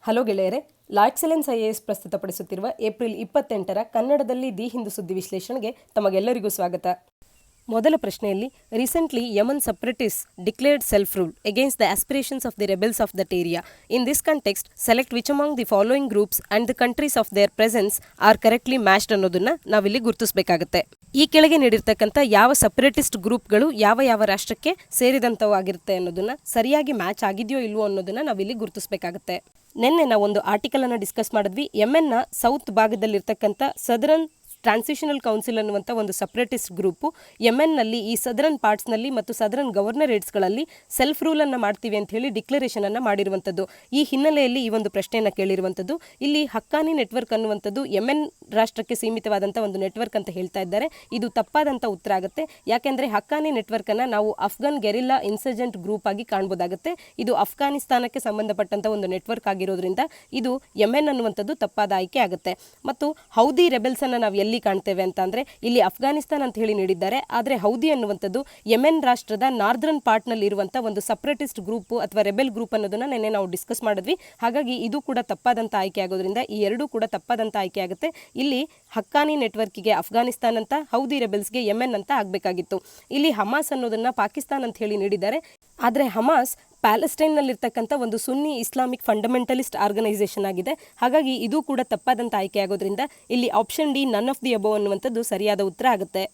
Hello ಗೆಳೆಯರೆ, la excellence IAS ಪ್ರಸ್ತುತಪಡಿಸುತ್ತಿರುವ April 28ರ ಕನ್ನಡದಲ್ಲಿ ದಿ ಹಿಂದೂ ಸುದ್ದಿ ವಿಶ್ಲೇಷಣೆಗೆ ತಮಗೆಲ್ಲರಿಗೂ ಸ್ವಾಗತ. ಮೊದಲ ಪ್ರಶ್ನೆಯಲ್ಲಿ, recently Yemen separatists declared self rule against the aspirations of the rebels of that area. In this context select which among the following groups and the countries of their presence are correctly matched ಅನ್ನೋದನ್ನ ನಾವಿಲ್ಲಿ ಗುರುತಿಸಬೇಕಾಗುತ್ತೆ. ಈ ಕೆಳಗೆ ನೀಡಿರ್ತಕ್ಕಂಥ ಯಾವ separatist ಗ್ರೂಪ್ಗಳು ಯಾವ ಯಾವ ರಾಷ್ಟ್ರಕ್ಕೆ ಸೇರಿದಂಥವಾಗಿರುತ್ತೆ ಅನ್ನೋದನ್ನ ಸರಿಯಾಗಿ ಮ್ಯಾಚ್ ಆಗಿದೆಯೋ ಇಲ್ವೋ ಅನ್ನೋದನ್ನ ನಾವಿಲ್ಲಿ ಗುರುತಿಸಬೇಕಾಗುತ್ತೆ. ನಿನ್ನೆ ನಾವು ಒಂದು ಆರ್ಟಿಕಲ್ ಅನ್ನು ಡಿಸ್ಕಸ್ ಮಾಡಿದ್ವಿ. ಯೆಮೆನ್ನ ಸೌತ್ ಭಾಗದಲ್ಲಿರ್ತಕ್ಕಂಥ ಸದರನ್ ಟ್ರಾನ್ಸಿಷನಲ್ ಕೌನ್ಸಿಲ್ ಅನ್ನುವಂಥ ಒಂದು ಸಪ್ರೇಟಿಸ್ಟ್ ಗ್ರೂಪು ಯೆಮೆನ್ನಲ್ಲಿ ಈ ಸದರನ್ ಪಾರ್ಟ್ಸ್ನಲ್ಲಿ ಮತ್ತು ಸದರನ್ ಗವರ್ನರೇಟ್ಸ್ಗಳಲ್ಲಿ ಸೆಲ್ಫ್ ರೂಲನ್ನು ಮಾಡ್ತೀವಿ ಅಂತ ಹೇಳಿ ಡಿಕ್ಲರೇಷನ್ ಅನ್ನು ಮಾಡಿರುವಂಥದ್ದು. ಈ ಹಿನ್ನೆಲೆಯಲ್ಲಿ ಈ ಒಂದು ಪ್ರಶ್ನೆಯನ್ನು ಕೇಳಿರುವಂಥದ್ದು. ಇಲ್ಲಿ ಹಕ್ಕಾನಿ ನೆಟ್ವರ್ಕ್ ಅನ್ನುವಂಥದ್ದು ಯೆಮೆನ್ ರಾಷ್ಟ್ರಕ್ಕೆ ಸೀಮಿತವಾದಂಥ ಒಂದು ನೆಟ್ವರ್ಕ್ ಅಂತ ಹೇಳ್ತಾ ಇದ್ದಾರೆ. ಇದು ತಪ್ಪಾದಂಥ ಉತ್ತರ ಆಗುತ್ತೆ. ಯಾಕೆಂದರೆ ಹಕ್ಕಾನಿ ನೆಟ್ವರ್ಕನ್ನು ನಾವು ಅಫ್ಘಾನ್ ಗೆರಿಲ್ಲಾ ಇನ್ಸರ್ಜೆಂಟ್ ಗ್ರೂಪ್ ಆಗಿ ಕಾಣ್ಬೋದಾಗುತ್ತೆ. ಇದು ಅಫ್ಘಾನಿಸ್ತಾನಕ್ಕೆ ಸಂಬಂಧಪಟ್ಟಂಥ ಒಂದು ನೆಟ್ವರ್ಕ್ ಆಗಿರೋದ್ರಿಂದ ಇದು ಯೆಮೆನ್ ಅನ್ನುವಂಥದ್ದು ತಪ್ಪಾದ ಆಯ್ಕೆ ಆಗುತ್ತೆ. ಮತ್ತು ಹೌದಿ ರೆಬೆಲ್ಸ್ ಅನ್ನು ನಾವು ಕಾಣ್ತೇವೆ ಅಂತ ಅಂದ್ರೆ ಇಲ್ಲಿ ಅಫ್ಘಾನಿಸ್ತಾನ ಅಂತ ಹೇಳಿ ನೀಡಿದ್ದಾರೆ. ಆದರೆ ಹೌದಿ ಅನ್ನುವಂಥದ್ದು ಯೆಮೆನ್ ರಾಷ್ಟ್ರದ ನಾರ್ದರ್ನ್ ಪಾರ್ಟ್ ನಲ್ಲಿ ಇರುವಂತಹ ಒಂದು ಸಪರೇಟಿಸ್ಟ್ ಗ್ರೂಪ್ ಅಥವಾ ರೆಬೆಲ್ ಗ್ರೂಪ್ ಅನ್ನೋದನ್ನ ನಿನ್ನೆ ನಾವು ಡಿಸ್ಕಸ್ ಮಾಡಿದ್ವಿ. ಹಾಗಾಗಿ ಇದು ಕೂಡ ತಪ್ಪಾದಂತ ಆಯ್ಕೆ ಆಗೋದ್ರಿಂದ ಈ ಎರಡೂ ಕೂಡ ತಪ್ಪಾದಂತ ಆಯ್ಕೆ ಆಗುತ್ತೆ. ಇಲ್ಲಿ ಹಕ್ಕಾನಿ ನೆಟ್ವರ್ಕ್ಗೆ ಅಫ್ಘಾನಿಸ್ತಾನ ಅಂತ, ಹೌದಿ ರೆಬೆಲ್ಸ್ಗೆ ಯೆಮೆನ್ ಅಂತ ಆಗಬೇಕಾಗಿತ್ತು. ಇಲ್ಲಿ ಹಮಾಸ್ ಅನ್ನೋದನ್ನ ಪಾಕಿಸ್ತಾನ ಅಂತ ಹೇಳಿ ನೀಡಿದ್ದಾರೆ. ಆದರೆ ಹಮಾಸ್ ಪ್ಯಾಲೆಸ್ಟೈನ್ನಲ್ಲಿರ್ತಕ್ಕಂಥ ಒಂದು ಸುನ್ನಿ ಇಸ್ಲಾಮಿಕ್ ಫಂಡಮೆಂಟಲಿಸ್ಟ್ ಆರ್ಗನೈಸೇಷನ್ ಆಗಿದೆ. ಹಾಗಾಗಿ ಇದು ಕೂಡ ತಪ್ಪಾದಂಥ ಆಯ್ಕೆ ಆಗೋದ್ರಿಂದ ಇಲ್ಲಿ option D none of the above ಅನ್ನುವಂಥದ್ದು ಸರಿಯಾದ ಉತ್ತರ ಆಗುತ್ತೆ.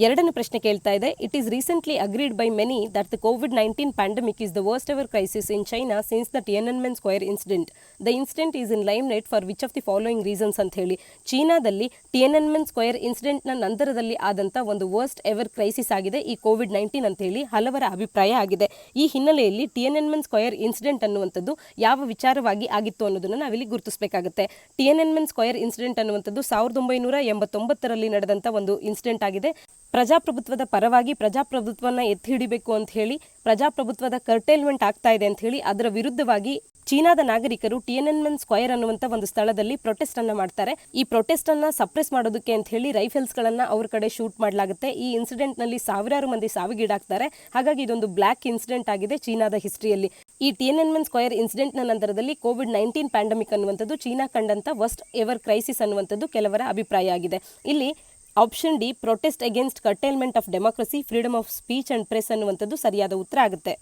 ಎರಡನೇ ಪ್ರಶ್ನೆ ಕೇಳ್ತಾ ಇದೆ, it is recently agreed by many that the COVID-19 pandemic is the worst ever crisis in China since the Tiananmen square incident. The incident is in lime light for which of the following reasons ಅಂತ ಹೇಳಿ. ಚೀನಾದಲ್ಲಿ Tiananmen square ಇನ್ಸಿಡೆಂಟ್ನ ನಂತರದಲ್ಲಿ ಆದಂಥ ಒಂದು worst ever crisis ಆಗಿದೆ ಈ COVID-19 ಅಂತ ಹೇಳಿ ಹಲವರ ಅಭಿಪ್ರಾಯ ಆಗಿದೆ. ಈ ಹಿನ್ನೆಲೆಯಲ್ಲಿ ಟಿಯನನ್ಮೆನ್ ಸ್ಕ್ವೇರ್ ಇನ್ಸಿಡೆಂಟ್ ಅನ್ನುವಂಥದ್ದು ಯಾವ ವಿಚಾರವಾಗಿ ಆಗಿತ್ತು ಅನ್ನೋದನ್ನು ನಾವಿಲ್ಲಿ ಗುರುತಿಸಬೇಕಾಗುತ್ತೆ. ಟಿಯನನ್ಮೆನ್ ಸ್ಕ್ವೇರ್ ಇನ್ಸಿಡೆಂಟ್ ಅನ್ನುವಂಥದ್ದು 1989ರಲ್ಲಿ ನಡೆದಂಥ ಒಂದು ಇನ್ಸಿಡೆಂಟ್ ಆಗಿದೆ. ಪ್ರಜಾಪ್ರಭುತ್ವದ ಪರವಾಗಿ ಪ್ರಜಾಪ್ರಭುತ್ವವನ್ನು ಎತ್ತಿ ಹಿಡಿಬೇಕು ಅಂತ ಹೇಳಿ ಪ್ರಜಾಪ್ರಭುತ್ವದ ಕರ್ಟೇಲ್ಮೆಂಟ್ ಆಗ್ತಾ ಇದೆ ಅಂತ ಹೇಳಿ ಅದರ ವಿರುದ್ಧವಾಗಿ ಚೀನಾದ ನಾಗರಿಕರು ಟಿಯನನ್ಮೆನ್ ಸ್ಕ್ವೇರ್ ಅನ್ನುವಂಥ ಒಂದು ಸ್ಥಳದಲ್ಲಿ ಪ್ರೊಟೆಸ್ಟ್ ಅನ್ನ ಮಾಡ್ತಾರೆ. ಈ ಪ್ರೊಟೆಸ್ಟ್ ಅನ್ನ ಸಪ್ರೆಸ್ ಮಾಡೋದಕ್ಕೆ ಅಂತ ಹೇಳಿ ರೈಫಲ್ಸ್ ಗಳನ್ನ ಅವ್ರ ಕಡೆ ಶೂಟ್ ಮಾಡಲಾಗುತ್ತೆ. ಈ ಇನ್ಸಿಡೆಂಟ್ ನಲ್ಲಿ ಸಾವಿರಾರು ಮಂದಿ ಸಾವಿಗೀಡಾಗ್ತಾರೆ. ಹಾಗಾಗಿ ಇದೊಂದು ಬ್ಲಾಕ್ ಇನ್ಸಿಡೆಂಟ್ ಆಗಿದೆ ಚೀನಾದ ಹಿಸ್ಟ್ರಿಯಲ್ಲಿ. ಈ ಟಿಯನನ್ಮೆನ್ ಸ್ಕ್ವೇರ್ ಇನ್ಸಿಡೆಂಟ್ ನ ನಂತರದಲ್ಲಿ COVID-19 ಪ್ಯಾಂಡಮಿಕ್ ಅನ್ನುವಂಥದ್ದು ಚೀನಾ ಕಂಡಂತ ವರ್ಸ್ಟ್ ಎವರ್ ಕ್ರೈಸಿಸ್ ಅನ್ನುವಂಥದ್ದು ಕೆಲವರ ಅಭಿಪ್ರಾಯ ಆಗಿದೆ. ಇಲ್ಲಿ option D protest against curtailment of democracy, freedom of speech and press ಅನ್ನುವಂಥದ್ದು ಸರಿಯಾದ ಉತ್ತರ ಆಗುತ್ತೆ.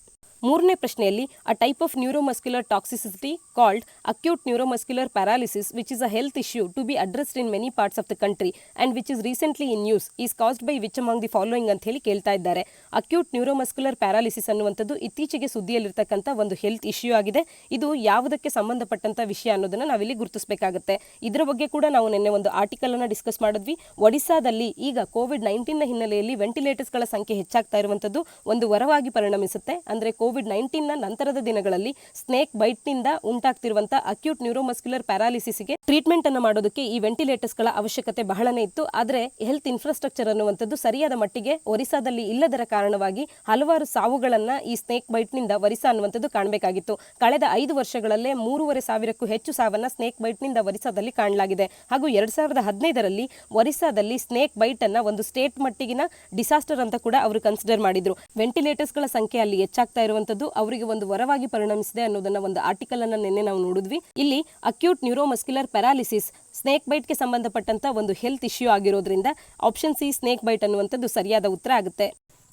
ಮೂರನೇ ಪ್ರಶ್ನೆಯಲ್ಲಿ, a type of neuromuscular toxicity called acute neuromuscular paralysis which is a health issue to be addressed in many parts of the country and which is recently in news is caused by which among the following ಅಂತ ಹೇಳಿ ಕೇಳ್ತಾ ಇದ್ದಾರೆ. Acute neuromuscular paralysis ಅನ್ನುವಂಥದ್ದು ಇತ್ತೀಚೆಗೆ ಸುದ್ದಿಯಲ್ಲಿರ್ತಕ್ಕಂಥ ಒಂದು health issue ಆಗಿದೆ. ಇದು ಯಾವುದಕ್ಕೆ ಸಂಬಂಧಪಟ್ಟಂತ ವಿಷಯ ಅನ್ನೋದನ್ನ ನಾವಿಲ್ಲಿ ಗುರುತಿಸಬೇಕಾಗುತ್ತೆ. ಇದರ ಬಗ್ಗೆ ಕೂಡ ನಾವು ನಿನ್ನೆ ಒಂದು ಆರ್ಟಿಕಲ್ ಅನ್ನ ಡಿಸ್ಕಸ್ ಮಾಡಿದ್ವಿ. ಒಡಿಸಾದಲ್ಲಿ ಈಗ COVID-19 ನ ಹಿನ್ನೆಲೆಯಲ್ಲಿ ವೆಂಟಿಲೇಟರ್ಸ್ ಗಳ ಸಂಖ್ಯೆ ಹೆಚ್ಚಾಗ್ತಾ ಇರುವಂತದ್ದು ಒಂದು ವರವಾಗಿ ಪರಿಣಮಿಸುತ್ತೆ. ಅಂದ್ರೆ COVID-19 ನ ನಂತರದ ದಿನಗಳಲ್ಲಿ ಸ್ನೇಕ್ ಬೈಟ್ ನಿಂದ ಉಂಟಾಗ್ತಿರುವಂತಹ ಅಕ್ಯೂಟ್ ನ್ಯೂರೋಮಸ್ಕ್ಯುಲರ್ ಪ್ಯಾರಾಲಿಸಿಸ್ಗೆ ಟ್ರೀಟ್ಮೆಂಟ್ ಅನ್ನು ಮಾಡೋದಕ್ಕೆ ಈ ವೆಂಟಿಲೇಟರ್ಸ್ ಗಳ ಅವಶ್ಯಕತೆ ಬಹಳನೇ ಇತ್ತು. ಆದರೆ ಹೆಲ್ತ್ ಇನ್ಫ್ರಾಸ್ಟ್ರಕ್ಚರ್ ಅನ್ನುವಂಥದ್ದು ಸರಿಯಾದ ಮಟ್ಟಿಗೆ ಒರಿಸ್ಸಾದಲ್ಲಿ ಇಲ್ಲದರ ಕಾರಣವಾಗಿ ಹಲವಾರು ಸಾವುಗಳನ್ನ ಈ ಸ್ನೇಕ್ ಬೈಟ್ ನಿಂದ ಒರಿಸ್ಸಾ ಅನ್ನುವಂಥದ್ದು ಕಾಣಬೇಕಾಗಿತ್ತು. ಕಳೆದ 5 ವರ್ಷಗಳಲ್ಲೇ 3,500ಕ್ಕೂ ಹೆಚ್ಚು ಸಾವನ್ನ ಸ್ನೇಕ್ ಬೈಟ್ ನಿಂದ ಒರಿಸ್ಸಾದಲ್ಲಿ ಕಾಣಲಾಗಿದೆ. ಹಾಗೂ 2015ರಲ್ಲಿ ಒರಿಸ್ಸಾದಲ್ಲಿ ಸ್ನೇಕ್ ಬೈಟ್ ಅನ್ನ ಒಂದು ಸ್ಟೇಟ್ ಮಟ್ಟಿಗಿನ ಡಿಸಾಸ್ಟರ್ ಅಂತ ಕೂಡ ಅವರು ಕನ್ಸಿಡರ್ ಮಾಡಿದ್ರು. ವೆಂಟಿಲೇಟರ್ಸ್ ಗಳ ಸಂಖ್ಯೆ ಅಲ್ಲಿ ಹೆಚ್ಚಾಗ್ತಾ ಇರುವಂತದ್ದು ಅವರಿಗೆ ಒಂದು ವರವಾಗಿ ಪರಿಣಮಿಸಿದೆ ಅನ್ನೋದನ್ನ ಒಂದು ಆರ್ಟಿಕಲ್ ಅನ್ನ ನಿನ್ನೆ ನಾವು ನೋಡಿದ್ವಿ. ಇಲ್ಲಿ acute neuromuscular paralysis snake bite ಗೆ ಸಂಬಂಧಪಟ್ಟಂತ ಒಂದು ಹೆಲ್ತ್ ಇಶ್ಯೂ ಆಗಿರೋದ್ರಿಂದ ಆಪ್ಷನ್ ಸಿ ಸ್ನೇಕ್ ಬೈಟ್ ಅನ್ನುವಂಥದ್ದು ಸರಿಯಾದ ಉತ್ತರ ಆಗುತ್ತೆ.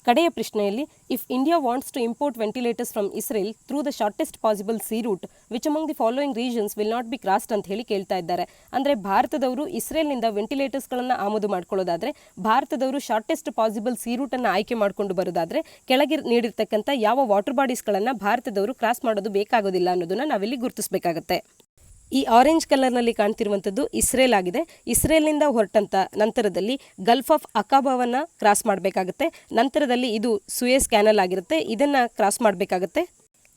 ಕಡೆಯ ಪ್ರಶ್ನೆಯಲ್ಲಿ, if India wants to import ventilators from Israel through the shortest possible sea route which among the following regions will not be crossed ಅಂತ ಹೇಳಿ ಕೇಳ್ತಾ ಇದ್ದಾರೆ. ಅಂದ್ರೆ ಭಾರತದವರು ಇಸ್ರೇಲ್ನಿಂದ ವೆಂಟಿಲೇಟರ್ಸ್ ಗಳನ್ನ ಆಮದು ಮಾಡ್ಕೊಳ್ಳೋದಾದ್ರೆ ಭಾರತದವರು ಶಾರ್ಟೆಸ್ಟ್ ಪಾಸಿಬಲ್ ಸಿ ರೂಟ್ ಅನ್ನ ಆಯ್ಕೆ ಮಾಡಿಕೊಂಡು ಬರೋದಾದ್ರೆ ಕೆಳಗೆ ನೀಡಿರ್ತಕ್ಕಂಥ ಯಾವ ವಾಟರ್ ಬಾಡೀಸ್ ಗಳನ್ನ ಭಾರತದವರು ಕ್ರಾಸ್ ಮಾಡೋದು ಬೇಕಾಗೋದಿಲ್ಲ ಅನ್ನೋದನ್ನ ನಾವಿಲ್ಲಿ ಗುರುತಿಸಬೇಕಾಗುತ್ತೆ. ಈ ಆರೆಂಜ್ ಕಲರ್ನಲ್ಲಿ ಕಾಣ್ತಿರುವಂಥದ್ದು ಇಸ್ರೇಲ್ ಆಗಿದೆ. ಇಸ್ರೇಲ್ನಿಂದ ಹೊರಟಂತ ನಂತರದಲ್ಲಿ ಗಲ್ಫ್ ಆಫ್ ಅಕಾಬಾವನ್ನ ಕ್ರಾಸ್ ಮಾಡಬೇಕಾಗುತ್ತೆ. ನಂತರದಲ್ಲಿ ಇದು ಸುಯೇಸ್ ಕ್ಯಾನಲ್ ಆಗಿರುತ್ತೆ. ಇದನ್ನ ಕ್ರಾಸ್ ಮಾಡಬೇಕಾಗುತ್ತೆ.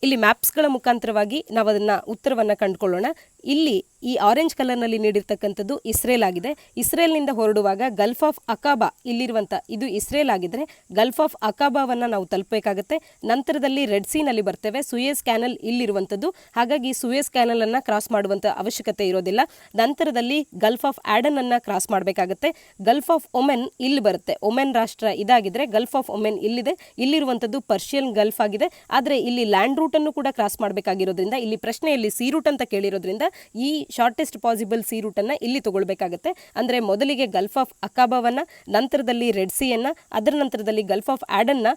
ಇಲ್ಲಿ ಮ್ಯಾಪ್ಸ್ಗಳ ಮುಖಾಂತರವಾಗಿ ನಾವು ಅದನ್ನ ಉತ್ತರವನ್ನ ಕಂಡುಕೊಳ್ಳೋಣ. ಇಲ್ಲಿ ಈ ಆರೆಂಜ್ ಕಲರ್ನಲ್ಲಿ ನೀಡಿರ್ತಕ್ಕಂಥದ್ದು ಇಸ್ರೇಲ್ ಆಗಿದೆ. ಇಸ್ರೇಲ್ನಿಂದ ಹೊರಡುವಾಗ ಗಲ್ಫ್ ಆಫ್ ಅಕಾಬಾ ಇಲ್ಲಿರುವಂಥ ಇದು ಇಸ್ರೇಲ್ ಆಗಿದ್ರೆ ಗಲ್ಫ್ ಆಫ್ ಅಕಾಬಾವನ್ನು ನಾವು ತಲುಪಬೇಕಾಗುತ್ತೆ. ನಂತರದಲ್ಲಿ ರೆಡ್ ಸೀನಲ್ಲಿ ಬರ್ತೇವೆ. ಸುಯೇಸ್ ಕ್ಯಾನಲ್ ಇಲ್ಲಿರುವಂಥದ್ದು, ಹಾಗಾಗಿ ಸುಯೇಸ್ ಕ್ಯಾನಲ್ ಅನ್ನು ಕ್ರಾಸ್ ಮಾಡುವಂಥ ಅವಶ್ಯಕತೆ ಇರೋದಿಲ್ಲ. ನಂತರದಲ್ಲಿ ಗಲ್ಫ್ ಆಫ್ ಆಡನ್ ಅನ್ನು ಕ್ರಾಸ್ ಮಾಡಬೇಕಾಗುತ್ತೆ. ಗಲ್ಫ್ ಆಫ್ ಒಮೆನ್ ಇಲ್ಲಿ ಬರುತ್ತೆ. ಒಮೆನ್ ರಾಷ್ಟ್ರ ಇದಾಗಿದ್ರೆ ಗಲ್ಫ್ ಆಫ್ ಒಮೆನ್ ಇಲ್ಲಿದೆ. ಇಲ್ಲಿರುವಂಥದ್ದು ಪರ್ಷಿಯನ್ ಗಲ್ಫ್ ಆಗಿದೆ. ಆದರೆ ಇಲ್ಲಿ ಲ್ಯಾಂಡ್ ರೂಟ್ ಅನ್ನು ಕೂಡ ಕ್ರಾಸ್ ಮಾಡಬೇಕಾಗಿರೋದ್ರಿಂದ ಇಲ್ಲಿ ಪ್ರಶ್ನೆಯಲ್ಲಿ ಸಿ ರೂಟ್ ಅಂತ ಕೇಳಿರೋದ್ರಿಂದ ಈ ಶಾರ್ಟೆಸ್ಟ್ ಪಾಸಿಬಲ್ ಸಿ ರೂಟ್ ಅನ್ನ ಇಲ್ಲಿ ತಗೊಳ್ಬೇಕಾಗುತ್ತೆ. ಅಂದ್ರೆ ಮೊದಲಿಗೆ ಗಲ್ಫ್ ಆಫ್ ಅಕಾಬಾವನ್ನ, ನಂತರದಲ್ಲಿ ರೆಡ್ ಸಿ ಅನ್ನ, ಅದರ ನಂತರದಲ್ಲಿ ಗಲ್ಫ್ ಆಫ್ ಆಡನ್ನ,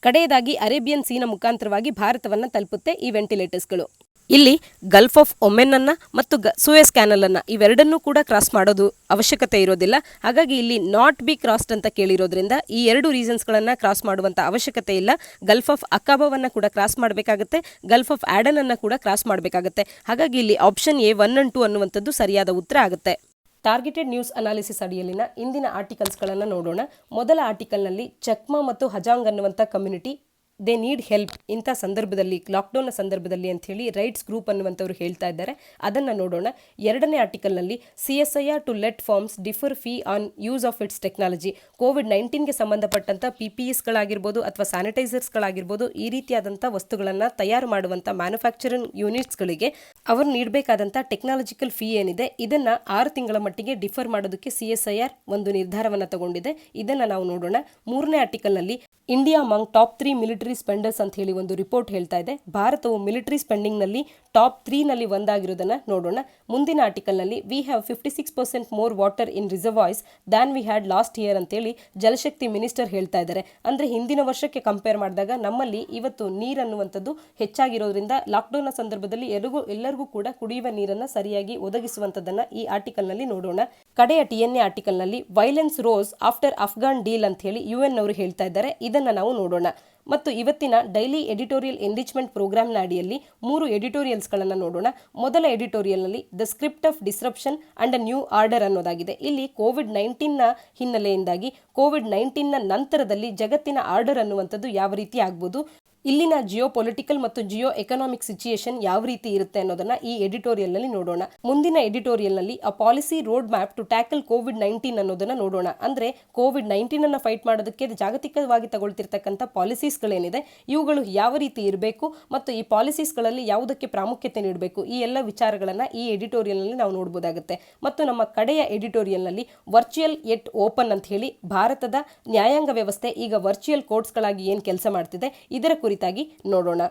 ಕಡೆಯದಾಗಿ ಅರೇಬಿಯನ್ ಸೀನ ಮುಖಾಂತರವಾಗಿ ಭಾರತವನ್ನ ತಲುಪುತ್ತೆ ಈ ವೆಂಟಿಲೇಟರ್ಸ್ಗಳು. ಇಲ್ಲಿ ಗಲ್ಫ್ ಆಫ್ ಒಮೆನ್ ಅನ್ನ ಮತ್ತು ಸುಯೇಸ್ ಕ್ಯಾನಲ್ ಅನ್ನ ಇವೆರಡನ್ನೂ ಕೂಡ ಕ್ರಾಸ್ ಮಾಡೋದು ಅವಶ್ಯಕತೆ ಇರೋದಿಲ್ಲ. ಹಾಗಾಗಿ ಇಲ್ಲಿ ನಾಟ್ ಬಿ ಕ್ರಾಸ್ಡ್ ಅಂತ ಕೇಳಿರೋದ್ರಿಂದ ಈ ಎರಡು ರೀಸನ್ಸ್ಗಳನ್ನು ಕ್ರಾಸ್ ಮಾಡುವಂಥ ಅವಶ್ಯಕತೆ ಇಲ್ಲ. ಗಲ್ಫ್ ಆಫ್ ಅಕಾಬಾವನ್ನು ಕೂಡ ಕ್ರಾಸ್ ಮಾಡಬೇಕಾಗುತ್ತೆ, ಗಲ್ಫ್ ಆಫ್ ಆಡನ್ ಅನ್ನು ಕೂಡ ಕ್ರಾಸ್ ಮಾಡಬೇಕಾಗುತ್ತೆ. ಹಾಗಾಗಿ ಇಲ್ಲಿ ಆಪ್ಷನ್ ಎ 1 and 2 ಅನ್ನುವಂಥದ್ದು ಸರಿಯಾದ ಉತ್ತರ ಆಗುತ್ತೆ. ಟಾರ್ಗೆಟೆಡ್ ನ್ಯೂಸ್ ಅನಾಲಿಸಿಸ್ ಅಡಿಯಲ್ಲಿನ ಇಂದಿನ ಆರ್ಟಿಕಲ್ಸ್ಗಳನ್ನು ನೋಡೋಣ. ಮೊದಲ ಆರ್ಟಿಕಲ್ನಲ್ಲಿ ಚಕ್ಮಾ ಮತ್ತು ಹಜಾಂಗ್ ಅನ್ನುವಂಥ ಕಮ್ಯುನಿಟಿ ದೇ ನೀಡ್ ಹೆಲ್ಪ್ ಇಂಥ ಸಂದರ್ಭದಲ್ಲಿ, ಲಾಕ್ಡೌನ್ನ ಸಂದರ್ಭದಲ್ಲಿ ಅಂತ ಹೇಳಿ ರೈಟ್ಸ್ ಗ್ರೂಪ್ ಅನ್ನುವಂಥವ್ರು ಹೇಳ್ತಾ ಇದ್ದಾರೆ. ಅದನ್ನು ನೋಡೋಣ. ಎರಡನೇ ಆರ್ಟಿಕಲ್ನಲ್ಲಿ CSIR to let firms defer fee on use of its technology. ಕೋವಿಡ್-19ಗೆ ಸಂಬಂಧಪಟ್ಟಂಥ PPEsಗಳಾಗಿರ್ಬೋದು ಅಥವಾ ಸ್ಯಾನಿಟೈಸರ್ಸ್ಗಳಾಗಿರ್ಬೋದು, ಈ ರೀತಿಯಾದಂಥ ವಸ್ತುಗಳನ್ನು ತಯಾರು ಮಾಡುವಂಥ ಮ್ಯಾನುಫ್ಯಾಕ್ಚರಿಂಗ್ ಯೂನಿಟ್ಸ್ಗಳಿಗೆ ಅವರು ನೀಡಬೇಕಾದಂಥ ಟೆಕ್ನಾಲಜಿಕಲ್ ಫೀ ಏನಿದೆ ಇದನ್ನು 6 ತಿಂಗಳ ಮಟ್ಟಿಗೆ ಡಿಫರ್ ಮಾಡೋದಕ್ಕೆ CSIR ಒಂದು ನಿರ್ಧಾರವನ್ನು ತಗೊಂಡಿದೆ. ಇದನ್ನು ನಾವು ನೋಡೋಣ. ಮೂರನೇ ಆರ್ಟಿಕಲ್ನಲ್ಲಿ ಇಂಡಿಯಾ ಅಮಾಂಗ್ ಟಾಪ್ 3 ಮಿಲಿಟರಿ ಸ್ಪೆಂಡರ್ಸ್ ಅಂತ ಹೇಳಿ ಒಂದು ರಿಪೋರ್ಟ್ ಹೇಳ್ತಾ ಇದೆ. ಭಾರತವು ಮಿಲಿಟರಿ ಸ್ಪೆಂಡಿಂಗ್ನಲ್ಲಿ ಟಾಪ್ 3ನಲ್ಲಿ ಒಂದಾಗಿರೋದನ್ನು ನೋಡೋಣ. ಮುಂದಿನ ಆರ್ಟಿಕಲ್ನಲ್ಲಿ we have 56% more water in reservoirs than we had last year ಅಂತೇಳಿ ಜಲಶಕ್ತಿ ಮಿನಿಸ್ಟರ್ ಹೇಳ್ತಾ ಇದ್ದಾರೆ. ಅಂದರೆ ಹಿಂದಿನ ವರ್ಷಕ್ಕೆ ಕಂಪೇರ್ ಮಾಡಿದಾಗ ನಮ್ಮಲ್ಲಿ ಇವತ್ತು ನೀರು ಅನ್ನುವಂಥದ್ದು ಹೆಚ್ಚಾಗಿರೋದ್ರಿಂದ ಲಾಕ್ಡೌನ್ನ ಸಂದರ್ಭದಲ್ಲಿ ಎಲ್ಲರಿಗೂ ಕೂಡ ಕುಡಿಯುವ ನೀರನ್ನು ಸರಿಯಾಗಿ ಒದಗಿಸುವಂಥದ್ದನ್ನು ಈ ಆರ್ಟಿಕಲ್ನಲ್ಲಿ ನೋಡೋಣ. ಕಡೆಯ TNA ಆರ್ಟಿಕಲ್ನಲ್ಲಿ violence rose after Afghan deal ಅಂತ ಹೇಳಿ UN ಅವರು ಹೇಳ್ತಾ ಇದ್ದಾರೆ. ಇದನ್ನು ನಾವು ನೋಡೋಣ. ಮತ್ತು ಇವತ್ತಿನ ಡೈಲಿ ಎಡಿಟೋರಿಯಲ್ ಎನ್ರಿಚ್ಮೆಂಟ್ ಪ್ರೋಗ್ರಾಮ್ನ ಅಡಿಯಲ್ಲಿ 3 ಎಡಿಟೋರಿಯಲ್ಸ್ಗಳನ್ನು ನೋಡೋಣ. ಮೊದಲ ಎಡಿಟೋರಿಯಲ್ನಲ್ಲಿ the script of disruption and a new order ಅನ್ನೋದಾಗಿದೆ. ಇಲ್ಲಿ ಕೋವಿಡ್-19ನ ಹಿನ್ನೆಲೆಯಿಂದಾಗಿ ಕೋವಿಡ್-19ನ ನಂತರದಲ್ಲಿ ಜಗತ್ತಿನ ಆರ್ಡರ್ ಅನ್ನುವಂಥದ್ದು ಯಾವ ರೀತಿ ಆಗ್ಬೋದು, ಇಲ್ಲಿನ ಜಿಯೋ ಪೊಲಿಟಿಕಲ್ ಮತ್ತು ಜಿಯೋ ಎಕನಾಮಿಕ್ ಸಿಚುಯೇಷನ್ ಯಾವ ರೀತಿ ಇರುತ್ತೆ ಅನ್ನೋದನ್ನ ಈ ಎಡಿಟೋರಿಯಲ್ನಲ್ಲಿ ನೋಡೋಣ. ಮುಂದಿನ ಎಡಿಟೋರಿಯಲ್ನಲ್ಲಿ a policy road map to tackle ಕೋವಿಡ್-19 ಅನ್ನೋದನ್ನ ನೋಡೋಣ. ಅಂದ್ರೆ ಕೋವಿಡ್-19 ಅನ್ನ ಫೈಟ್ ಮಾಡೋದಕ್ಕೆ ಜಾಗತಿಕವಾಗಿ ತಗೊಳ್ತಿರ್ತಕ್ಕಂಥ ಪಾಲಿಸೀಸ್ಗಳೇನಿದೆ ಇವುಗಳು ಯಾವ ರೀತಿ ಇರಬೇಕು ಮತ್ತು ಈ ಪಾಲಿಸೀಸ್ಗಳಲ್ಲಿ ಯಾವುದಕ್ಕೆ ಪ್ರಾಮುಖ್ಯತೆ ನೀಡಬೇಕು, ಈ ಎಲ್ಲ ವಿಚಾರಗಳನ್ನ ಈ ಎಡಿಟೋರಿಯಲ್ನಲ್ಲಿ ನಾವು ನೋಡಬಹುದಾಗುತ್ತೆ. ಮತ್ತು ನಮ್ಮ ಕಡೆಯ ಎಡಿಟೋರಿಯಲ್ನಲ್ಲಿ ವರ್ಚುವಲ್ ಎಟ್ ಓಪನ್ ಅಂತ ಹೇಳಿ ಭಾರತದ ನ್ಯಾಯಾಂಗ ವ್ಯವಸ್ಥೆ ಈಗ ವರ್ಚುವಲ್ ಕೋರ್ಟ್ಸ್ಗಳಾಗಿ ಏನು ಕೆಲಸ ಮಾಡ್ತಿದೆ ಇದರ ಕುರಿತಾಗಿ ನೋಡೋಣ.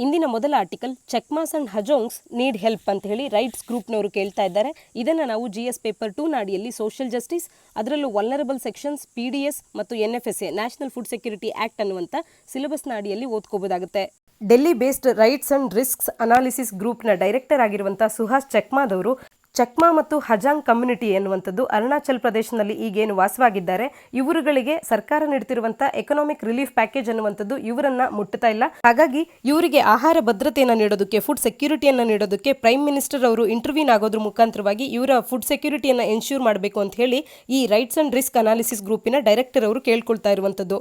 ಇಂದಿನ ಮೊದಲ ಆರ್ಟಿಕಲ್ ಚಕ್ಮಾಸ್ ಅಂಡ್ ಹಜೋಂಗ್ಸ್ ನೀಡ್ ಹೆಲ್ಪ್ ಅಂತ ಹೇಳಿ ರೈಟ್ಸ್ ಗ್ರೂಪ್ನವರು ಕೇಳ್ತಾ ಇದ್ದಾರೆ. ಇದನ್ನು ನಾವು GS ಪೇಪರ್ 2 ಅಡಿಯಲ್ಲಿ ಸೋಷಿಯಲ್ ಜಸ್ಟಿಸ್, ಅದರಲ್ಲೂ ವಲ್ನರಬಲ್ ಸೆಕ್ಷನ್ಸ್, PDS ಮತ್ತು NFSA national food security act ಅನ್ನುವಂಥ ಸಿಲೆಬಸ್ನ ಅಡಿಯಲ್ಲಿ ಓದ್ಕೋಬೋದಾಗುತ್ತೆ. Delhi based rights and risks analysis ಗ್ರೂಪ್ನ ಡೈರೆಕ್ಟರ್ ಆಗಿರುವಂಥ ಸುಹಾಸ್ ಚಕ್ಮಾದವರು ಚಕ್ಮಾ ಮತ್ತು ಹಜಾಂಗ್ ಕಮ್ಯುನಿಟಿ ಎನ್ನುವಂಥದ್ದು ಅರುಣಾಚಲ್ ಪ್ರದೇಶದಲ್ಲಿ ಈಗೇನು ವಾಸವಾಗಿದ್ದಾರೆ ಇವರುಗಳಿಗೆ ಸರ್ಕಾರ ನೀಡುತ್ತಿರುವಂತಹ ಎಕನಾಮಿಕ್ ರಿಲೀಫ್ ಪ್ಯಾಕೇಜ್ ಅನ್ನುವಂಥದ್ದು ಇವರನ್ನ ಮುಟ್ಟುತ್ತಾ ಇಲ್ಲ. ಹಾಗಾಗಿ ಇವರಿಗೆ ಆಹಾರ ಭದ್ರತೆಯನ್ನು ನೀಡೋದಕ್ಕೆ, ಫುಡ್ ಸೆಕ್ಯೂರಿಟಿಯನ್ನು ನೀಡೋದಕ್ಕೆ ಪ್ರೈಮ್ ಮಿನಿಸ್ಟರ್ ಅವರು ಇಂಟರ್ವ್ಯೂನ್ ಆಗೋದ್ರ ಮುಖಾಂತರವಾಗಿ ಇವರ ಫುಡ್ ಸೆಕ್ಯೂರಿಟಿಯನ್ನು ಎನ್ಶ್ಯೂರ್ ಮಾಡಬೇಕು ಅಂತ ಹೇಳಿ ಈ ರೈಟ್ಸ್ ಅಂಡ್ ರಿಸ್ಕ್ ಅನಾಲಿಸಿಸ್ ಗ್ರೂಪಿನ ಡೈರೆಕ್ಟರ್ ಅವರು ಕೇಳ್ಕೊಳ್ತಾ ಇರುವಂಥದ್ದು.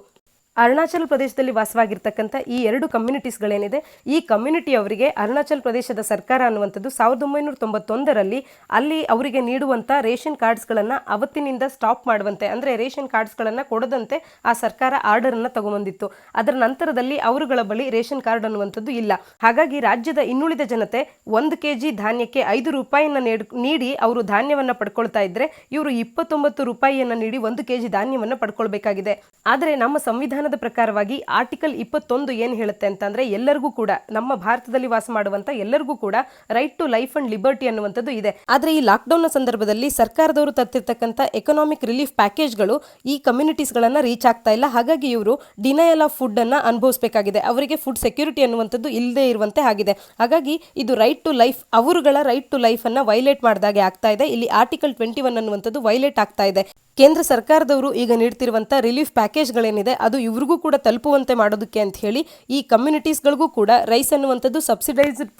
ಅರುಣಾಚಲ್ ಪ್ರದೇಶದಲ್ಲಿ ವಾಸವಾಗಿರ್ತಕ್ಕಂಥ ಈ 2 ಕಮ್ಯುನಿಟೀಸ್ಗಳೇನಿದೆ ಈ ಕಮ್ಯುನಿಟಿ ಅವರಿಗೆ ಅರುಣಾಚಲ್ ಪ್ರದೇಶದ ಸರ್ಕಾರ ಅನ್ನುವಂಥದ್ದು 1991ರಲ್ಲಿ ಅಲ್ಲಿ ಅವರಿಗೆ ನೀಡುವಂಥ ರೇಷನ್ ಕಾರ್ಡ್ಸ್ಗಳನ್ನು ಅವತ್ತಿನಿಂದ ಸ್ಟಾಪ್ ಮಾಡುವಂತೆ, ಅಂದರೆ ರೇಷನ್ ಕಾರ್ಡ್ಸ್ಗಳನ್ನು ಕೊಡದಂತೆ ಆ ಸರ್ಕಾರ ಆರ್ಡರನ್ನು ತಗೊಂಬಂದಿತ್ತು. ಅದರ ನಂತರದಲ್ಲಿ ಅವರುಗಳ ಬಳಿ ರೇಷನ್ ಕಾರ್ಡ್ ಅನ್ನುವಂಥದ್ದು ಇಲ್ಲ. ಹಾಗಾಗಿ ರಾಜ್ಯದ ಇನ್ನುಳಿದ ಜನತೆ 1 kg ಧಾನ್ಯಕ್ಕೆ 5 ರೂಪಾಯಿಯನ್ನು ನೀಡಿ ಅವರು ಧಾನ್ಯವನ್ನು ಪಡ್ಕೊಳ್ತಾ ಇದ್ರೆ ಇವರು 29 ರೂಪಾಯಿಯನ್ನು ನೀಡಿ 1 kg ಧಾನ್ಯವನ್ನು ಪಡ್ಕೊಳ್ಬೇಕಾಗಿದೆ. ಆದರೆ ನಮ್ಮ ಸಂವಿಧಾನದ ಪ್ರಕಾರವಾಗಿ ಆರ್ಟಿಕಲ್ 21 ಏನು ಹೇಳುತ್ತೆ ಅಂತಂದ್ರೆ ಎಲ್ಲರಿಗೂ ಕೂಡ, ನಮ್ಮ ಭಾರತದಲ್ಲಿ ವಾಸ ಮಾಡುವಂತ ಎಲ್ಲರಿಗೂ ಕೂಡ right to life and liberty ಅನ್ನುವಂಥದ್ದು ಇದೆ. ಆದರೆ ಈ ಲಾಕ್ಡೌನ್ನ ಸಂದರ್ಭದಲ್ಲಿ ಸರ್ಕಾರದವರು ತರ್ತಿರ್ತಕ್ಕಂಥ ಎಕನಾಮಿಕ್ ರಿಲೀಫ್ ಪ್ಯಾಕೇಜ್ಗಳು ಈ ಕಮ್ಯುನಿಟೀಸ್ಗಳನ್ನು ರೀಚ್ ಆಗ್ತಾ ಇಲ್ಲ. ಹಾಗಾಗಿ ಇವರು ಡಿನಯಲ್ ಆಫ್ ಫುಡ್ ಅನ್ನ ಅನುಭವಿಸಬೇಕಾಗಿದೆ. ಅವರಿಗೆ ಫುಡ್ ಸೆಕ್ಯೂರಿಟಿ ಅನ್ನುವಂಥದ್ದು ಇಲ್ಲದೆ ಇರುವಂತೆ ಆಗಿದೆ. ಹಾಗಾಗಿ ಇದು ರೈಟ್ ಟು ಲೈಫ್, ಅವರುಗಳ ರೈಟ್ ಟು ಲೈಫ್ ಅನ್ನ ವೈಲೇಟ್ ಮಾಡಿದಾಗೆ ಆಗ್ತಾ ಇದೆ. ಇಲ್ಲಿ ಆರ್ಟಿಕಲ್ 21 ಅನ್ನುವಂಥದ್ದು ವೈಲೇಟ್ ಆಗ್ತಾ ಇದೆ. ಕೇಂದ್ರ ಸರ್ಕಾರದವರು ಈಗ ನೀಡ್ತಿರುವಂಥ ರಿಲೀಫ್ ಪ್ಯಾಕೇಜ್ಗಳೇನಿದೆ ಅದು ಇವ್ರಿಗೂ ಕೂಡ ತಲುಪುವಂತೆ ಮಾಡೋದಕ್ಕೆ ಅಂತ ಹೇಳಿ ಈ ಕಮ್ಯುನಿಟೀಸ್ಗಳಿಗೂ ಕೂಡ ರೈಸ್ ಅನ್ನುವಂಥದ್ದು ಸಬ್ಸಿಡೈಸ್ಡ್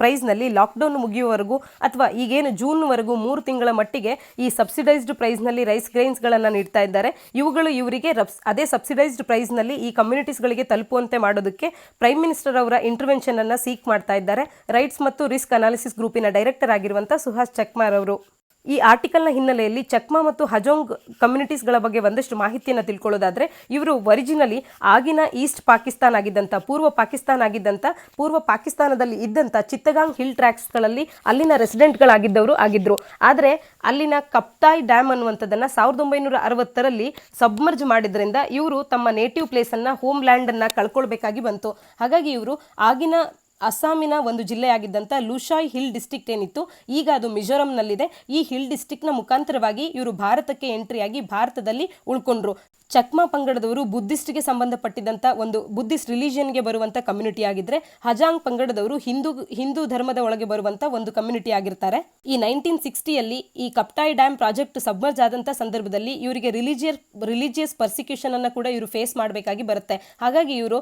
ಪ್ರೈಸ್ನಲ್ಲಿ ಲಾಕ್ಡೌನ್ ಮುಗಿಯುವವರೆಗೂ ಅಥವಾ ಈಗೇನು ಜೂನ್ವರೆಗೂ 3 ತಿಂಗಳ ಮಟ್ಟಿಗೆ ಈ ಸಬ್ಸಿಡೈಸ್ಡ್ ಪ್ರೈಸ್ನಲ್ಲಿ ರೈಸ್ ಗ್ರೈನ್ಸ್ಗಳನ್ನು ನೀಡ್ತಾ ಇದ್ದಾರೆ. ಇವುಗಳು ಇವರಿಗೆ ಅದೇ ಸಬ್ಸಿಡೈಸ್ಡ್ ಪ್ರೈಸ್ನಲ್ಲಿ ಈ ಕಮ್ಯುನಿಟೀಸ್ಗಳಿಗೆ ತಲುಪುವಂತೆ ಮಾಡೋದಕ್ಕೆ ಪ್ರೈಮ್ ಮಿನಿಸ್ಟರ್ ಅವರ ಇಂಟರ್ವೆನ್ಷನ್ ಅನ್ನು ಸೀಕ್ ಮಾಡ್ತಾ ಇದ್ದಾರೆ ರೈಟ್ಸ್ ಮತ್ತು ರಿಸ್ಕ್ ಅನಾಲಿಸಿಸ್ ಗ್ರೂಪಿನ ಡೈರೆಕ್ಟರ್ ಆಗಿರುವಂಥ ಸುಹಾಸ್ ಚಕ್ಮಾರ್ ಅವರು. ಈ ಆರ್ಟಿಕಲ್ನ ಹಿನ್ನೆಲೆಯಲ್ಲಿ ಚಕ್ಮಾ ಮತ್ತು ಹಜೋಂಗ್ ಕಮ್ಯುನಿಟೀಸ್ಗಳ ಬಗ್ಗೆ ಒಂದಷ್ಟು ಮಾಹಿತಿಯನ್ನು ತಿಳ್ಕೊಳ್ಳೋದಾದರೆ, ಇವರು ಒರಿಜಿನಲಿ ಆಗಿನ ಈಸ್ಟ್ ಪಾಕಿಸ್ತಾನ್ ಆಗಿದ್ದಂಥ ಪೂರ್ವ ಪಾಕಿಸ್ತಾನದಲ್ಲಿ ಇದ್ದಂಥ ಚಿತ್ತಗಾಂಗ್ ಹಿಲ್ ಟ್ರ್ಯಾಕ್ಸ್ಗಳಲ್ಲಿ ಅಲ್ಲಿನ ರೆಸಿಡೆಂಟ್ಗಳಾಗಿದ್ದವರು ಆಗಿದ್ದರು. ಆದರೆ ಅಲ್ಲಿನ ಕಪ್ತಾಯ್ ಡ್ಯಾಮ್ ಅನ್ನುವಂಥದ್ದನ್ನು 1960ರಲ್ಲಿ ಸಬ್ಮರ್ಜ್ ಮಾಡಿದ್ರಿಂದ ಇವರು ತಮ್ಮ ನೇಟಿವ್ ಪ್ಲೇಸನ್ನು ಹೋಮ್ ಲ್ಯಾಂಡನ್ನು ಕಳ್ಕೊಳ್ಬೇಕಾಗಿ ಬಂತು. ಹಾಗಾಗಿ ಇವರು ಆಗಿನ ಅಸ್ಸಾಮಿನ ಒಂದು ಜಿಲ್ಲೆಯಾಗಿದ್ದಂಥ ಲೂಶಾಯ್ ಹಿಲ್ ಡಿಸ್ಟ್ರಿಕ್ಟ್ ಏನಿತ್ತು, ಈಗ ಅದು ಮಿಜೋರಂನಲ್ಲಿದೆ. ಈ ಹಿಲ್ ಡಿಸ್ಟ್ರಿಕ್ಟ್ನ ಮುಖಾಂತರವಾಗಿ ಇವರು ಭಾರತಕ್ಕೆ ಎಂಟ್ರಿಯಾಗಿ ಭಾರತದಲ್ಲಿ ಉಳ್ಕೊಂಡ್ರು. ಚಕ್ಮಾ ಪಂಗಡದವರು ಬುದ್ಧಿಸ್ಟ್ಗೆ ಸಂಬಂಧಪಟ್ಟಿದ್ದಂಥ ಒಂದು ಬುದ್ಧಿಸ್ಟ್ ರಿಲಿಜಿಯನ್ಗೆ ಬರುವಂಥ ಕಮ್ಯುನಿಟಿ ಆಗಿದ್ದರೆ, ಹಜಾಂಗ್ ಪಂಗಡದವರು ಹಿಂದೂ ಧರ್ಮದ ಒಳಗೆ ಬರುವಂಥ ಒಂದು ಕಮ್ಯುನಿಟಿ ಆಗಿರ್ತಾರೆ. ಈ 1960ಯಲ್ಲಿ ಈ ಕಪ್ಟಾಯ್ ಡ್ಯಾಮ್ ಪ್ರಾಜೆಕ್ಟ್ ಸಬ್ಮರ್ಜ್ ಆದಂಥ ಸಂದರ್ಭದಲ್ಲಿ ಇವರಿಗೆ ರಿಲಿಜಿಯಸ್ ಪರ್ಸಿಕ್ಯೂಷನ್ ಅನ್ನು ಕೂಡ ಇವರು ಫೇಸ್ ಮಾಡಬೇಕಾಗಿ ಬರುತ್ತೆ. ಹಾಗಾಗಿ ಇವರು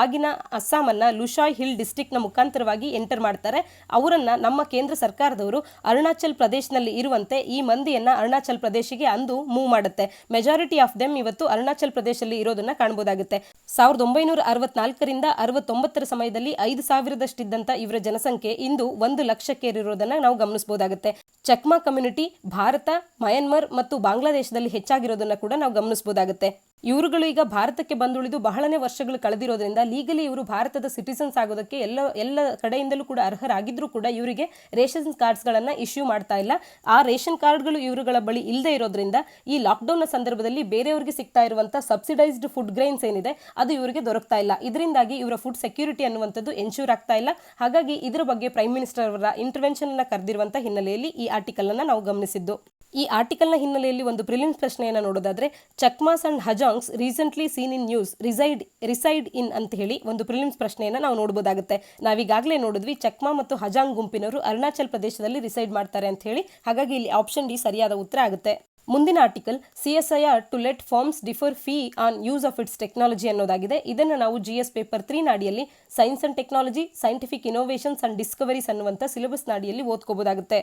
ಆಗಿನ ಅಸ್ಸಾಮನ್ನ ಲುಶಾಯ್ ಹಿಲ್ ಡಿಸ್ಟ್ರಿಕ್ಟ್ನ ಮುಖಾಂತರವಾಗಿ ಎಂಟರ್ ಮಾಡ್ತಾರೆ. ಅವರನ್ನ ನಮ್ಮ ಕೇಂದ್ರ ಸರ್ಕಾರದವರು ಅರುಣಾಚಲ್ ಪ್ರದೇಶನಲ್ಲಿ ಇರುವಂತೆ ಈ ಮಂದಿಯನ್ನ ಅರುಣಾಚಲ್ ಪ್ರದೇಶಿಗೆ ಅಂದು ಮೂವ್ ಮಾಡುತ್ತೆ. ಮೆಜಾರಿಟಿ ಆಫ್ ದೆಮ್ ಇವತ್ತು ಅರುಣಾಚಲ್ ಪ್ರದೇಶದಲ್ಲಿ ಇರೋದನ್ನ ಕಾಣಬಹುದಾಗುತ್ತೆ. 1964ರಿಂದ 69ರ ಸಮಯದಲ್ಲಿ 5,000ದಷ್ಟಿದ್ದಂಥ ಇವರ ಜನಸಂಖ್ಯೆ ಇಂದು 1 ಲಕ್ಷಕ್ಕೇರಿರೋದನ್ನ ನಾವು ಗಮನಿಸಬಹುದಾಗುತ್ತೆ. ಚಕ್ಮಾ ಕಮ್ಯುನಿಟಿ ಭಾರತ, ಮಯನ್ಮಾರ್ ಮತ್ತು ಬಾಂಗ್ಲಾದೇಶದಲ್ಲಿ ಹೆಚ್ಚಾಗಿರೋದನ್ನ ಕೂಡ ನಾವು ಗಮನಿಸಬಹುದಾಗುತ್ತೆ. ಇವರುಗಳು ಈಗ ಭಾರತಕ್ಕೆ ಬಂದುಳಿದು ಬಹಳನೇ ವರ್ಷಗಳು ಕಳೆದಿರೋದ್ರಿಂದ ಲೀಗಲಿ ಇವರು ಭಾರತದ ಸಿಟಿಸನ್ಸ್ ಆಗೋದಕ್ಕೆ ಎಲ್ಲ ಕಡೆಯಿಂದಲೂ ಕೂಡ ಅರ್ಹರಾಗಿದ್ರೂ ಕೂಡ ಇವರಿಗೆ ರೇಷನ್ ಕಾರ್ಡ್ಸ್ಗಳನ್ನು ಇಶ್ಯೂ ಮಾಡ್ತಾ ಇಲ್ಲ. ಆ ರೇಷನ್ ಕಾರ್ಡ್ಗಳು ಇವರುಗಳ ಬಳಿ ಇಲ್ಲದೆ ಇರೋದ್ರಿಂದ ಈ ಲಾಕ್ಡೌನ್ನ ಸಂದರ್ಭದಲ್ಲಿ ಬೇರೆಯವರಿಗೆ ಸಿಗ್ತಾ ಇರುವಂಥ ಸಬ್ಸಿಡೈಸ್ಡ್ ಫುಡ್ ಗ್ರೈನ್ಸ್ ಏನಿದೆ ಅದು ಇವರಿಗೆ ದೊರಕ್ತಾ ಇಲ್ಲ. ಇದರಿಂದಾಗಿ ಇವರ ಫುಡ್ ಸೆಕ್ಯೂರಿಟಿ ಅನ್ನುವಂಥದ್ದು ಎನ್ಶೂರ್ ಆಗ್ತಾ ಇಲ್ಲ. ಹಾಗಾಗಿ ಇದರ ಬಗ್ಗೆ ಪ್ರೈಮ್ ಮಿನಿಸ್ಟರ್ ಅವರ ಇಂಟರ್ವೆನ್ಷನ್ ಅನ್ನ ಕರೆದಿರುವಂಥ ಹಿನ್ನೆಲೆಯಲ್ಲಿ ಈ ಆರ್ಟಿಕಲ್ ಅನ್ನ ನಾವು ಗಮನಿಸಿದ್ದು. ಈ ಆರ್ಟಿಕಲ್ನ ಹಿನ್ನೆಲೆಯಲ್ಲಿ ಒಂದು ಪ್ರಿಲಿಮ್ಸ್ ಪ್ರಶ್ನೆಯನ್ನು ನೋಡೋದಾದ್ರೆ, Chakmas and Hajongs recently seen in news reside in ಅಂತ ಹೇಳಿ ಒಂದು ಪ್ರಿಲಿಮ್ಸ್ ಪ್ರಶ್ನೆಯನ್ನು ನಾವು ನೋಡಬಹುದಾಗುತ್ತೆ. ನಾವೀಗಾಗಲೇ ನೋಡಿದ್ವಿ ಚಕ್ಮಾ ಮತ್ತು ಹಜಾಂಗ್ ಗುಂಪಿನವರು ಅರುಣಾಚಲ್ ಪ್ರದೇಶದಲ್ಲಿ ರಿಸೈಡ್ ಮಾಡ್ತಾರೆ ಅಂತ ಹೇಳಿ. ಹಾಗಾಗಿ ಇಲ್ಲಿ ಆಪ್ಷನ್ ಡಿ ಸರಿಯಾದ ಉತ್ತರ ಆಗುತ್ತೆ. ಮುಂದಿನ article CSIR to let firms defer fee on use of its technology ಅನ್ನೋದಾಗಿದೆ. ಇದನ್ನು ನಾವು GS ಪೇಪರ್ 3 ನಾಡಿಯಲ್ಲಿ science and technology, scientific innovations and discoveries ಅನ್ನುವಂಥ ಸಿಲೆಬಸ್ ನಾಡಿಯಲ್ಲಿ ಓದ್ಕೋಬಹುದಾಗುತ್ತೆ.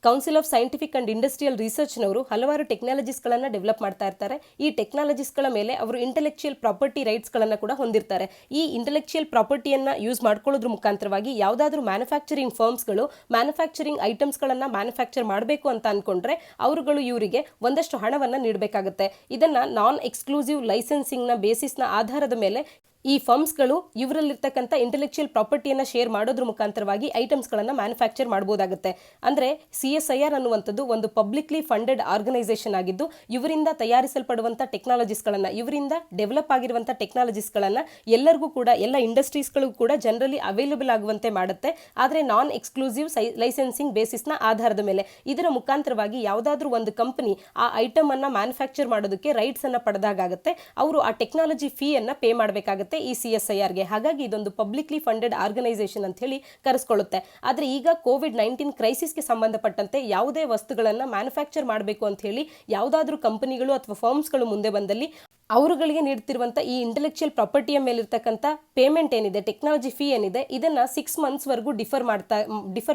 Council of scientific and industrial ರಿಸರ್ಚ್ನವರು ಹಲವಾರು ಟೆಕ್ನಾಲಜೀಸ್ಗಳನ್ನು ಡೆವಲಪ್ ಮಾಡ್ತಾ ಇರ್ತಾರೆ. ಈ ಟೆಕ್ನಾಲಜೀಸ್ಗಳ ಮೇಲೆ ಅವರು ಇಂಟೆಲೆಕ್ಚುಯಲ್ ಪ್ರಾಪರ್ಟಿ ರೈಟ್ಸ್ಗಳನ್ನು ಕೂಡ ಹೊಂದಿರ್ತಾರೆ. ಈ ಇಂಟೆಲೆಕ್ಚುಯಲ್ ಪ್ರಾಪರ್ಟಿಯನ್ನು ಯೂಸ್ ಮಾಡ್ಕೊಳ್ಳೋದ್ರ ಮುಖಾಂತರವಾಗಿ ಯಾವುದಾದ್ರೂ ಮ್ಯಾನುಫ್ಯಾಕ್ಚರಿಂಗ್ ಫರ್ಮ್ಸ್ಗಳು ಮ್ಯಾನುಫ್ಯಾಕ್ಚರಿಂಗ್ ಐಟಮ್ಸ್ಗಳನ್ನು ಮ್ಯಾನುಫ್ಯಾಕ್ಚರ್ ಮಾಡಬೇಕು ಅಂತ ಅಂದ್ಕೊಂಡ್ರೆ ಅವರುಗಳು ಇವರಿಗೆ ಒಂದಷ್ಟು ಹಣವನ್ನು ನೀಡಬೇಕಾಗುತ್ತೆ. ಇದನ್ನು ನಾನ್ ಎಕ್ಸ್ಕ್ಲೂಸಿವ್ ಲೈಸೆನ್ಸಿಂಗ್ನ ಬೇಸಿಸ್ನ ಆಧಾರದ ಮೇಲೆ ಈ ಫರ್ಮ್ಸ್ಗಳು ಇವರಲ್ಲಿರ್ತಕ್ಕಂಥ ಇಂಟೆಲೆಕ್ಚುಯಲ್ ಪ್ರಾಪರ್ಟಿಯನ್ನು ಶೇರ್ ಮಾಡೋದ್ರ ಮುಖಾಂತರವಾಗಿ ಐಟಮ್ಸ್ಗಳನ್ನು ಮ್ಯಾನುಫ್ಯಾಕ್ಚರ್ ಮಾಡ್ಬೋದಾಗುತ್ತೆ. ಅಂದರೆ CSIR ಅನ್ನುವಂಥದ್ದು ಒಂದು ಪಬ್ಲಿಕ್ಲಿ ಫಂಡೆಡ್ ಆರ್ಗನೈಸೇಷನ್ ಆಗಿದ್ದು ಇವರಿಂದ ತಯಾರಿಸಲ್ಪಡುವಂಥ ಟೆಕ್ನಾಲಜೀಸ್ಗಳನ್ನು, ಇವರಿಂದ ಡೆವಲಪ್ ಆಗಿರುವಂಥ ಟೆಕ್ನಾಲಜೀಸ್ಗಳನ್ನು ಎಲ್ಲರಿಗೂ ಕೂಡ, ಎಲ್ಲ ಇಂಡಸ್ಟ್ರೀಸ್ಗಳಿಗೂ ಕೂಡ ಜನರಲಿ ಅವೈಲೇಬಲ್ ಆಗುವಂತೆ ಮಾಡುತ್ತೆ. ಆದರೆ ನಾನ್ ಎಕ್ಸ್ಕ್ಲೂಸಿವ್ ಲೈಸೆನ್ಸಿಂಗ್ ಬೇಸಿಸ್ನ ಆಧಾರದ ಮೇಲೆ ಇದರ ಮುಖಾಂತರವಾಗಿ ಯಾವುದಾದ್ರೂ ಒಂದು ಕಂಪನಿ ಆ ಐಟಮ್ ಅನ್ನು ಮ್ಯಾನುಫ್ಯಾಕ್ಚರ್ ಮಾಡೋದಕ್ಕೆ ರೈಟ್ಸ್ ಅನ್ನು ಪಡೆದಾಗುತ್ತೆ. ಅವರು ಆ ಟೆಕ್ನಾಲಜಿ ಫೀಯನ್ನು ಪೇ ಮಾಡಬೇಕಾಗುತ್ತೆ ಈ CSIRಗೆ. ಹಾಗಾಗಿ ಇದೊಂದು ಪಬ್ಲಿಕ್ಲಿ ಫಂಡೆಡ್ ಆರ್ಗನೈಸೇಷನ್ ಅಂತ ಹೇಳಿ ಕರೆಸ್ಕೊಳ್ಳುತ್ತೆ. ಆದರೆ ಈಗ COVID-19 ಕ್ರೈಸಿಸ್ಗೆ ಸಂಬಂಧಪಟ್ಟಂತೆ ಯಾವುದೇ ವಸ್ತುಗಳನ್ನು ಮ್ಯಾನುಫ್ಯಾಕ್ಚರ್ ಮಾಡಬೇಕು ಅಂತ ಹೇಳಿ ಯಾವುದಾದ್ರೂ ಕಂಪನಿಗಳು ಅಥವಾ ಫರ್ಮ್ಸ್ಗಳು ಮುಂದೆ ಬಂದಲ್ಲಿ ಅವರುಗಳಿಗೆ ನೀಡ್ತಿರುವಂಥ ಈ ಇಂಟೆಲೆಕ್ಚುಯಲ್ ಪ್ರಾಪರ್ಟಿಯ ಮೇಲಿರ್ತಕ್ಕಂಥ ಪೇಮೆಂಟ್ ಏನಿದೆ, ಟೆಕ್ನಾಲಜಿ ಫೀ ಏನಿದೆ, ಇದನ್ನು 6 ಮಂತ್ಸ್ವರೆಗೂ ಡಿಫರ್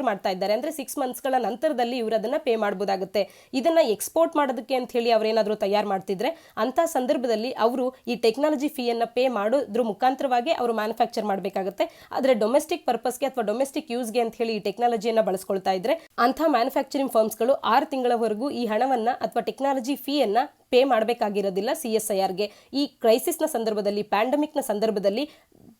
ಮಾಡ್ತಾ ಇದ್ದಾರೆ. ಅಂದರೆ 6 ಮಂತ್ಸ್ಗಳ ನಂತರದಲ್ಲಿ ಇವರು ಅದನ್ನು ಪೇ ಮಾಡ್ಬೋದಾಗುತ್ತೆ. ಇದನ್ನು ಎಕ್ಸ್ಪೋರ್ಟ್ ಮಾಡೋದಕ್ಕೆ ಅಂತ ಹೇಳಿ ಅವರೇನಾದರೂ ತಯಾರು ಮಾಡ್ತಿದ್ರೆ ಅಂಥ ಸಂದರ್ಭದಲ್ಲಿ ಅವರು ಈ ಟೆಕ್ನಾಲಜಿ ಫೀಯನ್ನು ಪೇ ಮಾಡೋದ್ರ ಮುಖಾಂತರವಾಗಿ ಅವರು ಮ್ಯಾನುಫ್ಯಾಕ್ಚರ್ ಮಾಡಬೇಕಾಗುತ್ತೆ. ಆದರೆ ಡೊಮೆಸ್ಟಿಕ್ ಪರ್ಪಸ್ಗೆ ಅಥವಾ ಡೊಮೆಸ್ಟಿಕ್ ಯೂಸ್ಗೆ ಅಂತ ಹೇಳಿ ಈ ಟೆಕ್ನಾಲಜಿಯನ್ನು ಬಳಸ್ಕೊಳ್ತಾ ಇದ್ರೆ ಅಂಥ ಮ್ಯಾನುಫ್ಯಾಕ್ಚರಿಂಗ್ ಫರ್ಮ್ಸ್ಗಳು 6 ತಿಂಗಳವರೆಗೂ ಈ ಹಣವನ್ನು ಅಥವಾ ಟೆಕ್ನಾಲಜಿ ಫೀಯನ್ನು ಪೇ ಮಾಡಬೇಕಾಗಿರೋದಿಲ್ಲ CSIRಗೆ. ಈ ಕ್ರೈಸಿಸ್ನ ಸಂದರ್ಭದಲ್ಲಿ, ಪ್ಯಾಂಡಮಿಕ್ನ ಸಂದರ್ಭದಲ್ಲಿ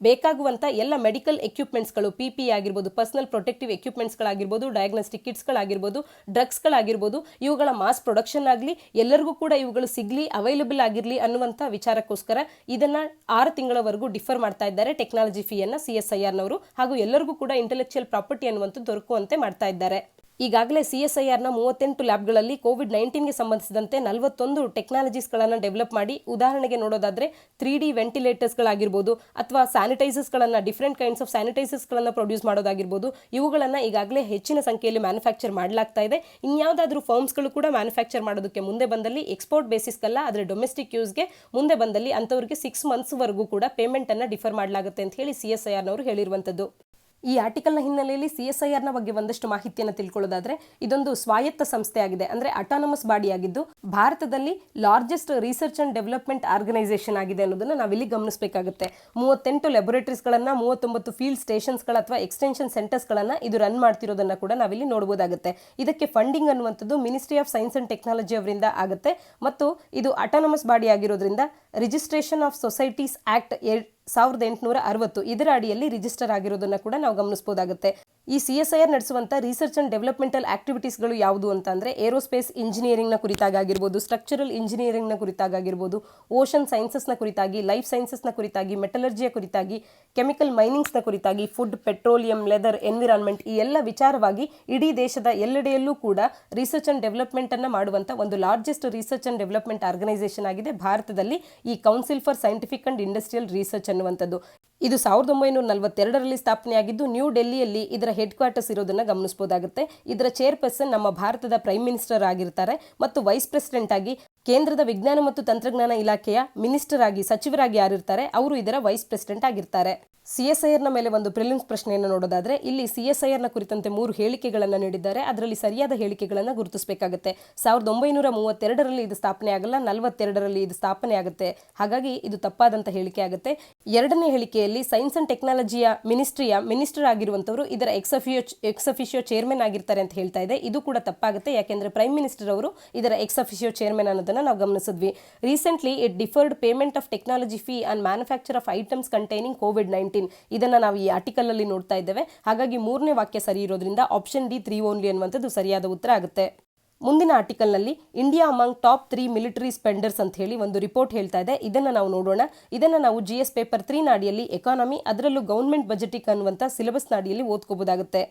ಬೇಕಾಗುವಂಥ ಎಲ್ಲ ಮೆಡಿಕಲ್ ಎಕ್ವಿಪ್ಮೆಂಟ್ಸ್ಗಳು, PPE ಆಗಿರ್ಬೋದು, ಪರ್ಸನಲ್ ಪ್ರೊಟೆಕ್ಟಿವ್ ಎಕ್ವಿಪ್ಮೆಂಟ್ಸ್ಗಳಾಗಿರ್ಬೋದು, ಡಯಾಗ್ನೋಸ್ಟಿಕ್ ಕಿಟ್ಸ್ಗಳಾಗಿರ್ಬೋದು, ಡ್ರಗ್ಸ್ಗಳಾಗಿರ್ಬೋದು, ಇವುಗಳ ಮಾಸ್ ಪ್ರೊಡಕ್ಷನ್ ಆಗಲಿ, ಎಲ್ಲರಿಗೂ ಕೂಡ ಇವುಗಳು ಸಿಗಲಿ, ಅವೈಲೇಬಲ್ ಆಗಿರಲಿ ಅನ್ನುವಂಥ ವಿಚಾರಕ್ಕೋಸ್ಕರ ಇದನ್ನು 6 ತಿಂಗಳವರೆಗೂ ಡಿಫರ್ ಮಾಡ್ತಾ ಇದ್ದಾರೆ ಟೆಕ್ನಾಲಜಿ ಫೀಯನ್ನು CSIRನವರು. ಹಾಗೂ ಎಲ್ಲರಿಗೂ ಕೂಡ ಇಂಟೆಲೆಕ್ಚುಯಲ್ ಪ್ರಾಪರ್ಟಿ ಅನ್ನುವಂಥದ್ದು ದೊರಕುವಂತೆ ಮಾಡ್ತಾ ಇದ್ದಾರೆ. ಈಗಾಗಲೇ CSIRನ 38 ಲ್ಯಾಬ್ಗಳಲ್ಲಿ COVID-19ಗೆ ಸಂಬಂಧಿಸಿದಂತೆ 41 ಟೆಕ್ನಾಲಜೀಸ್ಗಳನ್ನು ಡೆವಲಪ್ ಮಾಡಿ, ಉದಾಹರಣೆಗೆ ನೋಡೋದಾದ್ರೆ 3D ವೆಂಟಿಲೇಟರ್ಸ್ಗಳಾಗಿರ್ಬೋದು ಅಥವಾ ಸ್ಯಾನಿಟೈಸರ್ಸ್ಗಳನ್ನು, ಡಿಫ್ರೆಂಟ್ ಕೈಂಡ್ಸ್ ಆಫ್ ಸ್ಯಾನಿಟೈಸರ್ಸ್ಗಳನ್ನು ಪ್ರೊಡ್ಯೂಸ್ ಮಾಡೋದಾಗಿರ್ಬೋದು, ಇವುಗಳನ್ನು ಈಗಾಗಲೇ ಹೆಚ್ಚಿನ ಸಂಖ್ಯೆಯಲ್ಲಿ ಮ್ಯಾನುಫ್ಯಾಕ್ಚರ್ ಮಾಡಲಾಗ್ತಾ ಇದೆ. ಇನ್ಯಾವುದಾದ್ರೂ ಫರ್ಮ್ಸ್ಗಳು ಕೂಡ ಮ್ಯಾನುಫ್ಯಾಕ್ಚರ್ ಮಾಡೋದಕ್ಕೆ ಮುಂದೆ ಬಂದಲ್ಲಿ, ಎಕ್ಸ್ಪೋರ್ಟ್ ಬೇಸಿಸ್ಗಲ್ಲ ಆದರೆ ಡೊಮೆಸ್ಟಿಕ್ ಯೂಸ್ಗೆ ಮುಂದೆ ಬಂದಲ್ಲಿ ಅಂಥವ್ರಿಗೆ 6 ಮಂತ್ಸ್ವರೆಗೂ ಕೂಡ ಪೇಮೆಂಟನ್ನು ಡಿಫರ್ ಮಾಡಲಾಗುತ್ತೆ ಅಂತ ಹೇಳಿ CSIRನವರು ಹೇಳಿರುವಂಥದ್ದು. ಈ ಆರ್ಟಿಕಲ್ನ ಹಿನ್ನೆಲೆಯಲ್ಲಿ CSIRನ ಬಗ್ಗೆ ಒಂದಷ್ಟು ಮಾಹಿತಿಯನ್ನು ತಿಳ್ಕೊಳ್ಳೋದಾದ್ರೆ, ಇದೊಂದು ಸ್ವಾಯತ್ತ ಸಂಸ್ಥೆ ಆಗಿದೆ, ಅಂದ್ರೆ ಅಟಾನಮಸ್ ಬಾಡಿ ಆಗಿದ್ದು ಭಾರತದಲ್ಲಿ largest research and development organisation ಆಗಿದೆ ಅನ್ನೋದನ್ನ ನಾವಿಲ್ಲಿ ಗಮನಿಸಬೇಕಾಗುತ್ತೆ. 38 ಲ್ಯಾಬೊರೇಟರೀಸ್ಗಳನ್ನ, 39 ಫೀಲ್ಡ್ ಸ್ಟೇಷನ್ಸ್ಗಳ ಅಥವಾ ಎಕ್ಸ್ಟೆನ್ಷನ್ ಸೆಂಟರ್ಸ್ಗಳನ್ನ ಇದು ರನ್ ಮಾಡ್ತಿರೋದನ್ನ ಕೂಡ ನಾವಿಲ್ಲಿ ನೋಡಬಹುದಾಗುತ್ತೆ. ಇದಕ್ಕೆ ಫಂಡಿಂಗ್ ಅನ್ನುವಂಥದ್ದು ministry of science and technology ಅವರಿಂದ ಆಗುತ್ತೆ ಮತ್ತು ಇದು ಅಟಾನಮಸ್ ಬಾಡಿ ಆಗಿರೋದ್ರಿಂದ ರಿಜಿಸ್ಟ್ರೇಷನ್ ಆಫ್ ಸೊಸೈಟೀಸ್ ಆಕ್ಟ್ 1860 ಇದರ ಅಡಿಯಲ್ಲಿ ರಿಜಿಸ್ಟರ್ ಆಗಿರೋದನ್ನ ಕೂಡ ನಾವು ಗಮನಿಸಬಹುದಾಗುತ್ತೆ. ಈ CSIR ನಡೆಸುವಂತ ರಿಸರ್ಚ್ ಅಂಡ್ ಡೆವಲಪ್ಮೆಂಟಲ್ ಆಕ್ಟಿವಿಟೀಸ್ಗಳು ಯಾವುದು ಅಂತ ಅಂದ್ರೆ ಏರೋಸ್ಪೇಸ್ ಇಂಜಿನಿಯರಿಂಗ್ ನ ಕುರಿತಾಗಿರ್ಬೋದು, ಸ್ಟ್ರಕ್ಚರಲ್ ಇಂಜಿನಿಯರಿಂಗ್ ನ ಕುರಿತಾಗಿರ್ಬೋದು, ಓಷನ್ ಸೈನ್ಸಸ್ ನ ಕುರಿತಾಗಿ, ಲೈಫ್ ಸೈನ್ಸಸ್ ನ ಕುರಿತಾಗಿ, ಮೆಟಲರ್ಜಿಯ ಕುರಿತಾಗಿ, ಕೆಮಿಕಲ್ ಮೈನಿಂಗ್ಸ್ ನ ಕುರಿತಾಗಿ, ಫುಡ್, ಪೆಟ್ರೋಲಿಯಂ, ಲೆದರ್, ಎನ್ವಿರಾನ್ಮೆಂಟ್ ಈ ಎಲ್ಲ ವಿಚಾರವಾಗಿ ಇಡೀ ದೇಶದ ಎಲ್ಲೆಡೆಯಲ್ಲೂ ಕೂಡ ರಿಸರ್ಚ್ ಅಂಡ್ ಡೆವಲಪ್ಮೆಂಟ್ ಅನ್ನ ಮಾಡುವಂತ ಒಂದು largest research and development organisation ಆಗಿದೆ ಭಾರತದಲ್ಲಿ ಈ council for scientific and industrial research ಅನ್ನುವಂಥದ್ದು. ಇದು 1942ರಲ್ಲಿ ಸ್ಥಾಪನೆಯಾಗಿದ್ದು ನ್ಯೂ ಡೆಲ್ಲಿಯಲ್ಲಿ ಇದರ ಹೆಡ್ ಕ್ವಾರ್ಟರ್ಸ್ ಇರೋದನ್ನ ಗಮನಿಸಬಹುದಾಗುತ್ತೆ. ಇದರ ಚೇರ್ಪರ್ಸನ್ ನಮ್ಮ ಭಾರತದ ಪ್ರೈಮ್ ಮಿನಿಸ್ಟರ್ ಆಗಿರ್ತಾರೆ ಮತ್ತು ವೈಸ್ ಪ್ರೆಸಿಡೆಂಟ್ ಆಗಿ ಕೇಂದ್ರದ ವಿಜ್ಞಾನ ಮತ್ತು ತಂತ್ರಜ್ಞಾನ ಇಲಾಖೆಯ ಮಿನಿಸ್ಟರ್ ಆಗಿ, ಸಚಿವರಾಗಿ ಯಾರಿರ್ತಾರೆ ಅವರು ಇದರ ವೈಸ್ ಪ್ರೆಸಿಡೆಂಟ್ ಆಗಿರ್ತಾರೆ. CSIRನ ಮೇಲೆ ಒಂದು ಪ್ರಿಲಿಮ್ಸ್ ಪ್ರಶ್ನೆಯನ್ನು ನೋಡೋದಾದ್ರೆ, ಇಲ್ಲಿ CSIRನ ಕುರಿತಂತೆ 3 ಹೇಳಿಕೆಗಳನ್ನು ನೀಡಿದ್ದಾರೆ. ಅದರಲ್ಲಿ ಸರಿಯಾದ ಹೇಳಿಕೆಗಳನ್ನು ಗುರುತಿಸಬೇಕಾಗುತ್ತೆ. 1932ರಲ್ಲಿ ಇದು ಸ್ಥಾಪನೆ ಆಗಲ್ಲ, 42ರಲ್ಲಿ ಇದು ಸ್ಥಾಪನೆ ಆಗುತ್ತೆ. ಹಾಗಾಗಿ ಇದು ತಪ್ಪಾದಂತ ಹೇಳಿಕೆ ಆಗುತ್ತೆ. ಎರಡನೇ ಹೇಳಿಕೆಯಲ್ಲಿ ಸೈನ್ಸ್ ಅಂಡ್ ಟೆಕ್ನಾಲಜಿಯ ಮಿನಿಸ್ಟರ್ ಆಗಿರುವಂತವರು ಇದರ ಎಕ್ಸ್ ಅಫಿಷಿಯೋ ಚೇರ್ಮನ್ ಆಗಿರ್ತಾರೆ ಅಂತ ಹೇಳ್ತಾ ಇದೆ. ಇದು ಕೂಡ ತಪ್ಪಾಗುತ್ತೆ, ಯಾಕೆಂದ್ರೆ ಪ್ರೈಮ್ ಮಿನಿಸ್ಟರ್ ಅವರು ಇದರ ಎಕ್ಸ್ ಅಫಿಷಿಯೋ ಚೇರ್ಮನ್ ಅನ್ನೋದನ್ನ ನಾವು ಗಮನಿಸಿದ್ವಿ. Recently it deferred payment of technology fee and manufacture of items containing COVID-19 ಇದನ್ನ ನಾವು ಈ ಆರ್ಟಿಕಲ್ ಅಲ್ಲಿ ನೋಡ್ತಾ ಇದ್ದೇವೆ. ಹಾಗಾಗಿ 3ನೇ ವಾಕ್ಯ ಸರಿ ಇರೋದ್ರಿಂದ ಆಪ್ಷನ್ ಡಿ 3 ಓನ್ಲಿ ಅನ್ನುವಂಥದ್ದು ಸರಿಯಾದ ಉತ್ತರ ಆಗುತ್ತೆ. ಮುಂದಿನ ಆರ್ಟಿಕಲ್ನಲ್ಲಿ ಇಂಡಿಯಾ ಅಮಂಗ್ ಟಾಪ್ 3 ಮಿಲಿಟರಿ ಸ್ಪೆಂಡರ್ಸ್ ಅಂತ ಹೇಳಿ ಒಂದು ರಿಪೋರ್ಟ್ ಹೇಳ್ತಾ ಇದೆ. ಇದನ್ನ ನಾವು ನೋಡೋಣ. ಇದನ್ನ ನಾವು GS ಪೇಪರ್ 3 ನಾಡಿಯಲ್ಲಿ ಎಕಾನಮಿ, ಅದರಲ್ಲೂ ಗವರ್ನಮೆಂಟ್ ಬಜೆಟಿಕ್ ಅನ್ನುವಂಥ ಸಿಲೆಬಸ್ ನಾಡಿಯಲ್ಲಿ ಓದ್ಕೋಬಹುದಾಗುತ್ತೆ.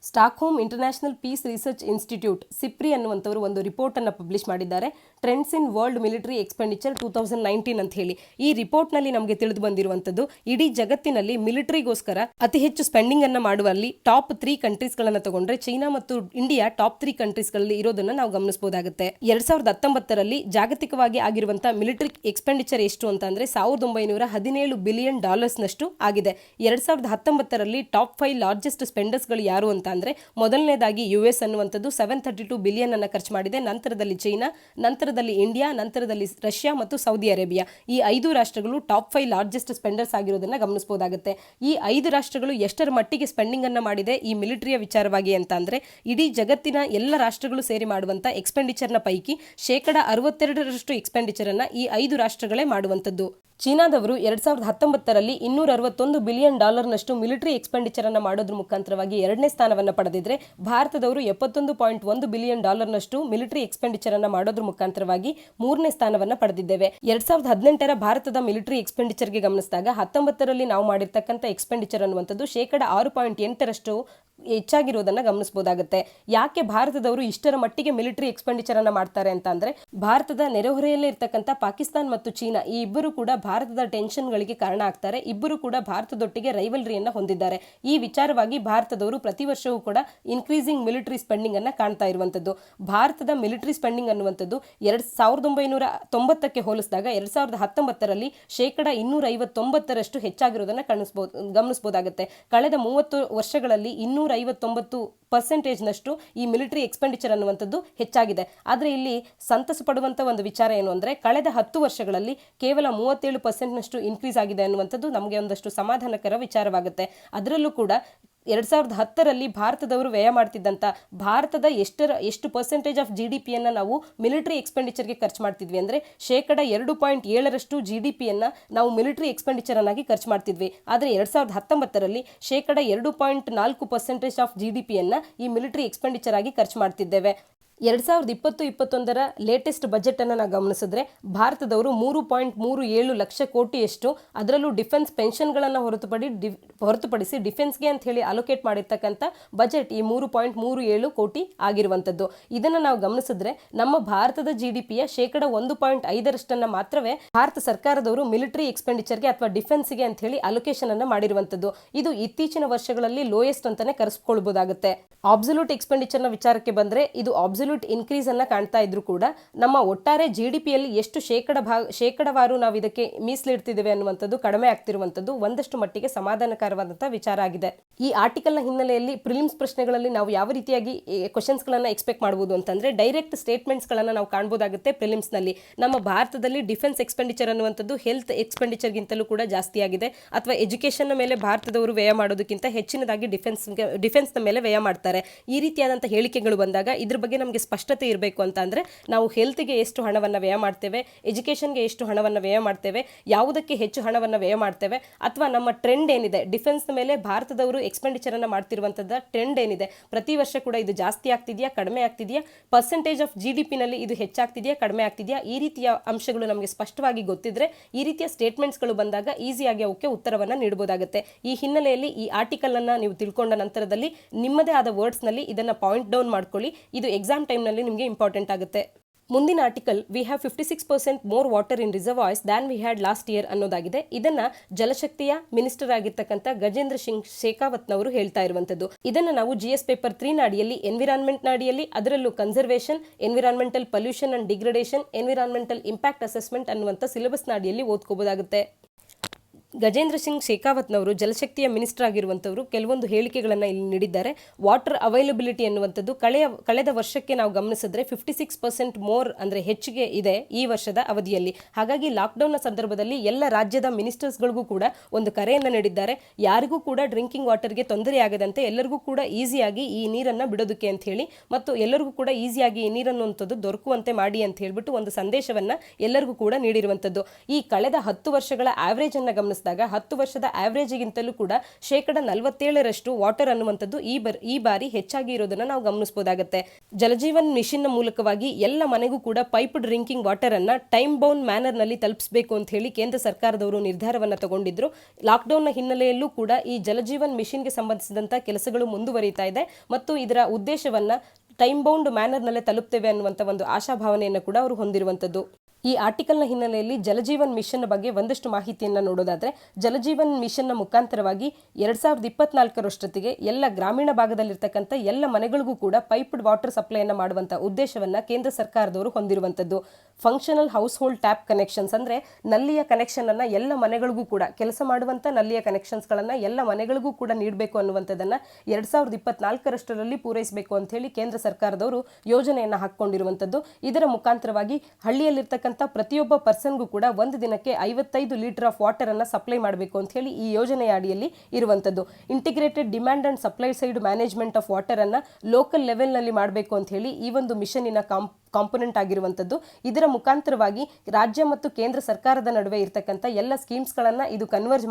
Stockholm international peace research institute SIPRI ಅನ್ನುವಂಥವರು ಒಂದು ರಿಪೋರ್ಟ್ ಅನ್ನು ಪಬ್ಲಿಷ್ ಮಾಡಿದ್ದಾರೆ, trends in world military expenditure 2019 ಅಂತ ಹೇಳಿ. ಈ ರಿಪೋರ್ಟ್ ನಲ್ಲಿ ನಮಗೆ ತಿಳಿದು ಬಂದಿರುವಂತದ್ದು ಇಡೀ ಜಗತ್ತಿನಲ್ಲಿ ಮಿಲಿಟರಿಗೋಸ್ಕರ ಅತಿ ಹೆಚ್ಚು ಸ್ಪೆಂಡಿಂಗ್ ಅನ್ನ ಮಾಡುವಲ್ಲಿ ಟಾಪ್ 3 ಕಂಟ್ರೀಸ್ಗಳನ್ನ ತಗೊಂಡ್ರೆ ಚೈನಾ ಮತ್ತು ಇಂಡಿಯಾ ಟಾಪ್ 3 ಕಂಟ್ರೀಸ್ಗಳಲ್ಲಿ ಇರೋದನ್ನ ನಾವು ಗಮನಿಸಬಹುದಾಗುತ್ತೆ. 2019ರಲ್ಲಿ ಜಾಗತಿಕವಾಗಿ ಆಗಿರುವಂತಹ ಮಿಲಿಟರಿ ಎಕ್ಸ್ಪೆಂಡಿಚರ್ ಎಷ್ಟು ಅಂತ ಅಂದ್ರೆ $1917 ಬಿಲಿಯನ್ ನಷ್ಟು ಆಗಿದೆ. 2019ರಲ್ಲಿ ಟಾಪ್ 5 ಲಾರ್ಜೆಸ್ಟ್ ಸ್ಪೆಂಡರ್ಸ್ಗಳು ಯಾರು ಅಂತ ಅಂದ್ರೆ ಮೊದಲನೇದಾಗಿ US ಅನ್ನುವಂಥದ್ದು $732 ಬಿಲಿಯನ್ ಅನ್ನ ಖರ್ಚು ಮಾಡಿದೆ. ನಂತರದಲ್ಲಿ ಚೈನಾ, ನಂತರದಲ್ಲಿ ಇಂಡಿಯಾ, ನಂತರದಲ್ಲಿ ರಷ್ಯಾ ಮತ್ತು ಸೌದಿ ಅರೇಬಿಯಾ. ಈ 5 ರಾಷ್ಟ್ರಗಳು ಟಾಪ್ 5 ಲಾರ್ಜೆಸ್ಟ್ ಸ್ಪೆಂಡರ್ಸ್ ಆಗಿರೋದನ್ನ ಗಮನಿಸಬಹುದಾಗುತ್ತೆ. ಈ 5 ರಾಷ್ಟ್ರಗಳು ಎಷ್ಟರ ಮಟ್ಟಿಗೆ ಸ್ಪೆಂಡಿಂಗ್ ಅನ್ನ ಮಾಡಿದೆ ಈ ಮಿಲಿಟರಿಯ ವಿಚಾರವಾಗಿ ಅಂತ ಅಂದ್ರೆ ಇಡೀ ಜಗತ್ತಿನ ಎಲ್ಲ ರಾಷ್ಟ್ರಗಳು ಸೇರಿ ಮಾಡುವಂತ ಎಕ್ಸ್ಪೆಂಡಿಚರ್ನ ಪೈಕಿ 62% ಎಕ್ಸ್ಪೆಂಡಿಚರ್ ಅನ್ನ ಈ 5 ರಾಷ್ಟ್ರಗಳೇ ಮಾಡುವಂತದ್ದು. ಚೀನಾದವರು 2019ರಲ್ಲಿ $261 ಬಿಲಿಯನ್ ನಷ್ಟು ಮಿಲಿಟರಿ ಎಕ್ಸ್ಪೆಂಡಿಚರ್ ಅನ್ನು ಮಾಡೋದ್ರ ಮುಖಾಂತರವಾಗಿ 2ನೇ ಸ್ಥಾನವನ್ನು ಪಡೆದಿದ್ರೆ, ಭಾರತದವರು $71.1 ಬಿಲಿಯನ್ ನಷ್ಟು ಮಿಲಿಟರಿ ಎಕ್ಸ್ಪೆಂಡಿಚರ್ ಅನ್ನು ಮಾಡೋದ್ರ ಮುಖಾಂತರವಾಗಿ 3ನೇ ಸ್ಥಾನವನ್ನು ಪಡೆದಿದ್ದೇವೆ. 2018ರ ಭಾರತದ ಮಿಲಿಟರಿ ಎಕ್ಸ್ಪೆಂಡಿಚರ್ಗೆ ಗಮನಿಸಿದಾಗ 19ರಲ್ಲಿ ನಾವು ಮಾಡಿರ್ತಕ್ಕಂಥ ಎಕ್ಸ್ಪೆಂಡಿಚರ್ ಅನ್ನುವಂಥದ್ದು 6.8% ಹೆಚ್ಚಾಗಿರೋದನ್ನ ಗಮನಿಸಬಹುದಾಗುತ್ತೆ. ಯಾಕೆ ಭಾರತದವರು ಇಷ್ಟರ ಮಟ್ಟಿಗೆ ಮಿಲಿಟರಿ ಎಕ್ಸ್ಪೆಂಡಿಚರ್ ಅನ್ನ ಮಾಡ್ತಾರೆ ಅಂತ ಅಂದ್ರೆ, ಭಾರತದ ನೆರೆಹೊರೆಯಲ್ಲೇ ಇರ್ತಕ್ಕಂಥ ಪಾಕಿಸ್ತಾನ್ ಮತ್ತು ಚೀನಾ ಈ ಇಬ್ಬರು ಕೂಡ ಭಾರತದ ಟೆನ್ಷನ್ಗಳಿಗೆ ಕಾರಣ ಆಗ್ತಾರೆ. ಇಬ್ಬರು ಕೂಡ ಭಾರತದೊಟ್ಟಿಗೆ ರೈವಲ್ರಿಯನ್ನ ಹೊಂದಿದ್ದಾರೆ. ಈ ವಿಚಾರವಾಗಿ ಭಾರತದವರು ಪ್ರತಿ ವರ್ಷವೂ ಕೂಡ ಇನ್ಕ್ರೀಸಿಂಗ್ ಮಿಲಿಟರಿ ಸ್ಪೆಂಡಿಂಗ್ ಅನ್ನ ಕಾಣ್ತಾ ಇರುವಂತದ್ದು. ಭಾರತದ ಮಿಲಿಟರಿ ಸ್ಪೆಂಡಿಂಗ್ ಅನ್ನುವಂಥದ್ದು 1990ಕ್ಕೆ ಹೋಲಿಸಿದಾಗ 2019ರಲ್ಲಿ 259% ಹೆಚ್ಚಾಗಿರೋದನ್ನ ಗಮನಿಸಬಹುದಾಗುತ್ತೆ. ಕಳೆದ 30 ವರ್ಷಗಳಲ್ಲಿ 259% ನಷ್ಟು ಈ ಮಿಲಿಟರಿ ಎಕ್ಸ್ಪೆಂಡಿಚರ್ ಅನ್ನುವಂಥದ್ದು ಹೆಚ್ಚಾಗಿದೆ. ಆದರೆ ಇಲ್ಲಿ ಸಂತಸ ಪಡುವಂತ ಒಂದು ವಿಚಾರ ಏನು ಅಂದ್ರೆ, ಕಳೆದ 10 ವರ್ಷಗಳಲ್ಲಿ ಕೇವಲ 37% ನಷ್ಟು ಇನ್ಕ್ರೀಸ್ ಆಗಿದೆ ಅನ್ನುವಂಥದ್ದು ನಮಗೆ ಒಂದಷ್ಟು ಸಮಾಧಾನಕರ ವಿಚಾರವಾಗುತ್ತೆ. ಅದರಲ್ಲೂ ಕೂಡ 2010ರಲ್ಲಿ ಭಾರತದವರು ವ್ಯಯ ಮಾಡ್ತಿದ್ದಂತ ಭಾರತದ ಎಷ್ಟು ಪರ್ಸೆಂಟೇಜ್ ಆಫ್ GDPಯನ್ನ ನಾವು ಮಿಲಿಟರಿ ಎಕ್ಸ್ಪೆಂಡಿಚರ್ಗೆ ಖರ್ಚು ಮಾಡ್ತಿದ್ವಿ ಅಂದ್ರೆ 2.7% GDPಯನ್ನ ನಾವು ಮಿಲಿಟರಿ ಎಕ್ಸ್ಪೆಂಡಿಚರ್ ಅನ್ನಾಗಿ ಖರ್ಚು ಮಾಡ್ತಿದ್ವಿ. ಆದರೆ 2019ರಲ್ಲಿ 2.4% ಆಫ್ GDPಯನ್ನ ಈ ಮಿಲಿಟರಿ ಎಕ್ಸ್ಪೆಂಡಿಚರ್ ಆಗಿ ಖರ್ಚು ಮಾಡ್ತಿದ್ದೇವೆ. 2020-21 ಲೇಟೆಸ್ಟ್ ಬಜೆಟ್ ಅನ್ನು ನಾವು ಗಮನಿಸಿದ್ರೆ ಭಾರತದವರು 3.37 ಲಕ್ಷ ಕೋಟಿಯಷ್ಟು ಅದರಲ್ಲೂ ಡಿಫೆನ್ಸ್ ಪೆನ್ಷನ್ಗಳನ್ನು ಹೊರತುಪಡಿಸಿ ಡಿಫೆನ್ಸ್ಗೆ ಅಂತ ಹೇಳಿ ಅಲೋಕೇಟ್ ಮಾಡಿರ್ತಕ್ಕಂಥ ಬಜೆಟ್ ಈ 3.37 ಕೋಟಿ ಆಗಿರುವಂಥದ್ದು. ಇದನ್ನು ನಾವು ಗಮನಿಸಿದ್ರೆ ನಮ್ಮ ಭಾರತದ GDPಯ 1.5% ಮಾತ್ರವೇ ಭಾರತ ಸರ್ಕಾರದವರು ಮಿಲಿಟರಿ ಎಕ್ಸ್ಪೆಂಡಿಚರ್ಗೆ ಅಥವಾ ಡಿಫೆನ್ಸ್ಗೆ ಅಂತ ಹೇಳಿ ಅಲೋಕೇಶನ್ ಅನ್ನು ಮಾಡಿರುವಂಥದ್ದು. ಇದು ಇತ್ತೀಚಿನ ವರ್ಷಗಳಲ್ಲಿ ಲೋಯೆಸ್ಟ್ ಅಂತಾನೆ ಕರೆಸ್ಕೊಳ್ಬಹುದಾಗುತ್ತೆ. ಅಬ್ಸಲ್ಯೂಟ್ ಎಕ್ಸ್ಪೆಂಡಿಚರ್ನ ವಿಚಾರಕ್ಕೆ ಬಂದ್ರೆ ಇದು ಅಬ್ಸಲ್ಯೂಟ್ ಇನ್ಕ್ರೀಸ್ ಅನ್ನ ಕಾಣ್ತಾ ಇದ್ರು ಕೂಡ ನಮ್ಮ ಒಟ್ಟಾರೆ GDPಯಲ್ಲಿ ಎಷ್ಟು ಶೇಕಡವಾರು ನಾವು ಇದಕ್ಕೆ ಮೀಸಲಿಡ್ತಿದ್ದೇವೆ ಅನ್ನುವಂಥದ್ದು ಕಡಿಮೆ ಆಗ್ತಿರುವಂಥದ್ದು ಒಂದಷ್ಟು ಮಟ್ಟಿಗೆ ಸಮಾಧಾನಕರವಾದಂತಹ ವಿಚಾರ ಆಗಿದೆ. ಈ ಆರ್ಟಿಕಲ್ನ ಹಿನ್ನೆಲೆಯಲ್ಲಿ ಪ್ರಿಲಿಮ್ಸ್ ಪ್ರಶ್ನೆಗಳಲ್ಲಿ ನಾವು ಯಾವ ರೀತಿಯಾಗಿ ಕ್ವಶನ್ಸ್ ಗಳನ್ನ ಎಕ್ಸ್ಪೆಕ್ಟ್ ಮಾಡಬಹುದು ಅಂತಂದ್ರೆ ಡೈರೆಕ್ಟ್ ಸ್ಟೇಟ್ಮೆಂಟ್ಸ್ ಗಳನ್ನ ನಾವು ಕಾಣಬಹುದಾಗುತ್ತೆ. ಪ್ರಿಲಿಮ್ಸ್ ನಲ್ಲಿ ನಮ್ಮ ಭಾರತದಲ್ಲಿ ಡಿಫೆನ್ಸ್ ಎಕ್ಸ್ಪೆಂಡಿಚರ್ ಅನ್ನುವಂಥದ್ದು ಹೆಲ್ತ್ ಎಕ್ಸ್ಪೆಂಡಿಚರ್ ಗಿಂತಲೂ ಕೂಡ ಜಾಸ್ತಿ ಆಗಿದೆ, ಅಥವಾ ಎಜುಕೇಶನ್ ಮೇಲೆ ಭಾರತದವರು ವ್ಯಯ ಮಾಡೋದಕ್ಕಿಂತ ಹೆಚ್ಚಿನದಾಗಿ ಡಿಫೆನ್ಸ್ ಮೇಲೆ ವ್ಯಯ ಮಾಡ್ತಾರೆ. ಈ ರೀತಿಯಾದಂತಹ ಹೇಳಿಕೆಗಳು ಬಂದಾಗ ಇದ್ರ ಬಗ್ಗೆ ನಮಗೆ ಸ್ಪಷ್ಟತೆ ಇರಬೇಕು ಅಂತ ಅಂದ್ರೆ ನಾವು ಹೆಲ್ತ್ಗೆ ಎಷ್ಟು ಹಣವನ್ನು ವ್ಯಯ ಮಾಡ್ತೇವೆ, ಎಜುಕೇಷನ್ಗೆ ಎಷ್ಟು ಹಣವನ್ನು ವ್ಯಯ ಮಾಡ್ತೇವೆ, ಯಾವುದಕ್ಕೆ ಹೆಚ್ಚು ಹಣವನ್ನು ವ್ಯಯ ಮಾಡ್ತೇವೆ, ಅಥವಾ ನಮ್ಮ ಟ್ರೆಂಡ್ ಏನಿದೆ ಡಿಫೆನ್ಸ್ ಮೇಲೆ ಭಾರತದವರು ಎಕ್ಸ್ಪೆಂಡಿಚರ್ ಅನ್ನು ಮಾಡ್ತಿರುವಂತದ್ದು ಟ್ರೆಂಡ್ ಏನಿದೆ, ಪ್ರತಿ ವರ್ಷ ಕೂಡ ಇದು ಜಾಸ್ತಿ ಆಗ್ತಿದೆಯಾ ಕಡಿಮೆ ಆಗ್ತಿದೆಯಾ, ಪರ್ಸೆಂಟೇಜ್ ಆಫ್ GDP ನಲ್ಲಿ ಇದು ಹೆಚ್ಚಾಗ್ತಿದೆಯಾ ಕಡಿಮೆ ಆಗ್ತಿದೆಯಾ, ಈ ರೀತಿಯ ಅಂಶಗಳು ನಮಗೆ ಸ್ಪಷ್ಟವಾಗಿ ಗೊತ್ತಿದ್ರೆ ಈ ರೀತಿಯ ಸ್ಟೇಟ್ಮೆಂಟ್ಸ್ಗಳು ಬಂದಾಗ ಈಸಿಯಾಗಿ ಅವಕ್ಕೆ ಉತ್ತರವನ್ನು ನೀಡಬಹುದಾಗುತ್ತೆ. ಈ ಹಿನ್ನೆಲೆಯಲ್ಲಿ ಈ ಆರ್ಟಿಕಲ್ ಅನ್ನ ನೀವು ತಿಳ್ಕೊಂಡ ನಂತರದಲ್ಲಿ ನಿಮ್ಮದೇ ಆದ ವರ್ಡ್ಸ್ ನಲ್ಲಿ ಇದನ್ನ ಪಾಯಿಂಟ್ ಡೌನ್ ಮಾಡ್ಕೊಳ್ಳಿ. ಇದು ಎಕ್ಸಾಮ್ ಟೈಮ್ ನಲ್ಲಿ ನಿಮಗೆ ಇಂಪಾರ್ಟೆಂಟ್ ಆಗುತ್ತೆ. ಮುಂದಿನ article we have 56% more water in reservoirs than we had last year ಅನ್ನೋದಾಗಿದೆ. ಇದನ್ನ ಜಲಶಕ್ತಿಯ ಮಿನಿಸ್ಟರ್ ಆಗಿರ್ತಕ್ಕಂಥ ಗಜೇಂದ್ರ ಸಿಂಗ್ ಶೇಖಾವತ್ನವರು ಹೇಳ್ತಾ ಇರುವಂತದ್ದು. ಇದನ್ನ ನಾವು GS ಪೇಪರ್ 3 ನ ಅಡಿಯಲ್ಲಿ ಎನ್ವಿರಾನ್ಮೆಂಟ್ ನ ಅಡಿಯಲ್ಲಿ ಅದರಲ್ಲೂ conservation, environmental pollution and degradation, environmental impact assessment ಅನ್ನುವಂಥ ಸಿಲೆಬಸ್ ನ ಅಡಿಯಲ್ಲಿ ಓದ್ಕೋಬಹುದಾಗುತ್ತೆ. ಗಜೇಂದ್ರ ಸಿಂಗ್ ಶೇಖಾವತ್ನವರು ಜಲಶಕ್ತಿಯ ಮಿನಿಸ್ಟರ್ ಆಗಿರುವಂಥವರು ಕೆಲವೊಂದು ಹೇಳಿಕೆಗಳನ್ನು ಇಲ್ಲಿ ನೀಡಿದ್ದಾರೆ. ವಾಟರ್ ಅವೈಲಬಿಲಿಟಿ ಅನ್ನುವಂಥದ್ದು ಕಳೆದ ವರ್ಷಕ್ಕೆ ನಾವು ಗಮನಿಸಿದ್ರೆ 56% ಮೋರ್ ಅಂದರೆ ಹೆಚ್ಚಿಗೆ ಇದೆ ಈ ವರ್ಷದ ಅವಧಿಯಲ್ಲಿ. ಹಾಗಾಗಿ ಲಾಕ್ಡೌನ್ನ ಸಂದರ್ಭದಲ್ಲಿ ಎಲ್ಲ ರಾಜ್ಯದ ಮಿನಿಸ್ಟರ್ಸ್ಗಳಿಗೂ ಕೂಡ ಒಂದು ಕರೆಯನ್ನು ನೀಡಿದ್ದಾರೆ. ಯಾರಿಗೂ ಕೂಡ ಡ್ರಿಂಕಿಂಗ್ ವಾಟರ್ಗೆ ತೊಂದರೆ ಆಗದಂತೆ ಎಲ್ಲರಿಗೂ ಕೂಡ ಈಸಿಯಾಗಿ ಈ ನೀರನ್ನು ಬಿಡೋದಕ್ಕೆ ಅಂತ ಹೇಳಿ ಮತ್ತು ಎಲ್ಲರಿಗೂ ಕೂಡ ಈಸಿಯಾಗಿ ಈ ನೀರನ್ನುವಂಥದ್ದು ದೊರಕುವಂತೆ ಮಾಡಿ ಅಂತ ಹೇಳ್ಬಿಟ್ಟು ಒಂದು ಸಂದೇಶವನ್ನು ಎಲ್ಲರಿಗೂ ಕೂಡ ನೀಡಿರುವಂಥದ್ದು. ಈ ಕಳೆದ 10 ವರ್ಷಗಳ ಆವರೇಜ್ ಅನ್ನು ಗಮನಿಸಿದಾಗ 10 ವರ್ಷದ ಆವರೇಜ್ಗಿಂತಲೂ ಕೂಡ 47% ವಾಟರ್ ಅನ್ನುವಂಥದ್ದು ಈ ಬಾರಿ ಹೆಚ್ಚಾಗಿ ಇರೋದನ್ನ ನಾವು ಗಮನಿಸಬಹುದಾಗುತ್ತೆ. ಜಲಜೀವನ್ ಮಿಷನ್ ನ ಮೂಲಕವಾಗಿ ಎಲ್ಲ ಮನೆಗೂ ಕೂಡ ಪೈಪ್ ಡ್ರಿಂಕಿಂಗ್ ವಾಟರ್ ಅನ್ನ ಟೈಮ್ ಬೌಂಡ್ ಮ್ಯಾನರ್ ನಲ್ಲಿ ತಲುಪಿಸಬೇಕು ಅಂತ ಹೇಳಿ ಕೇಂದ್ರ ಸರ್ಕಾರದವರು ನಿರ್ಧಾರವನ್ನ ತಗೊಂಡಿದ್ರು. ಲಾಕ್ಡೌನ್ ನ ಹಿನ್ನೆಲೆಯಲ್ಲೂ ಕೂಡ ಈ ಜಲಜೀವನ್ ಮಿಷನ್ಗೆ ಸಂಬಂಧಿಸಿದಂತ ಕೆಲಸಗಳು ಮುಂದುವರಿತಾ ಇದೆ ಮತ್ತು ಇದರ ಉದ್ದೇಶವನ್ನ ಟೈಮ್ ಬೌಂಡ್ ಮ್ಯಾನರ್ ನಲ್ಲೇ ತಲುಪ್ತೇವೆ ಅನ್ನುವಂಥ ಒಂದು ಆಶಾಭಾವನೆಯನ್ನು ಕೂಡ ಅವರು ಹೊಂದಿರುವಂಥದ್ದು. ಈ ಆರ್ಟಿಕಲ್ನ ಹಿನ್ನೆಲೆಯಲ್ಲಿ ಜಲಜೀವನ್ ಮಿಷನ್ ಬಗ್ಗೆ ಒಂದಷ್ಟು ಮಾಹಿತಿಯನ್ನು ನೋಡೋದಾದ್ರೆ ಜಲಜೀವನ್ ಮಿಷನ್ನ ಮುಖಾಂತರವಾಗಿ 2024 ಎಲ್ಲ ಗ್ರಾಮೀಣ ಭಾಗದಲ್ಲಿರ್ತಕ್ಕಂಥ ಎಲ್ಲ ಮನೆಗಳಿಗೂ ಕೂಡ ಪೈಪ್ಡ್ ವಾಟರ್ ಸಪ್ಲೈಯನ್ನು ಮಾಡುವಂಥ ಉದ್ದೇಶವನ್ನು ಕೇಂದ್ರ ಸರ್ಕಾರದವರು ಹೊಂದಿರುವಂಥದ್ದು. Functional household tap connections ಅಂದರೆ ನಲ್ಲಿಯ ಕನೆಕ್ಷನ್ ಅನ್ನು ಎಲ್ಲ ಮನೆಗಳಿಗೂ ಕೂಡ ಕೆಲಸ ಮಾಡುವಂಥ ನಲ್ಲಿಯ ಕನೆಕ್ಷನ್ಸ್ಗಳನ್ನು ಎಲ್ಲ ಮನೆಗಳಿಗೂ ಕೂಡ ನೀಡಬೇಕು ಅನ್ನುವಂಥದ್ದನ್ನು 2024 ಪೂರೈಸಬೇಕು ಅಂತ ಹೇಳಿ ಕೇಂದ್ರ ಸರ್ಕಾರದವರು ಯೋಜನೆಯನ್ನು ಹಾಕಿಕೊಂಡಿರುವಂಥದ್ದು. ಇದರ ಮುಖಾಂತರವಾಗಿ ಹಳ್ಳಿಯಲ್ಲಿರ್ತಕ್ಕಂಥ ಪ್ರತಿಯೊಬ್ಬ ಪರ್ಸನ್ಗೂ ಕೂಡ ಒಂದು ದಿನಕ್ಕೆ 55 ಲೀಟರ್ ಆಫ್ ವಾಟರ್ ಅನ್ನ ಸಪ್ಲೈ ಮಾಡಬೇಕು ಅಂತ ಹೇಳಿ ಈ ಯೋಜನೆಯ ಅಡಿಯಲ್ಲಿ ಇರುವಂತದ್ದು. Integrated demand and supply side management of water ಅನ್ನ ಲೋಕಲ್ ಲೆವೆಲ್ ನಲ್ಲಿ ಮಾಡಬೇಕು ಅಂತ ಹೇಳಿ ಈ ಒಂದು ಮಿಷನ್ನಿನ ಕಾಂಪೊನೆಂಟ್ ಆಗಿರುವಂತದ್ದು. ಇದರ ಮುಖಾಂತರವಾಗಿ ರಾಜ್ಯ ಮತ್ತು ಕೇಂದ್ರ ಸರ್ಕಾರದ ನಡುವೆ ಇರತಕ್ಕಂಥ ಎಲ್ಲ ಸ್ಕೀಮ್ಸ್ ಗಳನ್ನ ಇದು ಕನ್ವರ್ಜ್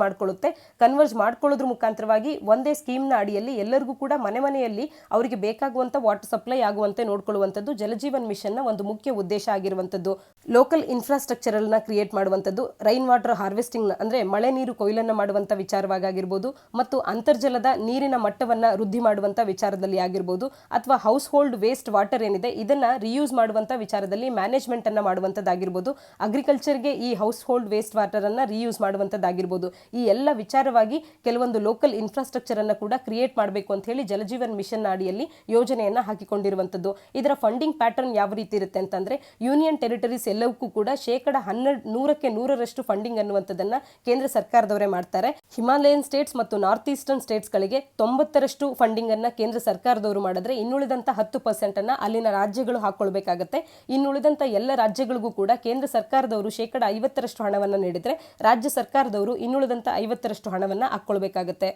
ಮಾಡ್ಕೊಳ್ಳೋದ್ರ ಮುಖಾಂತರವಾಗಿ ಒಂದೇ ಸ್ಕೀಮ್ ನ ಅಡಿಯಲ್ಲಿ ಎಲ್ಲರಿಗೂ ಕೂಡ ಮನೆಯಲ್ಲಿ ಅವರಿಗೆ ಬೇಕಾಗುವಂತ ವಾಟರ್ ಸಪ್ಲೈ ಆಗುವಂತೆ ನೋಡ್ಕೊಳ್ಳುವಂತದ್ದು ಜಲಜೀವನ್ ಮಿಷನ್ ನ ಒಂದು ಮುಖ್ಯ ಉದ್ದೇಶ ಆಗಿರುವಂತದ್ದು. ಲೋಕಲ್ ಇನ್ಫ್ರಾಸ್ಟ್ರಕ್ಚರ್ ಅನ್ನ ಕ್ರಿಯೇಟ್ ಮಾಡುವಂತದ್ದು, ರೈನ್ ವಾಟರ್ ಹಾರ್ವೆಸ್ಟಿಂಗ್ ಅಂದ್ರೆ ಮಳೆ ನೀರು ಕೊಯ್ಲನ್ನ ಮಾಡುವಂತ ವಿಚಾರವಾಗಿರ್ಬೋದು, ಮತ್ತು ಅಂತರ್ಜಲದ ನೀರಿನ ಮಟ್ಟವನ್ನ ವೃದ್ಧಿ ಮಾಡುವಂತ ವಿಚಾರದಲ್ಲಿ ಆಗಿರ್ಬೋದು, ಅಥವಾ ಹೌಸ್ ಹೋಲ್ಡ್ ವೇಸ್ಟ್ ವಾಟರ್ ಏನಿದೆ ಇದನ್ನ ರಿಯೂಸ್ ಮಾಡುವಂತ ವಿಚಾರದಲ್ಲಿ ಮ್ಯಾನೇಜ್ಮೆಂಟ್ ಅನ್ನ ಮಾಡುವಂತದ್ದಾಗಿರ್ಬೋದು, ಅಗ್ರಿಕಲ್ಚರ್ಗೆ ಈ ಹೌಸ್ ಹೋಲ್ಡ್ ವೇಸ್ಟ್ ವಾಟರ್ ಅನ್ನ ರಿಯೂಸ್ ಮಾಡುವಂತದ್ದಾಗಿರ್ಬೋದು. ಈ ಎಲ್ಲ ವಿಚಾರವಾಗಿ ಕೆಲವೊಂದು ಲೋಕಲ್ ಇನ್ಫ್ರಾಸ್ಟ್ರಕ್ಚರ್ ಅನ್ನ ಕೂಡ ಕ್ರಿಯೇಟ್ ಮಾಡಬೇಕು ಅಂತ ಹೇಳಿ ಜಲಜೀವನ್ ಮಿಷನ್ ಅಡಿಯಲ್ಲಿ ಯೋಜನೆಯನ್ನ ಹಾಕಿಕೊಂಡಿರುವಂತದ್ದು. ಇದರ ಫಂಡಿಂಗ್ ಪ್ಯಾಟರ್ನ್ ಯಾವ ರೀತಿ ಇರುತ್ತೆ ಅಂತಂದ್ರೆ ಯೂನಿಯನ್ ಟೆರಿಟರೀಸ್ ಎಲ್ಲವಕ್ಕೂ ಕೂಡ 100% ಫಂಡಿಂಗ್ ಅನ್ನುವಂಥದ್ದನ್ನ ಕೇಂದ್ರ ಸರ್ಕಾರದವರೇ ಮಾಡ್ತಾರೆ. ಹಿಮಾಲಯನ್ ಸ್ಟೇಟ್ಸ್ ಮತ್ತು ನಾರ್ತ್ ಈಸ್ಟರ್ನ್ ಸ್ಟೇಟ್ಸ್ ಗಳಿಗೆ 90% ಫಂಡಿಂಗ್ ಅನ್ನ ಕೇಂದ್ರ ಸರ್ಕಾರದವರು ಮಾಡಿದ್ರೆ ಇನ್ನುಳಿದಂತ 10% ಅನ್ನ ಅಲ್ಲಿನ ರಾಜ್ಯಗಳು ಹಾಕೊಳ್ಬೇಕಾಗತ್ತೆ. ಇನ್ನುಳಿದಂತ ಎಲ್ಲ ರಾಜ್ಯಗಳಿಗೂ ಕೂಡ ಕೇಂದ್ರ ಸರ್ಕಾರದವರು 50% ಹಣವನ್ನ ನೀಡಿದ್ರೆ ರಾಜ್ಯ ಸರ್ಕಾರದವರು ಇನ್ನುಳಿದಂತ 50% ಹಣವನ್ನ ಹಾಕೊಳ್ಬೇಕಾಗತ್ತೆ.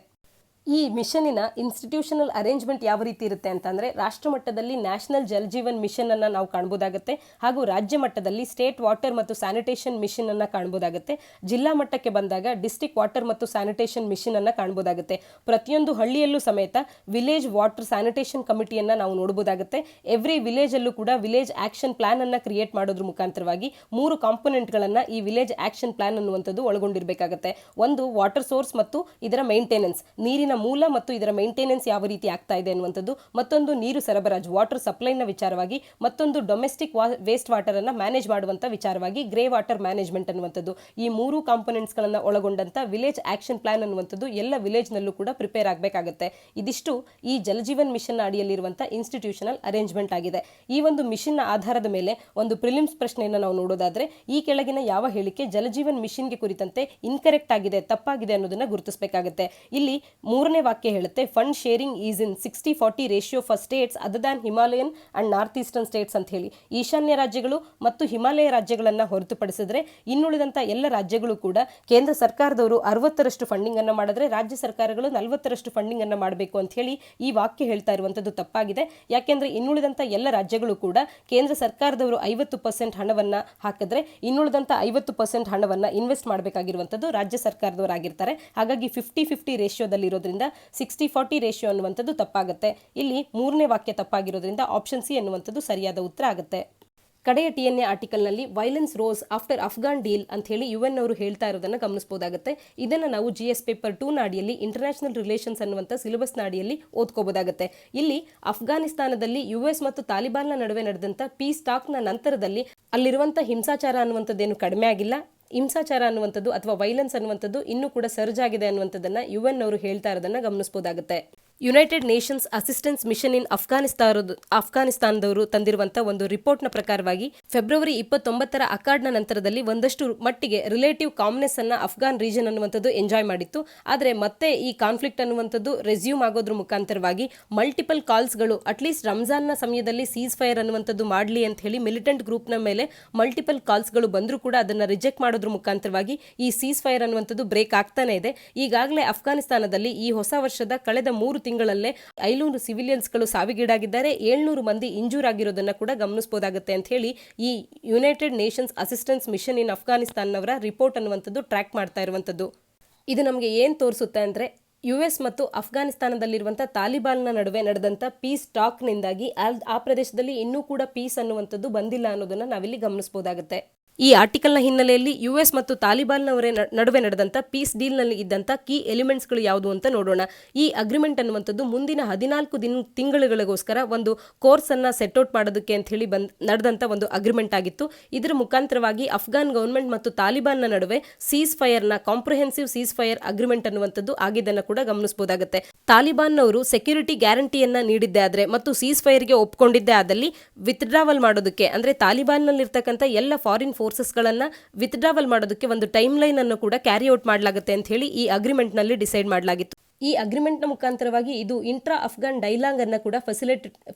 ಈ ಮಿಷನ್ನಿನ ಇನ್ಸ್ಟಿಟ್ಯೂಷನಲ್ ಅರೇಂಜ್ಮೆಂಟ್ ಯಾವ ರೀತಿ ಇರುತ್ತೆ ಅಂತಂದರೆ, ರಾಷ್ಟ್ರ ಮಟ್ಟದಲ್ಲಿ ನ್ಯಾಷನಲ್ ಜಲ್ ಜೀವನ್ ಮಿಷನ್ ಅನ್ನು ನಾವು ಕಾಣ್ಬೋದಾಗುತ್ತೆ, ಹಾಗೂ ರಾಜ್ಯ ಮಟ್ಟದಲ್ಲಿ ಸ್ಟೇಟ್ ವಾಟರ್ ಮತ್ತು ಸ್ಯಾನಿಟೇಷನ್ ಮಿಷನ್ ಅನ್ನು ಕಾಣ್ಬೋದಾಗುತ್ತೆ. ಜಿಲ್ಲಾ ಮಟ್ಟಕ್ಕೆ ಬಂದಾಗ ಡಿಸ್ಟ್ರಿಕ್ಟ್ ವಾಟರ್ ಮತ್ತು ಸ್ಯಾನಿಟೇಷನ್ ಮಿಷನ್ ಅನ್ನು ಕಾಣ್ಬೋದಾಗುತ್ತೆ. ಪ್ರತಿಯೊಂದು ಹಳ್ಳಿಯಲ್ಲೂ ಸಮೇತ ವಿಲೇಜ್ ವಾಟರ್ ಸ್ಯಾನಿಟೇಷನ್ ಕಮಿಟಿಯನ್ನು ನಾವು ನೋಡಬಹುದಾಗುತ್ತೆ. ಎವ್ರಿ ವಿಲೇಜ್ ಅಲ್ಲೂ ಕೂಡ ವಿಲೇಜ್ ಆಕ್ಷನ್ ಪ್ಲಾನ್ ಅನ್ನು ಕ್ರಿಯೇಟ್ ಮಾಡೋದ್ರ ಮುಖಾಂತರವಾಗಿ 3 ಕಾಂಪೊನೆಂಟ್ಗಳನ್ನು ಈ ವಿಲೇಜ್ ಆಕ್ಷನ್ ಪ್ಲಾನ್ ಅನ್ನುವಂಥದ್ದು ಒಳಗೊಂಡಿರಬೇಕಾಗುತ್ತೆ. ಒಂದು ವಾಟರ್ ಸೋರ್ಸ್ ಮತ್ತು ಇದರ ಮೇಂಟೆನೆನ್ಸ್, ನೀರಿನ ಮೂಲ ಮತ್ತು ಇದರ ಮೇಂಟೆನೆನ್ಸ್ ಯಾವ ರೀತಿ ಆಗ್ತಾ ಇದೆ ಅನ್ನುವಂಥದ್ದು. ಮತ್ತೊಂದು ನೀರು ಸರಬರಾಜು, ವಾಟರ್ ಸಪ್ಲೈನ ವಿಚಾರವಾಗಿ. ಮತ್ತೊಂದು ಡೊಮೆಸ್ಟಿಕ್ ವೇಸ್ಟ್ ವಾಟರ್ ಅನ್ನ ಮ್ಯಾನೇಜ್ ಮಾಡುವಂತ ವಿಚಾರವಾಗಿ ಗ್ರೇ ವಾಟರ್ ಮ್ಯಾನೇಜ್ಮೆಂಟ್ ಅನ್ನುವಂಥದ್ದು. ಈ 3 ಕಾಂಪೊನೆಂಟ್ಸ್ ಗಳನ್ನ ಒಳಗೊಂಡಂತ ವಿಲೇಜ್ ಆಕ್ಷನ್ ಪ್ಲಾನ್ ಅನ್ನುವಂಥದ್ದು ಎಲ್ಲ ವಿಲೇಜ್ ನಲ್ಲೂ ಕೂಡ ಪ್ರಿಪೇರ್ ಆಗಬೇಕಾಗುತ್ತೆ. ಇದಿಷ್ಟು ಈ ಜಲಜೀವನ್ ಮಿಷನ್ ಅಡಿಯಲ್ಲಿರುವಂತಹ ಇನ್ಸ್ಟಿಟ್ಯೂಷನಲ್ ಅರೇಂಜ್ಮೆಂಟ್ ಆಗಿದೆ. ಈ ಒಂದು ಮಿಷನ್ ನ ಆಧಾರದ ಮೇಲೆ ಒಂದು ಪ್ರಿಲಿಮ್ಸ್ ಪ್ರಶ್ನೆಯನ್ನು ನಾವು ನೋಡೋದಾದ್ರೆ, ಈ ಕೆಳಗಿನ ಯಾವ ಹೇಳಿಕೆ ಜಲಜೀವನ್ ಮಿಷನ್ಗೆ ಕುರಿತಂತೆ ಇನ್ಕರೆಕ್ಟ್ ಆಗಿದೆ, ತಪ್ಪಾಗಿದೆ ಅನ್ನೋದನ್ನ ಗುರುತಿಸಬೇಕಾಗುತ್ತೆ. ಇಲ್ಲಿ 3ನೇ ವಾಕ್ಯ ಹೇಳುತ್ತೆ, fund sharing is in 60-40 ratio for states other than Himalayan and north eastern states ಅಂತ ಹೇಳಿ. ಈಶಾನ್ಯ ರಾಜ್ಯಗಳು ಮತ್ತು ಹಿಮಾಲಯ ರಾಜ್ಯಗಳನ್ನ ಹೊರತುಪಡಿಸಿದ್ರೆ ಇನ್ನುಳಿದಂತ ಎಲ್ಲ ರಾಜ್ಯಗಳು ಕೂಡ ಕೇಂದ್ರ ಸರ್ಕಾರದವರು 60ರಷ್ಟು ಫಂಡಿಂಗ್ ಅನ್ನ ಮಾಡಿದ್ರೆ ರಾಜ್ಯ ಸರ್ಕಾರಗಳು 40ರಷ್ಟು ಫಂಡಿಂಗ್ ಅನ್ನ ಮಾಡಬೇಕು ಅಂತ ಹೇಳಿ ಈ ವಾಕ್ಯ ಹೇಳ್ತಾ ಇರುವಂತದ್ದು ತಪ್ಪಾಗಿದೆ. ಯಾಕೆಂದ್ರೆ ಇನ್ನುಳಿದಂತ ಎಲ್ಲ ರಾಜ್ಯಗಳು ಕೂಡ ಕೇಂದ್ರ ಸರ್ಕಾರದವರು 50% ಹಣವನ್ನ ಹಾಕಿದ್ರೆ ಇನ್ನುಳಿದಂತ 50% ಹಣವನ್ನ ಇನ್ವೆಸ್ಟ್ ಮಾಡಬೇಕಾಗಿರುವಂತದ್ದು ರಾಜ್ಯ ಸರ್ಕಾರದವರಾಗಿರ್ತಾರೆ. ಹಾಗಾಗಿ 50-50 ರೇಷಿಯೋದಲ್ಲಿ ಇರೋದ್ರಿಂದ 60-40 ರೇಷಿಯೋ ಅನ್ನುವಂಥದ್ದು ತಪ್ಪಾಗುತ್ತೆ. ಇಲ್ಲಿ 3ನೇ ವಾಕ್ಯ ತಪ್ಪಾಗಿರೋದ್ರಿಂದ ಆಪ್ಷನ್ ಸಿ ಅನ್ನುವಂಥದ್ದು ಸರಿಯಾದ ಉತ್ತರ ಆಗುತ್ತೆ. ಕಡೆಯ TNA ಆರ್ಟಿಕಲ್ನಲ್ಲಿ violence rose after Afghan deal ಅಂತ ಹೇಳಿ UN ಅವರು ಹೇಳ್ತಾ ಇರೋದನ್ನ ಗಮನಿಸಬಹುದಾಗುತ್ತೆ. ಇದನ್ನ ನಾವು GS ಪೇಪರ್ 2 ನ ಅಡಿಯಲ್ಲಿ ಇಂಟರ್ನ್ಯಾಷನಲ್ ರಿಲೇಷನ್ಸ್ ಅನ್ನುವಂಥ ಸಿಲೆಬಸ್ ನ ಅಡಿಯಲ್ಲಿ ಓದ್ಕೋಬಹುದಾಗುತ್ತೆ. ಇಲ್ಲಿ ಅಫ್ಘಾನಿಸ್ತಾನದಲ್ಲಿ US ಮತ್ತು ತಾಲಿಬಾನ್ನ ನಡುವೆ ನಡೆದಂತ ಪೀಸ್ ಟಾಕ್ ನ ನಂತರದಲ್ಲಿ ಅಲ್ಲಿರುವಂತ ಹಿಂಸಾಚಾರ ಅನ್ನುವಂಥದ್ದೇನು ಕಡಿಮೆ ಆಗಿಲ್ಲ. ಹಿಂಸಾಚಾರ ಅನ್ನುವಂಥದ್ದು ಅಥವಾ ವೈಲೆನ್ಸ್ ಅನ್ನುವಂಥದ್ದು ಇನ್ನೂ ಕೂಡ ಸರ್ಜಾಗಿದೆ ಅನ್ನುವಂಥದ್ದನ್ನ UN ಅವರು ಹೇಳ್ತಾ ಇರೋದನ್ನ ಗಮನಿಸಬಹುದಾಗುತ್ತೆ. ಯುನೈಟೆಡ್ ನೇಷನ್ಸ್ ಅಸಿಸ್ಟೆನ್ಸ್ ಮಿಷನ್ ಇನ್ ಅಫ್ಘಾನಿಸ್ತಾನದವರು ತಂದಿರುವಂತಹ ಒಂದು ರಿಪೋರ್ಟ್ನ ಪ್ರಕಾರವಾಗಿ ಫೆಬ್ರವರಿ 29ರ ಅಕಾರ್ಡ್ನ ನಂತರದಲ್ಲಿ ಒಂದಷ್ಟು ಮಟ್ಟಿಗೆ ರಿಲೇಟಿವ್ ಕಾಮ್ನೆಸ್ ಅನ್ನ ಅಫ್ಘಾನ್ ರೀಜನ್ ಅನ್ನುವಂಥದ್ದು ಎಂಜಾಯ್ ಮಾಡಿತ್ತು. ಆದರೆ ಮತ್ತೆ ಈ ಕಾನ್ಫ್ಲಿಕ್ಟ್ ಅನ್ನುವಂಥದ್ದು ರೆಸ್ಯೂಮ್ ಆಗೋದ್ರ ಮುಖಾಂತರವಾಗಿ ಮಲ್ಟಿಪಲ್ ಕಾಲ್ಸ್ಗಳು ಅಟ್ಲೀಸ್ಟ್ ರಂಜಾನ್ನ ಸಮಯದಲ್ಲಿ ಸೀಸ್ ಫೈರ್ ಅನ್ನುವಂಥದ್ದು ಮಾಡಲಿ ಅಂತ ಹೇಳಿ ಮಿಲಿಟೆಂಟ್ ಗ್ರೂಪ್ನ ಮೇಲೆ ಮಲ್ಟಿಪಲ್ ಕಾಲ್ಸ್ಗಳು ಬಂದರೂ ಕೂಡ ಅದನ್ನ ರಿಜೆಕ್ಟ್ ಮಾಡೋದ್ರ ಮುಖಾಂತರವಾಗಿ ಈ ಸೀಸ್ ಫೈರ್ ಅನ್ನುವಂಥದ್ದು ಬ್ರೇಕ್ ಆಗ್ತಾನೆ ಇದೆ. ಈಗಾಗಲೇ ಅಫ್ಘಾನಿಸ್ತಾನದಲ್ಲಿ ಈ ಹೊಸ ವರ್ಷದ ಕಳೆದ 3 ತಿಂಗಳಲ್ಲೇ 500 ಸಿವಿಲಿಯನ್ಸ್ಗಳು ಸಾವಿಗೀಡಾಗಿದ್ದಾರೆ, 700 ಮಂದಿ ಇಂಜೂರ್ ಆಗಿರೋದನ್ನ ಕೂಡ ಗಮನಿಸಬಹುದಾಗುತ್ತೆ ಅಂತ ಹೇಳಿ ಈ ಯುನೈಟೆಡ್ ನೇಷನ್ಸ್ ಅಸಿಸ್ಟೆನ್ಸ್ ಮಿಷನ್ ಇನ್ ಅಫ್ಘಾನಿಸ್ತಾನವರ ರಿಪೋರ್ಟ್ ಅನ್ನುವಂಥದ್ದು ಟ್ರ್ಯಾಕ್ ಮಾಡ್ತಾ ಇರುವಂಥದ್ದು. ಇದು ನಮಗೆ ಏನು ತೋರಿಸುತ್ತೆ ಅಂದರೆ, US ಮತ್ತು ಅಫ್ಘಾನಿಸ್ತಾನದಲ್ಲಿರುವಂಥ ತಾಲಿಬಾನ್ನ ನಡುವೆ ನಡೆದಂಥ ಪೀಸ್ ಟಾಕ್ನಿಂದಾಗಿ ಆ ಪ್ರದೇಶದಲ್ಲಿ ಇನ್ನೂ ಕೂಡ ಪೀಸ್ ಅನ್ನುವಂಥದ್ದು ಬಂದಿಲ್ಲ ಅನ್ನೋದನ್ನ ನಾವಿಲ್ಲಿ ಗಮನಿಸಬಹುದಾಗುತ್ತೆ. ಈ ಆರ್ಟಿಕಲ್ನ ಹಿನ್ನೆಲೆಯಲ್ಲಿ US ಮತ್ತು ತಾಲಿಬಾನ್ನವರ ನಡುವೆ ನಡೆದಂಥ ಪೀಸ್ ಡೀಲ್ನಲ್ಲಿ ಇದ್ದಂಥ ಕೀ ಎಲಿಮೆಂಟ್ಸ್ಗಳು ಯಾವುದು ಅಂತ ನೋಡೋಣ. ಈ ಅಗ್ರಿಮೆಂಟ್ ಅನ್ನುವಂಥದ್ದು ಮುಂದಿನ 14 ತಿಂಗಳುಗಳಿಗೋಸ್ಕರ ಒಂದು ಕೋರ್ಸ್ ಅನ್ನ ಸೆಟ್ ಔಟ್ ಮಾಡೋದಕ್ಕೆ ಅಂತ ಹೇಳಿ ನಡೆದಂಥ ಒಂದು ಅಗ್ರಿಮೆಂಟ್ ಆಗಿತ್ತು. ಇದರ ಮುಖಾಂತರವಾಗಿ ಅಫ್ಘಾನ್ ಗವರ್ಮೆಂಟ್ ಮತ್ತು ತಾಲಿಬಾನ್ನ ನಡುವೆ ಸೀಸ್ ಫೈರ್ನ ಕಾಂಪ್ರಿಹೆನ್ಸಿವ್ ಸೀಸ್ ಫೈರ್ ಅಗ್ರಿಮೆಂಟ್ ಅನ್ನುವಂಥದ್ದು ಆಗಿದ್ದನ್ನು ಕೂಡ ಗಮನಿಸಬಹುದಾಗುತ್ತೆ. ತಾಲಿಬಾನ್ನವರು ಸೆಕ್ಯೂರಿಟಿ ಗ್ಯಾರಂಟಿಯನ್ನ ನೀಡಿದ್ದೇ ಆದ್ರೆ ಮತ್ತು ಸೀಸ್ ಫೈರ್ಗೆ ಒಪ್ಕೊಂಡಿದ್ದೇ ಆದಲ್ಲಿ ವಿತ್ಡ್ರಾವಲ್ ಮಾಡೋದಕ್ಕೆ ಅಂದ್ರೆ ತಾಲಿಬಾನ್ನಲ್ಲಿರ್ತಕ್ಕಂಥ ಎಲ್ಲ ಫಾರಿನ್ ಫೋರ್ಸಸ್ಗಳನ್ನು ವಿತ್ಡ್ರಾವಲ್ ಮಾಡೋದಕ್ಕೆ ಒಂದು ಟೈಮ್ ಲೈನ್ ಅನ್ನು ಕೂಡ ಕ್ಯಾರಿ ಔಟ್ ಮಾಡಲಾಗುತ್ತೆ ಅಂತ ಹೇಳಿ ಈ ಅಗ್ರಿಮೆಂಟ್ ನಲ್ಲಿ ಡಿಸೈಡ್ ಮಾಡಲಾಗಿತ್ತು. ಈ ಅಗ್ರಿಮೆಂಟ್ನ ಮುಖಾಂತರವಾಗಿ ಇದು ಇಂಟ್ರಾ ಅಫ್ಘಾನ್ ಡೈಲಾಗ್ ಅನ್ನು ಕೂಡ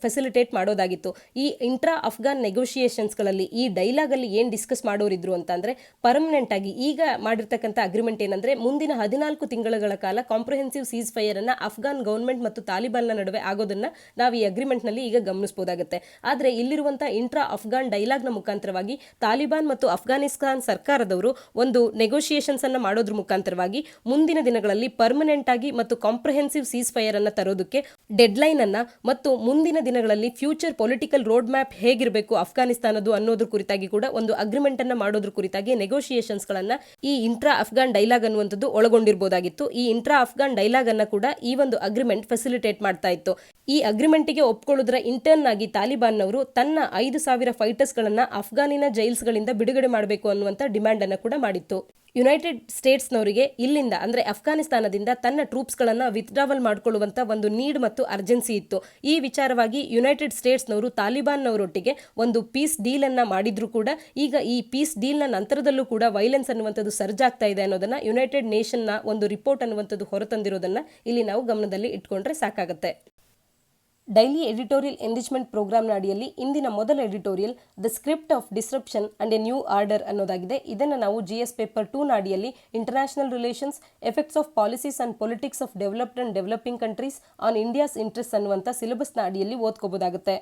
ಫೆಸಿಲಿಟೇಟ್ ಮಾಡೋದಾಗಿತ್ತು. ಈ ಇಂಟ್ರಾ ಅಫ್ಘಾನ್ ನೆಗೋಷಿಯೇಷನ್ಸ್ಗಳಲ್ಲಿ ಈ ಡೈಲಾಗ್ ಅಲ್ಲಿ ಏನು ಡಿಸ್ಕಸ್ ಮಾಡೋರಿದ್ರು ಅಂತಂದ್ರೆ, ಪರ್ಮನೆಂಟ್ ಆಗಿ ಈಗ ಮಾಡಿರ್ತಕ್ಕಂಥ ಅಗ್ರಿಮೆಂಟ್ ಏನಂದ್ರೆ ಮುಂದಿನ 14 ತಿಂಗಳ ಕಾಲ ಕಾಂಪ್ರಿಹೆನ್ಸಿವ್ ಸೀಸ್ ಫೈರ್ ಅನ್ನ ಅಫ್ಘಾನ್ ಗವರ್ಮೆಂಟ್ ಮತ್ತು ತಾಲಿಬಾನ್ನ ನಡುವೆ ಆಗೋದನ್ನ ನಾವು ಈ ಅಗ್ರಿಮೆಂಟ್ ನಲ್ಲಿ ಈಗ ಗಮನಿಸಬಹುದಾಗುತ್ತೆ. ಆದ್ರೆ ಇಲ್ಲಿರುವಂತಹ ಇಂಟ್ರಾ ಅಫ್ಘಾನ್ ಡೈಲಾಗ್ ನ ಮುಖಾಂತರವಾಗಿ ತಾಲಿಬಾನ್ ಮತ್ತು ಅಫ್ಘಾನಿಸ್ತಾನ್ ಸರ್ಕಾರದವರು ಒಂದು ನೆಗೋಷಿಯೇಷನ್ಸ್ ಅನ್ನ ಮಾಡೋದ್ರ ಮುಖಾಂತರವಾಗಿ ಮುಂದಿನ ದಿನಗಳಲ್ಲಿ ಪರ್ಮನೆಂಟ್ ಆಗಿ ಮತ್ತು ಕಾಂಪ್ರಿಹೆನ್ಸಿವ್ ಸೀಸ್ ಫೈರ್ ಅನ್ನ ತರೋದಕ್ಕೆ ಡೆಡ್ಲೈನ್ ಅನ್ನ ಮತ್ತು ಮುಂದಿನ ದಿನಗಳಲ್ಲಿ ಫ್ಯೂಚರ್ ಪೊಲಿಟಿಕಲ್ ರೋಡ್ ಮ್ಯಾಪ್ ಹೇಗಿರಬೇಕು ಅಫ್ಘಾನಿಸ್ತಾನದ್ದು ಅನ್ನೋದ್ರ ಕುರಿತಾಗಿ ಕೂಡ ಒಂದು ಅಗ್ರಿಮೆಂಟ್ ಅನ್ನ ಮಾಡೋದ್ರ ಕುರಿತಾಗಿ ನೆಗೋಷಿಯೇಷನ್ಸ್ ಗಳನ್ನ ಈ ಇಂಟ್ರಾ ಅಫ್ಘಾನ್ ಡೈಲಾಗ್ ಅನ್ನುವಂಥದ್ದು ಒಳಗೊಂಡಿರಬಹುದಾಗಿತ್ತು. ಈ ಇಂಟ್ರಾ ಅಫ್ಘಾನ್ ಡೈಲಾಗ್ ಅನ್ನ ಕೂಡ ಈ ಒಂದು ಅಗ್ರಿಮೆಂಟ್ ಫೆಸಿಲಿಟೇಟ್ ಮಾಡ್ತಾ ಇತ್ತು. ಈ ಅಗ್ರಿಮೆಂಟ್ಗೆ ಒಪ್ಕೊಳ್ಳೋದ್ರ ಇಂಟರ್ನ್ ಆಗಿ ತಾಲಿಬಾನ್ನವರು ತನ್ನ 5,000 ಫೈಟರ್ಸ್ ಗಳನ್ನ ಅಫ್ಘಾನಿನ ಜೈಲ್ಸ್ಗಳಿಂದ ಬಿಡುಗಡೆ ಮಾಡಬೇಕು ಅನ್ನುವಂಥ ಡಿಮ್ಯಾಂಡ್ ಅನ್ನ ಕೂಡ ಮಾಡಿತ್ತು. ಯುನೈಟೆಡ್ ಸ್ಟೇಟ್ಸ್ನವರಿಗೆ ಇಲ್ಲಿಂದ ಅಂದ್ರೆ ಅಫ್ಘಾನಿಸ್ತಾನದಿಂದ ತನ್ನ ಟ್ರೂಪ್ಸ್ಗಳನ್ನ ವಿತ್ಡ್ರಾವಲ್ ಮಾಡಿಕೊಳ್ಳುವಂತ ಒಂದು ನೀಡ್ ಮತ್ತು ಅರ್ಜೆನ್ಸಿ ಇತ್ತು. ಈ ವಿಚಾರವಾಗಿ ಯುನೈಟೆಡ್ ಸ್ಟೇಟ್ಸ್ನವರು ತಾಲಿಬಾನ್ನವರೊಟ್ಟಿಗೆ ಒಂದು ಪೀಸ್ ಡೀಲ್ ಅನ್ನ ಮಾಡಿದ್ರು ಕೂಡ ಈಗ ಈ ಪೀಸ್ ಡೀಲ್ ನ ನಂತರದಲ್ಲೂ ಕೂಡ ವೈಲೆನ್ಸ್ ಅನ್ನುವಂಥದ್ದು ಸರ್ಜಾಗ್ತಾ ಇದೆ ಅನ್ನೋದನ್ನ ಯುನೈಟೆಡ್ ನೇಷನ್ ನ ಒಂದು ರಿಪೋರ್ಟ್ ಅನ್ನುವಂಥದ್ದು ಹೊರತಂದಿರೋದನ್ನ ಇಲ್ಲಿ ನಾವು ಗಮನದಲ್ಲಿ ಇಟ್ಕೊಂಡ್ರೆ ಸಾಕಾಗುತ್ತೆ. ಡೈಲಿ ಎಡಿಟೋರಿಯಲ್ ಎಂರಿಚ್ಮೆಂಟ್ ಪ್ರೋಗ್ರಾಂನ ಅಡಿಯಲ್ಲಿ ಇಂದಿನ ಮೊದಲ editorial the script of disruption and a new order ಅನ್ನೋದಾಗಿದೆ. ಇದನ್ನು ನಾವು GS ಪೇಪರ್ 2ನ ಅಡಿಯಲ್ಲಿ international relations, effects of policies and politics of developed and developing countries on India's interest ಅನ್ನುವಂಥ ಸಿಲೆಬಸ್ನ ಅಡಿಯಲ್ಲಿ ಓದ್ಕೋಬಹುದಾಗುತ್ತೆ.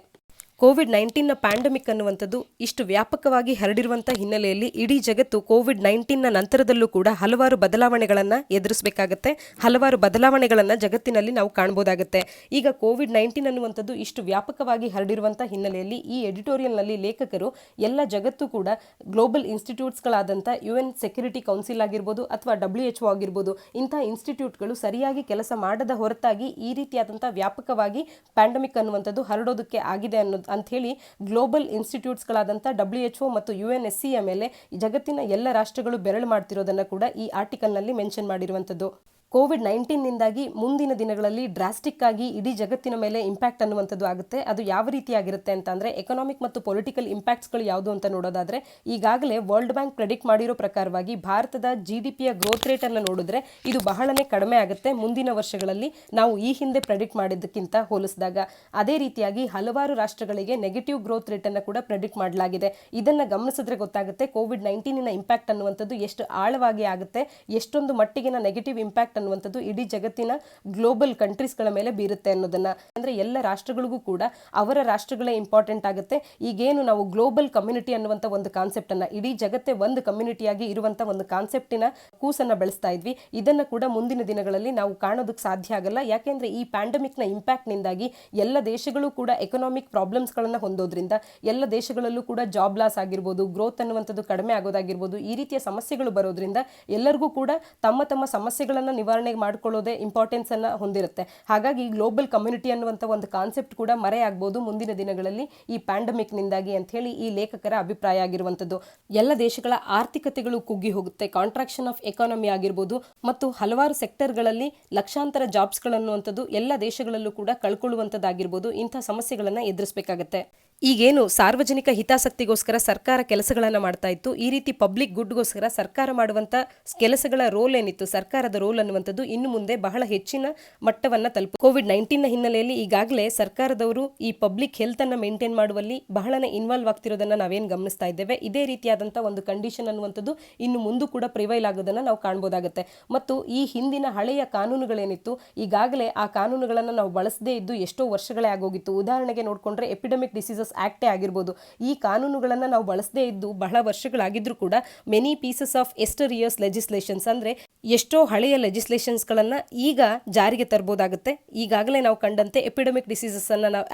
ಕೋವಿಡ್-19ನ ಪ್ಯಾಂಡಮಿಕ್ ಅನ್ನುವಂಥದ್ದು ಇಷ್ಟು ವ್ಯಾಪಕವಾಗಿ ಹರಡಿರುವಂಥ ಹಿನ್ನೆಲೆಯಲ್ಲಿ ಇಡೀ ಜಗತ್ತು ಕೋವಿಡ್-19ನ ನಂತರದಲ್ಲೂ ಕೂಡ ಹಲವಾರು ಬದಲಾವಣೆಗಳನ್ನು ಎದುರಿಸಬೇಕಾಗತ್ತೆ. ಹಲವಾರು ಬದಲಾವಣೆಗಳನ್ನು ಜಗತ್ತಿನಲ್ಲಿ ನಾವು ಕಾಣಬಹುದಾಗುತ್ತೆ. ಈಗ ಕೋವಿಡ್-19 ಅನ್ನುವಂಥದ್ದು ಇಷ್ಟು ವ್ಯಾಪಕವಾಗಿ ಹರಡಿರುವಂಥ ಹಿನ್ನೆಲೆಯಲ್ಲಿ ಈ ಎಡಿಟೋರಿಯಲ್ನಲ್ಲಿ ಲೇಖಕರು ಎಲ್ಲ ಜಗತ್ತು ಕೂಡ ಗ್ಲೋಬಲ್ ಇನ್ಸ್ಟಿಟ್ಯೂಟ್ಸ್ಗಳಾದಂಥ UN ಸೆಕ್ಯೂರಿಟಿ ಕೌನ್ಸಿಲ್ ಆಗಿರ್ಬೋದು ಅಥವಾ WHO ಆಗಿರ್ಬೋದು, ಇಂಥ ಇನ್ಸ್ಟಿಟ್ಯೂಟ್ಗಳು ಸರಿಯಾಗಿ ಕೆಲಸ ಮಾಡದ ಹೊರತಾಗಿ ಈ ರೀತಿಯಾದಂಥ ವ್ಯಾಪಕವಾಗಿ ಪ್ಯಾಂಡಮಿಕ್ ಅನ್ನುವಂಥದ್ದು ಹರಡೋದಕ್ಕೆ ಆಗಿದೆ ಅಂಥೇಳಿ ಗ್ಲೋಬಲ್ ಇನ್ಸ್ಟಿಟ್ಯೂಟ್ಸ್ಗಳಾದಂಥ WHO ಮತ್ತು UNSCಯ ಮೇಲೆ ಜಗತ್ತಿನ ಎಲ್ಲ ರಾಷ್ಟ್ರಗಳು ಬೆರಳು ಮಾಡ್ತಿರೋದನ್ನು ಕೂಡ ಈ ಆರ್ಟಿಕಲ್ನಲ್ಲಿ ಮೆನ್ಷನ್ ಮಾಡಿರುವಂಥದ್ದು. ಕೋವಿಡ್-19ನಿಂದಾಗಿ ಮುಂದಿನ ದಿನಗಳಲ್ಲಿ ಡ್ರಾಸ್ಟಿಕ್ ಆಗಿ ಇಡೀ ಜಗತ್ತಿನ ಮೇಲೆ ಇಂಪ್ಯಾಕ್ಟ್ ಅನ್ನುವಂಥದ್ದು ಆಗುತ್ತೆ. ಅದು ಯಾವ ರೀತಿಯಾಗಿರುತ್ತೆ ಅಂತ ಅಂದರೆ ಎಕನಾಮಿಕ್ ಮತ್ತು ಪೊಲಿಟಿಕಲ್ ಇಂಪ್ಯಾಕ್ಟ್ಸ್ಗಳು ಯಾವುದು ಅಂತ ನೋಡೋದಾದರೆ, ಈಗಾಗಲೇ ವರ್ಲ್ಡ್ ಬ್ಯಾಂಕ್ ಪ್ರೆಡಿಕ್ಟ್ ಮಾಡಿರೋ ಪ್ರಕಾರವಾಗಿ ಭಾರತದ GDPಯ ಗ್ರೋತ್ ರೇಟನ್ನು ನೋಡಿದ್ರೆ ಇದು ಬಹಳನೇ ಕಡಿಮೆ ಆಗುತ್ತೆ ಮುಂದಿನ ವರ್ಷಗಳಲ್ಲಿ ನಾವು ಈ ಹಿಂದೆ ಪ್ರೆಡಿಕ್ಟ್ ಮಾಡಿದ್ದಕ್ಕಿಂತ ಹೋಲಿಸಿದಾಗ. ಅದೇ ರೀತಿಯಾಗಿ ಹಲವಾರು ರಾಷ್ಟ್ರಗಳಿಗೆ ನೆಗೆಟಿವ್ ಗ್ರೋತ್ ರೇಟನ್ನು ಕೂಡ ಪ್ರೆಡಿಕ್ಟ್ ಮಾಡಲಾಗಿದೆ. ಇದನ್ನು ಗಮನಿಸಿದ್ರೆ ಗೊತ್ತಾಗುತ್ತೆ ಕೋವಿಡ್-19ನ ಇಂಪ್ಯಾಕ್ಟ್ ಅನ್ನುವಂಥದ್ದು ಎಷ್ಟು ಆಳವಾಗಿ ಆಗುತ್ತೆ, ಎಷ್ಟೊಂದು ಮಟ್ಟಿಗಿನ ನೆಗೆಟಿವ್ ಇಂಪ್ಯಾಕ್ಟ್ ಅನ್ನುವಂಥದ್ದು ಇಡೀ ಜಗತ್ತಿನ ಗ್ಲೋಬಲ್ ಕಂಟ್ರೀಸ್ಗಳ ಮೇಲೆ ಬೀರುತ್ತೆ ಅನ್ನೋದನ್ನ. ಅಂದ್ರೆ ಎಲ್ಲ ರಾಷ್ಟ್ರಗಳಿಗೂ ಕೂಡ ಅವರ ರಾಷ್ಟ್ರಗಳೇ ಇಂಪಾರ್ಟೆಂಟ್ ಆಗುತ್ತೆ. ಈಗೇನು ನಾವು ಗ್ಲೋಬಲ್ ಕಮ್ಯುನಿಟಿ ಅನ್ನುವಂಥ ಒಂದು ಕಾನ್ಸೆಪ್ಟ್ ಅನ್ನ, ಇಡೀ ಜಗತ್ತೇ ಒಂದು ಕಮ್ಯುನಿಟಿಯಾಗಿ ಇರುವಂತ ಒಂದು ಕಾನ್ಸೆಪ್ಟಿನ ಕೂಸನ್ನ ಬೆಳೆಸ್ತಾ ಇದ್ವಿ. ಇದನ್ನ ಕೂಡ ಮುಂದಿನ ದಿನಗಳಲ್ಲಿ ನಾವು ಕಾಣೋದಕ್ಕೆ ಸಾಧ್ಯ ಆಗಲ್ಲ. ಯಾಕೆಂದ್ರೆ ಈ ಪ್ಯಾಂಡಮಿಕ್ ನ ಇಂಪ್ಯಾಕ್ಟ್ ನಿಂದಾಗಿ ಎಲ್ಲ ದೇಶಗಳು ಕೂಡ ಎಕನಾಮಿಕ್ ಪ್ರಾಬ್ಲಮ್ಸ್ ಗಳನ್ನ ಹೊಂದೋದ್ರಿಂದ ಎಲ್ಲ ದೇಶಗಳಲ್ಲೂ ಕೂಡ ಜಾಬ್ ಲಾಸ್ ಆಗಿರ್ಬೋದು, ಗ್ರೋತ್ ಅನ್ನುವಂಥದ್ದು ಕಡಿಮೆ ಆಗೋದಾಗಿರ್ಬೋದು, ಈ ರೀತಿಯ ಸಮಸ್ಯೆಗಳು ಬರೋದ್ರಿಂದ ಎಲ್ಲರಿಗೂ ಕೂಡ ತಮ್ಮ ತಮ್ಮ ಸಮಸ್ಯೆಗಳನ್ನ ನಿವಾರಣೆ ಮಾಡಿಕೊಳ್ಳೋದೇ ಇಂಪಾರ್ಟೆನ್ಸ್ ಅನ್ನ ಹೊಂದಿರುತ್ತೆ. ಹಾಗಾಗಿ ಗ್ಲೋಬಲ್ ಕಮ್ಯುನಿಟಿ ಅನ್ನುವಂಥ ಒಂದು ಕಾನ್ಸೆಪ್ಟ್ ಕೂಡ ಮರೆಯಾಗಬಹುದು ಮುಂದಿನ ದಿನಗಳಲ್ಲಿ ಈ ಪ್ಯಾಂಡಮಿಕ್ ನಿಂದಾಗಿ ಅಂತ ಹೇಳಿ ಈ ಲೇಖಕರ ಅಭಿಪ್ರಾಯ ಆಗಿರುವಂಥದ್ದು. ಎಲ್ಲ ದೇಶಗಳ ಆರ್ಥಿಕತೆಗಳು ಕುಗ್ಗಿ ಹೋಗುತ್ತೆ, ಕಾಂಟ್ರಾಕ್ಷನ್ ಆಫ್ ಎಕಾನಮಿ ಆಗಿರ್ಬೋದು ಮತ್ತು ಹಲವಾರು ಸೆಕ್ಟರ್ಗಳಲ್ಲಿ ಲಕ್ಷಾಂತರ ಜಾಬ್ಸ್ಗಳನ್ನುವಂಥದ್ದು ಎಲ್ಲ ದೇಶಗಳಲ್ಲೂ ಕೂಡ ಕಳ್ಕೊಳ್ಳುವಂಥದ್ದಾಗಿರ್ಬೋದು. ಇಂಥ ಸಮಸ್ಯೆಗಳನ್ನ ಎದುರಿಸಬೇಕಾಗತ್ತೆ. ಈಗೇನು ಸಾರ್ವಜನಿಕ ಹಿತಾಸಕ್ತಿಗೋಸ್ಕರ ಸರ್ಕಾರ ಕೆಲಸಗಳನ್ನು ಮಾಡ್ತಾ ಇತ್ತು, ಈ ರೀತಿ ಪಬ್ಲಿಕ್ ಗುಡ್ಗೋಸ್ಕರ ಸರ್ಕಾರ ಮಾಡುವಂಥ ಕೆಲಸಗಳ ರೋಲ್ ಏನಿತ್ತು, ಸರ್ಕಾರದ ರೋಲ್ ಅನ್ನುವಂಥದ್ದು ಇನ್ನು ಮುಂದೆ ಬಹಳ ಹೆಚ್ಚಿನ ಮಟ್ಟವನ್ನು ತಲುಪ. ಕೋವಿಡ್-19ನ ಹಿನ್ನೆಲೆಯಲ್ಲಿ ಈಗಾಗಲೇ ಸರ್ಕಾರದವರು ಈ ಪಬ್ಲಿಕ್ ಹೆಲ್ತ್ ಅನ್ನು ಮೇಂಟೈನ್ ಮಾಡುವಲ್ಲಿ ಬಹಳನೇ ಇನ್ವಾಲ್ವ್ ಆಗ್ತಿರೋದನ್ನ ನಾವೇನು ಗಮನಿಸ್ತಾ ಇದ್ದೇವೆ. ಇದೇ ರೀತಿಯಾದಂಥ ಒಂದು ಕಂಡೀಷನ್ ಅನ್ನುವಂಥದ್ದು ಇನ್ನು ಮುಂದೂ ಕೂಡ ಪ್ರಿವೈಲ್ ಆಗೋದನ್ನು ನಾವು ಕಾಣಬಹುದಾಗುತ್ತೆ. ಮತ್ತು ಈ ಹಿಂದಿನ ಹಳೆಯ ಕಾನೂನುಗಳೇನಿತ್ತು, ಈಗಾಗಲೇ ಆ ಕಾನೂನುಗಳನ್ನು ನಾವು ಬಳಸದೇ ಇದ್ದು ಎಷ್ಟೋ ವರ್ಷಗಳೇ ಆಗೋಗಿತ್ತು. ಉದಾಹರಣೆಗೆ ನೋಡಿಕೊಂಡ್ರೆ ಎಪಿಡೆಮಿಕ್ ಡಿಸೀಸಸ್ ಆಕ್ಟೇ ಆಗಿರ್ಬೋದು, ಈ ಕಾನೂನುಗಳನ್ನು ನಾವು ಬಳಸದೇ ಇದ್ದು ಬಹಳ ವರ್ಷಗಳಾಗಿದ್ರೂ ಕೂಡ many pieces of yesteryears legislations ಅಂದ್ರೆ ಎಷ್ಟೋ ಹಳೆಯ ಲೆಜಿಸ್ಲೇಷನ್ಸ್ಗಳನ್ನು ಈಗ ಜಾರಿಗೆ ತರಬಹುದಾಗುತ್ತೆ. ಈಗಾಗಲೇ ನಾವು ಕಂಡಂತೆ ಎಪಿಡೆಮಿಕ್ ಡಿಸೀಸಸ್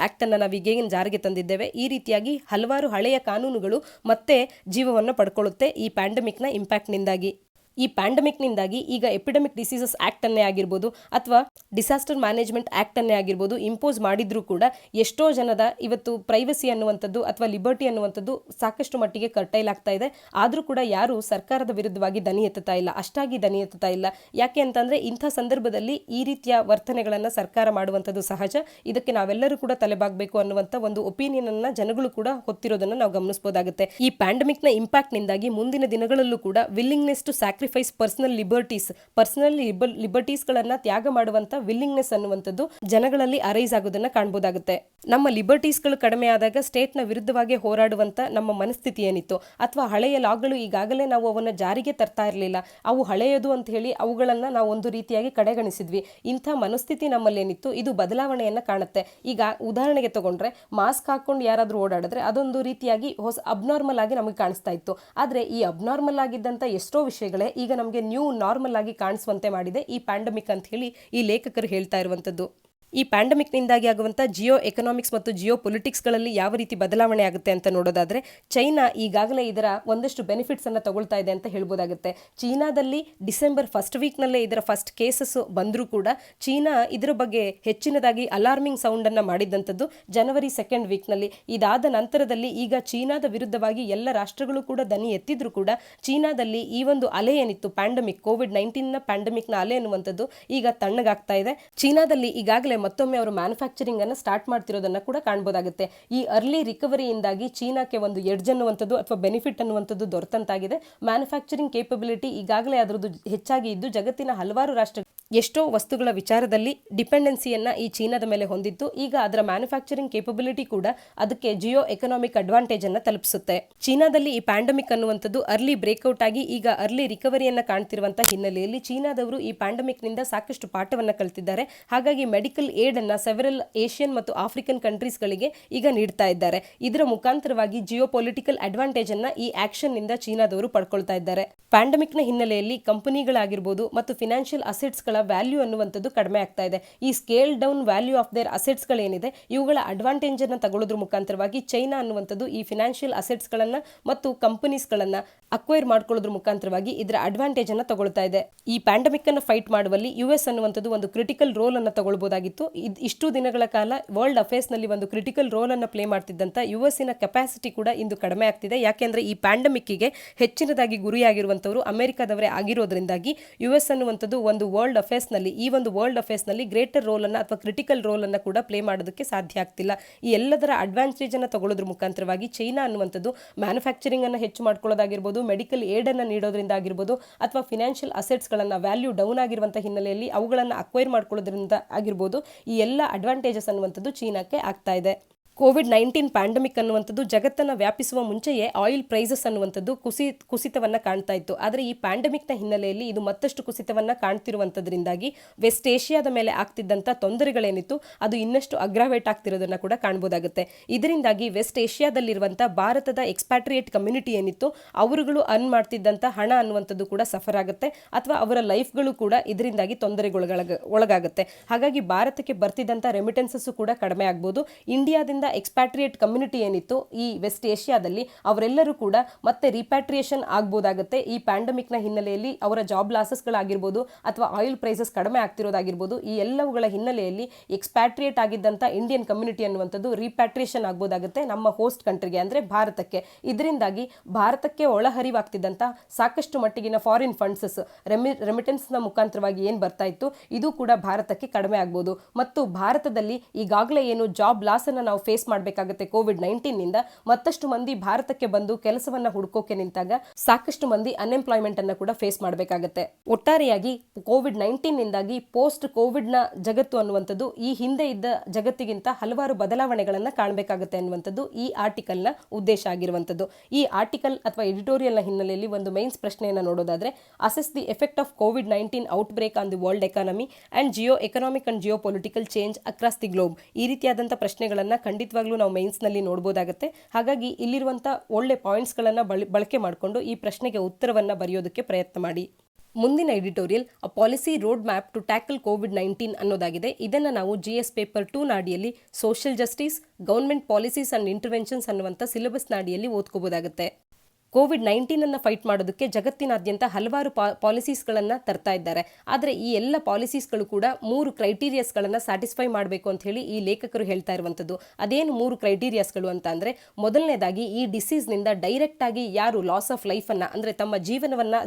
ಆಕ್ಟ್ ಅನ್ನು ನಾವು ಈಗೇನು ಜಾರಿಗೆ ತಂದಿದ್ದೇವೆ, ಈ ರೀತಿಯಾಗಿ ಹಲವಾರು ಹಳೆಯ ಕಾನೂನುಗಳು ಮತ್ತೆ ಜೀವವನ್ನು ಪಡ್ಕೊಳ್ಳುತ್ತೆ ಈ ಪ್ಯಾಂಡಮಿಕ್ನ ಇಂಪ್ಯಾಕ್ಟ್ನಿಂದಾಗಿ. ಈ ಪ್ಯಾಂಡಮಿಕ್ನಿಂದಾಗಿ ಈಗ ಎಪಿಡೆಮಿಕ್ ಡಿಸೀಸಸ್ ಆಕ್ಟ್ ಅನ್ನೇ ಆಗಿರ್ಬೋದು ಅಥವಾ ಡಿಸಾಸ್ಟರ್ ಮ್ಯಾನೇಜ್ಮೆಂಟ್ ಆಕ್ಟ್ ಅನ್ನೇ ಆಗಿರ್ಬೋದು ಇಂಪೋಸ್ ಮಾಡಿದ್ರೂ ಕೂಡ ಎಷ್ಟೋ ಜನದ ಇವತ್ತು ಪ್ರೈವಸಿ ಅನ್ನುವಂಥದ್ದು ಅಥವಾ ಲಿಬರ್ಟಿ ಅನ್ನುವಂಥದ್ದು ಸಾಕಷ್ಟು ಮಟ್ಟಿಗೆ ಕರ್ಟೈಲಾಗ್ತಾ ಇದೆ. ಆದರೂ ಕೂಡ ಯಾರು ಸರ್ಕಾರದ ವಿರುದ್ಧವಾಗಿ ದನಿ ಎತ್ತುತ್ತಾ ಇಲ್ಲ, ಅಷ್ಟಾಗಿ ದನಿ ಎತ್ತುತ್ತಾ ಇಲ್ಲ. ಯಾಕೆ ಅಂತಂದ್ರೆ ಇಂಥ ಸಂದರ್ಭದಲ್ಲಿ ಈ ರೀತಿಯ ವರ್ತನೆಗಳನ್ನು ಸರ್ಕಾರ ಮಾಡುವಂಥದ್ದು ಸಹಜ. ಇದಕ್ಕೆ ನಾವೆಲ್ಲರೂ ಕೂಡ ತಲೆಬಾಗಬೇಕು ಅನ್ನುವಂಥ ಒಂದು ಒಪಿನಿಯನ್ ಅನ್ನ ಜನಗಳು ಕೂಡ ಹೊತ್ತಿರೋದನ್ನು ನಾವು ಗಮನಿಸಬಹುದಾಗುತ್ತೆ. ಈ ಪ್ಯಾಂಡಮಿಕ್ನ ಇಂಪ್ಯಾಕ್ಟ್ನಿಂದಾಗಿ ಮುಂದಿನ ದಿನಗಳಲ್ಲೂ ಕೂಡ ವಿಲ್ಲಿಂಗ್ನೆಸ್ ಟು ಸ್ಯಾಕ್ರಿಫೈಸ್ ಪರ್ಸನಲ್ ಲಿಬರ್ಟೀಸ್ಗಳನ್ನ ತ್ಯಾಗ ಮಾಡುವಂತ ವಿಲ್ಲಿಂಗ್ನೆಸ್ ಅನ್ನುವಂಥದ್ದು ಜನಗಳಲ್ಲಿ ಅರೈಸ್ ಆಗೋದನ್ನ ಕಾಣಬಹುದಾಗುತ್ತೆ. ನಮ್ಮ ಲಿಬರ್ಟೀಸ್ಗಳು ಕಡಿಮೆ ಆದಾಗ ಸ್ಟೇಟ್ನ ವಿರುದ್ಧವಾಗಿ ಹೋರಾಡುವಂತ ನಮ್ಮ ಮನಸ್ಥಿತಿ ಏನಿತ್ತು, ಅಥವಾ ಹಳೆಯ ಲಾಗಳು ಈಗಾಗಲೇ ನಾವು ಅವನ್ನ ಜಾರಿಗೆ ತರ್ತಾ ಇರಲಿಲ್ಲ, ಅವು ಹಳೆಯದು ಅಂತ ಹೇಳಿ ಅವುಗಳನ್ನ ನಾವು ಒಂದು ರೀತಿಯಾಗಿ ಕಡೆಗಣಿಸಿದ್ವಿ. ಇಂಥ ಮನಸ್ಥಿತಿ ನಮ್ಮಲ್ಲಿ ಏನಿತ್ತು ಇದು ಬದಲಾವಣೆಯನ್ನ ಕಾಣುತ್ತೆ. ಈಗ ಉದಾಹರಣೆಗೆ ತಗೊಂಡ್ರೆ ಮಾಸ್ಕ್ ಹಾಕೊಂಡು ಯಾರಾದ್ರೂ ಓಡಾಡಿದ್ರೆ ಅದೊಂದು ರೀತಿಯಾಗಿ ಹೊಸ ಅಬ್ನಾರ್ಮಲ್ ಆಗಿ ನಮಗೆ ಕಾಣಿಸ್ತಾ ಇತ್ತು. ಆದ್ರೆ ಈ ಅಬ್ನಾರ್ಮಲ್ ಆಗಿದ್ದಂತ ಎಷ್ಟೋ ವಿಷಯಗಳೇ ಈಗ ನಮಗೆ ನ್ಯೂ ನಾರ್ಮಲ್ ಆಗಿ ಕಾಣಿಸುವಂತೆ ಮಾಡಿದೆ ಈ ಪ್ಯಾಂಡಮಿಕ್ ಅಂತ ಹೇಳಿ ಈ ಲೇಖಕರು ಹೇಳ್ತಾ ಇರುವಂಥದ್ದು. ಈ ಪ್ಯಾಂಡಮಿಕ್ನಿಂದಾಗಿ ಆಗುವಂಥ ಜಿಯೋ ಎಕನಾಮಿಕ್ಸ್ ಮತ್ತು ಜಿಯೋ ಪೊಲಿಟಿಕ್ಸ್ಗಳಲ್ಲಿ ಯಾವ ರೀತಿ ಬದಲಾವಣೆ ಆಗುತ್ತೆ ಅಂತ ನೋಡೋದಾದರೆ, ಚೈನಾ ಈಗಾಗಲೇ ಇದರ ಒಂದಷ್ಟು ಬೆನಿಫಿಟ್ಸ್ ಅನ್ನು ತಗೊಳ್ತಾ ಇದೆ ಅಂತ ಹೇಳ್ಬೋದಾಗುತ್ತೆ. ಚೀನಾದಲ್ಲಿ ಡಿಸೆಂಬರ್ ಫಸ್ಟ್ ವೀಕ್ನಲ್ಲೇ ಇದರ ಫಸ್ಟ್ ಕೇಸಸ್ ಬಂದರೂ ಕೂಡ ಚೀನಾ ಇದರ ಬಗ್ಗೆ ಹೆಚ್ಚಿನದಾಗಿ ಅಲಾರ್ಮಿಂಗ್ ಸೌಂಡನ್ನು ಮಾಡಿದ್ದಂಥದ್ದು ಜನವರಿ ಸೆಕೆಂಡ್ ವೀಕ್ನಲ್ಲಿ. ಇದಾದ ನಂತರದಲ್ಲಿ ಈಗ ಚೀನಾದ ವಿರುದ್ಧವಾಗಿ ಎಲ್ಲ ರಾಷ್ಟ್ರಗಳು ಕೂಡ ದನಿ ಎತ್ತಿದ್ರು ಕೂಡ ಚೀನಾದಲ್ಲಿ ಈ ಒಂದು ಅಲೆ ಏನಿತ್ತು ಪ್ಯಾಂಡಮಿಕ್ ಕೋವಿಡ್-19ನ ಪ್ಯಾಂಡಮಿಕ್ನ ಅಲೆ ಅನ್ನುವಂಥದ್ದು ಈಗ ತಣ್ಣಗಾಗ್ತಾ ಇದೆ. ಚೀನಾದಲ್ಲಿ ಈಗಾಗಲೇ ಮತ್ತೊಮ್ಮೆ ಅವರು ಮ್ಯಾನುಫ್ಯಾಕ್ಚರಿಂಗ್ ಅನ್ನು ಸ್ಟಾರ್ಟ್ ಮಾಡ್ತಿರೋದನ್ನ ಕೂಡ ಕಾಣಬಹುದಾಗುತ್ತೆ. ಈ ಅರ್ಲಿ ರಿಕವರಿಯಿಂದಾಗಿ ಚೀನಾಕ್ಕೆ ಒಂದು ಎಡ್ಜ್ ಅನ್ನುವಂಥದ್ದು ಅಥವಾ ಬೆನಿಫಿಟ್ ಅನ್ನುವಂಥದ್ದು ದೊರೆತಂತಾಗಿದೆ. ಮ್ಯಾನುಫ್ಯಾಕ್ಚರಿಂಗ್ ಕೇಪಬಿಲಿಟಿ ಈಗಾಗಲೇ ಅದರದ್ದು ಹೆಚ್ಚಾಗಿ ಇದ್ದು ಜಗತ್ತಿನ ಹಲವಾರು ರಾಷ್ಟ್ರ ಎಷ್ಟೋ ವಸ್ತುಗಳ ವಿಚಾರದಲ್ಲಿ ಡಿಪೆಂಡೆನ್ಸಿಯನ್ನ ಈ ಚೀನಾದ ಮೇಲೆ ಹೊಂದಿತ್ತು. ಈಗ ಅದರ ಮ್ಯಾನುಫ್ಯಾಕ್ಚರಿಂಗ್ ಕೇಪಬಿಲಿಟಿ ಕೂಡ ಅದಕ್ಕೆ ಜಿಯೋ ಎಕನಾಮಿಕ್ ಅಡ್ವಾಂಟೇಜ್ ಅನ್ನ ತಲುಪಿಸುತ್ತೆ. ಚೀನಾದಲ್ಲಿ ಈ ಪ್ಯಾಂಡಮಿಕ್ ಅನ್ನುವಂಥದ್ದು ಅರ್ಲಿ ಬ್ರೇಕ್ಔಟ್ ಆಗಿ ಈಗ ಅರ್ಲಿ ರಿಕವರಿಯನ್ನ ಕಾಣ್ತಿರುವಂತಹ ಹಿನ್ನೆಲೆಯಲ್ಲಿ ಚೀನಾದವರು ಈ ಪ್ಯಾಂಡಮಿಕ್ ನಿಂದ ಸಾಕಷ್ಟು ಪಾಠವನ್ನ ಕಲಿತಿದ್ದಾರೆ. ಹಾಗಾಗಿ ಮೆಡಿಕಲ್ ಏಡ್ ಅನ್ನ ಸೆವೆರಲ್ ಏಷ್ಯನ್ ಮತ್ತು ಆಫ್ರಿಕನ್ ಕಂಟ್ರೀಸ್ ಗಳಿಗೆ ಈಗ ನೀಡ್ತಾ ಇದ್ದಾರೆ. ಇದರ ಮುಖಾಂತರವಾಗಿ ಜಿಯೋ ಪೊಲಿಟಿಕಲ್ ಅಡ್ವಾಂಟೇಜ್ ಅನ್ನ ಈ ಆಕ್ಷನ್ ನಿಂದ ಚೀನಾದವರು ಪಡ್ಕೊಳ್ತಾ ಇದ್ದಾರೆ. ಪ್ಯಾಂಡಮಿಕ್ ನ ಹಿನ್ನೆಲೆಯಲ್ಲಿ ಕಂಪನಿಗಳಾಗಿರ್ಬೋದು ಮತ್ತು ಫಿನಾನ್ಷಿಯಲ್ ಅಸೆಟ್ಸ್ ಗಳ ವ್ಯಾಲ್ಯೂ ಅನ್ನುವಂಥದ್ದು ಕಡಿಮೆ ಆಗ್ತಾ ಇದೆ. ಈ scale down value of their assets ಗಳೇನಿದೆ ಇವುಗಳ ಅಡ್ವಾಂಟೇಜ್ ಅನ್ನು ತಗೊಳ್ಳೋದ್ರ ಮುಖಾಂತರವಾಗಿ ಚೈನಾ ಅನ್ನುವಂಥದ್ದು ಈ ಫಿನಾನ್ಷಿಯಲ್ ಅಸೆಟ್ಸ್ ಗಳನ್ನ ಮತ್ತು ಕಂಪನೀಸ್ ಗಳನ್ನ ಅಕ್ವೈರ್ ಮಾಡ್ಕೊಳ್ಳೋದ್ರ ಮುಖಾಂತರವಾಗಿ ಇದರ ಅಡ್ವಾಂಟೇಜ್ ಅನ್ನ ತಗೊಳ್ತಾ ಇದೆ. ಈ ಪ್ಯಾಂಡಮಿಕ್ ಅನ್ನು ಫೈಟ್ ಮಾಡುವಲ್ಲಿ ಯುಎಸ್ ಅನ್ನುವಂಥದ್ದು ಒಂದು ಕ್ರಿಟಿಕಲ್ ರೋಲ್ ಅನ್ನು ತಗೊಳ್ಬಹುದಾಗಿತ್ತು. ಇಷ್ಟು ದಿನಗಳ ಕಾಲ ವರ್ಲ್ಡ್ ಅಫೇರ್ಸ್ ನಲ್ಲಿ ಒಂದು ಕ್ರಿಟಿಕಲ್ ರೋಲ್ ಅನ್ನು ಪ್ಲೇ ಮಾಡ್ತಿದ್ದಂತ ಯುಎಸ್ನ ಕೆಪಾಸಿಟಿ ಕೂಡ ಇಂದು ಕಡಿಮೆ ಆಗ್ತಿದೆ. ಯಾಕೆಂದ್ರೆ ಈ ಪ್ಯಾಂಡಮಿಕ್ಗೆ ಹೆಚ್ಚಿನದಾಗಿ ಗುರಿಯಾಗಿರುವಂತವರು ಅಮೆರಿಕದವರೇ ಆಗಿರೋದ್ರಿಂದಾಗಿ ಯುಎಸ್ ಅನ್ನುವಂಥದ್ದು ಒಂದು ವರ್ಲ್ಡ್ ಅಫೇರ್ಸ್ ನಲ್ಲಿ ಗ್ರೇಟರ್ ರೋಲ್ ಅನ್ನ ಅಥವಾ ಕ್ರಿಟಿಕಲ್ ರೋಲ್ ಅನ್ನ ಕೂಡ ಪ್ಲೇ ಮಾಡೋದಕ್ಕೆ ಸಾಧ್ಯ ಆಗ್ತಿಲ್ಲ. ಈ ಎಲ್ಲದರ ಅಡ್ವಾಂಟೇಜ್ ಅನ್ನ ತಗೊಳ್ಳೋದ್ರ ಮುಖಾಂತರವಾಗಿ ಚೈನಾ ಅನ್ನುವಂಥದ್ದು ಮ್ಯಾನುಫ್ಯಾಕ್ಚರಿಂಗ್ ಅನ್ನ ಹೆಚ್ಚು ಮಾಡ್ಕೊಳ್ಳೋದಾಗಿರ್ಬೋದು, ಮೆಡಿಕಲ್ ಏಡ್ ಅನ್ನ ನೀಡೋದ್ರಿಂದ ಆಗಿರ್ಬೋದು ಅಥವಾ ಫಿನಾನ್ಷಿಯಲ್ ಅಸೆಟ್ಸ್ ಗಳನ್ನ ವ್ಯಾಲ್ಯೂ ಡೌನ್ ಆಗಿರುವಂತಹ ಹಿನ್ನೆಲೆಯಲ್ಲಿ ಅವುಗಳನ್ನ ಅಕ್ವೈರ್ ಮಾಡ್ಕೊಳ್ಳೋದ್ರಿಂದ ಆಗಿರ್ಬೋದು, ಈ ಎಲ್ಲ ಅಡ್ವಾಂಟೇಜಸ್ ಅನ್ನುವಂಥದ್ದು ಚೀನಾಕ್ಕೆ ಆಗ್ತಾ ಇದೆ. ಕೋವಿಡ್-19 ಪ್ಯಾಂಡಮಿಕ್ ಅನ್ನುವಂಥದ್ದು ಜಗತ್ತನ್ನು ವ್ಯಾಪಿಸುವ ಮುಂಚೆಯೇ ಆಯಿಲ್ ಪ್ರೈಸಸ್ ಅನ್ನುವಂಥದ್ದು ಕುಸಿತವನ್ನ ಕಾಣ್ತಾ ಇತ್ತು. ಆದರೆ ಈ ಪ್ಯಾಂಡಮಿಕ್ನ ಹಿನ್ನೆಲೆಯಲ್ಲಿ ಇದು ಮತ್ತಷ್ಟು ಕುಸಿತವನ್ನ ಕಾಣ್ತಿರುವಂಥದ್ರಿಂದಾಗಿ ವೆಸ್ಟ್ ಏಷ್ಯಾದ ಮೇಲೆ ಆಗ್ತಿದ್ದಂಥ ತೊಂದರೆಗಳೇನಿತ್ತು ಅದು ಇನ್ನಷ್ಟು ಅಗ್ರಾವೇಟ್ ಆಗ್ತಿರೋದನ್ನ ಕೂಡ ಕಾಣಬಹುದಾಗುತ್ತೆ. ಇದರಿಂದಾಗಿ ವೆಸ್ಟ್ ಏಷ್ಯಾದಲ್ಲಿರುವಂಥ ಭಾರತದ ಎಕ್ಸ್ಪ್ಯಾಟ್ರಿಯೇಟ್ ಕಮ್ಯುನಿಟಿ ಏನಿತ್ತು ಅವರುಗಳು ಅರ್ನ್ ಮಾಡ್ತಿದ್ದಂಥ ಹಣ ಅನ್ನುವಂಥದ್ದು ಕೂಡ ಸಫರ್ ಆಗುತ್ತೆ ಅಥವಾ ಅವರ ಲೈಫ್ಗಳು ಕೂಡ ಇದರಿಂದಾಗಿ ತೊಂದರೆಗೊಳಗಾಗುತ್ತೆ. ಹಾಗಾಗಿ ಭಾರತಕ್ಕೆ ಬರ್ತಿದ್ದಂಥ ರೆಮಿಟೆನ್ಸಸ್ ಕೂಡ ಕಡಿಮೆ ಆಗ್ಬೋದು. ಇಂಡಿಯಾದಿಂದ ಎಕ್ಸ್ಪ್ಯಾಟ್ರಿಯೇಟ್ ಕಮ್ಯುನಿಟಿ ಏನಿತ್ತು ಈ ವೆಸ್ಟ್ ಏಷ್ಯಾದಲ್ಲಿ ಅವರೆಲ್ಲರೂ ಕೂಡ ಮತ್ತೆ ರಿಪ್ಯಾಟ್ರಿಯೇಷನ್ ಆಗ್ಬೋದಾಗುತ್ತೆ. ಈ ಪ್ಯಾಂಡಮಿಕ್ನ ಹಿನ್ನೆಲೆಯಲ್ಲಿ ಅವರ ಜಾಬ್ ಲಾಸಸ್ಗಳಾಗಿರ್ಬೋದು ಅಥವಾ ಆಯಿಲ್ ಪ್ರೈಸಸ್ ಕಡಿಮೆ ಆಗ್ತಿರೋದಾಗಿರ್ಬೋದು, ಈ ಎಲ್ಲವುಗಳ ಹಿನ್ನೆಲೆಯಲ್ಲಿ ಎಕ್ಸ್ಪ್ಯಾಟ್ರಿಯೇಟ್ ಆಗಿದ್ದಂಥ ಇಂಡಿಯನ್ ಕಮ್ಯುನಿಟಿ ಅನ್ನುವಂಥದ್ದು ರಿಪ್ಯಾಟ್ರಿಯೇಷನ್ ಆಗ್ಬೋದಾಗುತ್ತೆ ನಮ್ಮ ಹೋಸ್ಟ್ ಕಂಟ್ರಿಗೆ ಅಂದರೆ ಭಾರತಕ್ಕೆ. ಇದರಿಂದಾಗಿ ಭಾರತಕ್ಕೆ ಒಳಹರಿವಾಗ್ತಿದ್ದಂಥ ಸಾಕಷ್ಟು ಮಟ್ಟಿಗಿನ ಫಾರಿನ್ ಫಂಡ್ಸಸ್ ರೆಮಿಟೆನ್ಸ್ನ ಮುಖಾಂತರವಾಗಿ ಏನು ಬರ್ತಾ ಇತ್ತು ಇದು ಕೂಡ ಭಾರತಕ್ಕೆ ಕಡಿಮೆ ಆಗ್ಬೋದು. ಮತ್ತು ಭಾರತದಲ್ಲಿ ಈಗಾಗಲೇ ಏನು ಜಾಬ್ ಲಾಸ್ ಅನ್ನು ನಾವು ಫೇಸ್ ಮಾಡಬೇಕಾಗುತ್ತೆ ಕೋವಿಡ್-19 ನಿಂದ, ಮತ್ತಷ್ಟು ಮಂದಿ ಭಾರತಕ್ಕೆ ಬಂದು ಕೆಲಸವನ್ನ ಹುಡುಕೋಕೆ ನಿಂತಾಗ ಸಾಕಷ್ಟು ಮಂದಿ ಅನ್ಎಂಪ್ಲಾಯ್ಮೆಂಟ್ ಅನ್ನ ಕೂಡ ಫೇಸ್ ಮಾಡಬೇಕಾಗುತ್ತೆ. ಒಟ್ಟಾರೆಯಾಗಿ ಕೋವಿಡ್-19 ನಿಂದಾಗಿ ಪೋಸ್ಟ್ ಕೋವಿಡ್ ನ ಜಗತ್ತು ಅನ್ನುವಂಥದ್ದು ಈ ಹಿಂದೆ ಇದ್ದ ಜಗತ್ತಿಗಿಂತ ಹಲವಾರು ಬದಲಾವಣೆಗಳನ್ನ ಕಾಣಬೇಕಾಗುತ್ತೆ ಅನ್ನುವಂಥದ್ದು ಈ ಆರ್ಟಿಕಲ್ ನ ಉದ್ದೇಶ ಆಗಿರುವಂಥದ್ದು. ಈ ಆರ್ಟಿಕಲ್ ಅಥವಾ ಎಡಿಟೋರಿಯಲ್ ನ ಹಿನ್ನೆಲೆಯಲ್ಲಿ ಒಂದು ಮೈನ್ಸ್ ಪ್ರಶ್ನೆಯನ್ನು ನೋಡೋದಾದ್ರೆ, ಅಸೆಸ್ ದಿ ಎಫೆಕ್ಟ್ ಆಫ್ ಕೋವಿಡ್-19 outbreak on the world economy and geo economic and geo political change across the globe. ಈ ರೀತಿಯಾದಂಥ ಪ್ರಶ್ನೆಗಳನ್ನ ಖಂಡಿತವಾಗ್ಲೂ ನಾವು ಮೈನ್ಸ್ ನಲ್ಲಿ ನೋಡಬಹುದಾಗುತ್ತೆ. ಹಾಗಾಗಿ ಇಲ್ಲಿರುವಂತ ಒಳ್ಳೆ ಪಾಯಿಂಟ್ಸ್ ಗಳನ್ನ ಬಳಕೆ ಮಾಡಿಕೊಂಡು ಈ ಪ್ರಶ್ನೆಗೆ ಉತ್ತರವನ್ನ ಬರೆಯೋದಕ್ಕೆ ಪ್ರಯತ್ನ ಮಾಡಿ. ಮುಂದಿನ editorial a policy road map to tackle Covid ಅನ್ನೋದಾಗಿದೆ. ಇದನ್ನು ನಾವು GS ಪೇಪರ್ 2 ನಾಡಿಯಲ್ಲಿ social justice, government policies and interventions ಅನ್ನುವಂಥ ಸಿಲೆಬಸ್ ನಾಡಿಯಲ್ಲಿ ಓದ್ಕೋಬಹುದಾಗುತ್ತೆ. ಕೋವಿಡ್-19 ಅನ್ನು ಫೈಟ್ ಮಾಡೋದಕ್ಕೆ ಜಗತ್ತಿನಾದ್ಯಂತ ಹಲವಾರು ಪಾಲಿಸೀಸ್ಗಳನ್ನು ತರ್ತಾ ಇದ್ದಾರೆ. ಆದರೆ ಈ ಎಲ್ಲ ಪಾಲಿಸೀಸ್ಗಳು ಕೂಡ 3 ಕ್ರೈಟೀರಿಯಾಸ್ಗಳನ್ನು ಸ್ಯಾಟಿಸ್ಫೈ ಮಾಡಬೇಕು ಅಂತ ಹೇಳಿ ಈ ಲೇಖಕರು ಹೇಳ್ತಾ ಇರುವಂಥದ್ದು. ಅದೇನು 3 ಕ್ರೈಟೀರಿಯಾಸ್ಗಳು ಅಂತ ಅಂದರೆ, ಮೊದಲನೇದಾಗಿ ಈ ಡಿಸೀಸ್ನಿಂದ ಡೈರೆಕ್ಟ್ ಆಗಿ ಯಾರು ಲಾಸ್ ಆಫ್ ಲೈಫನ್ನು ಅಂದರೆ ತಮ್ಮ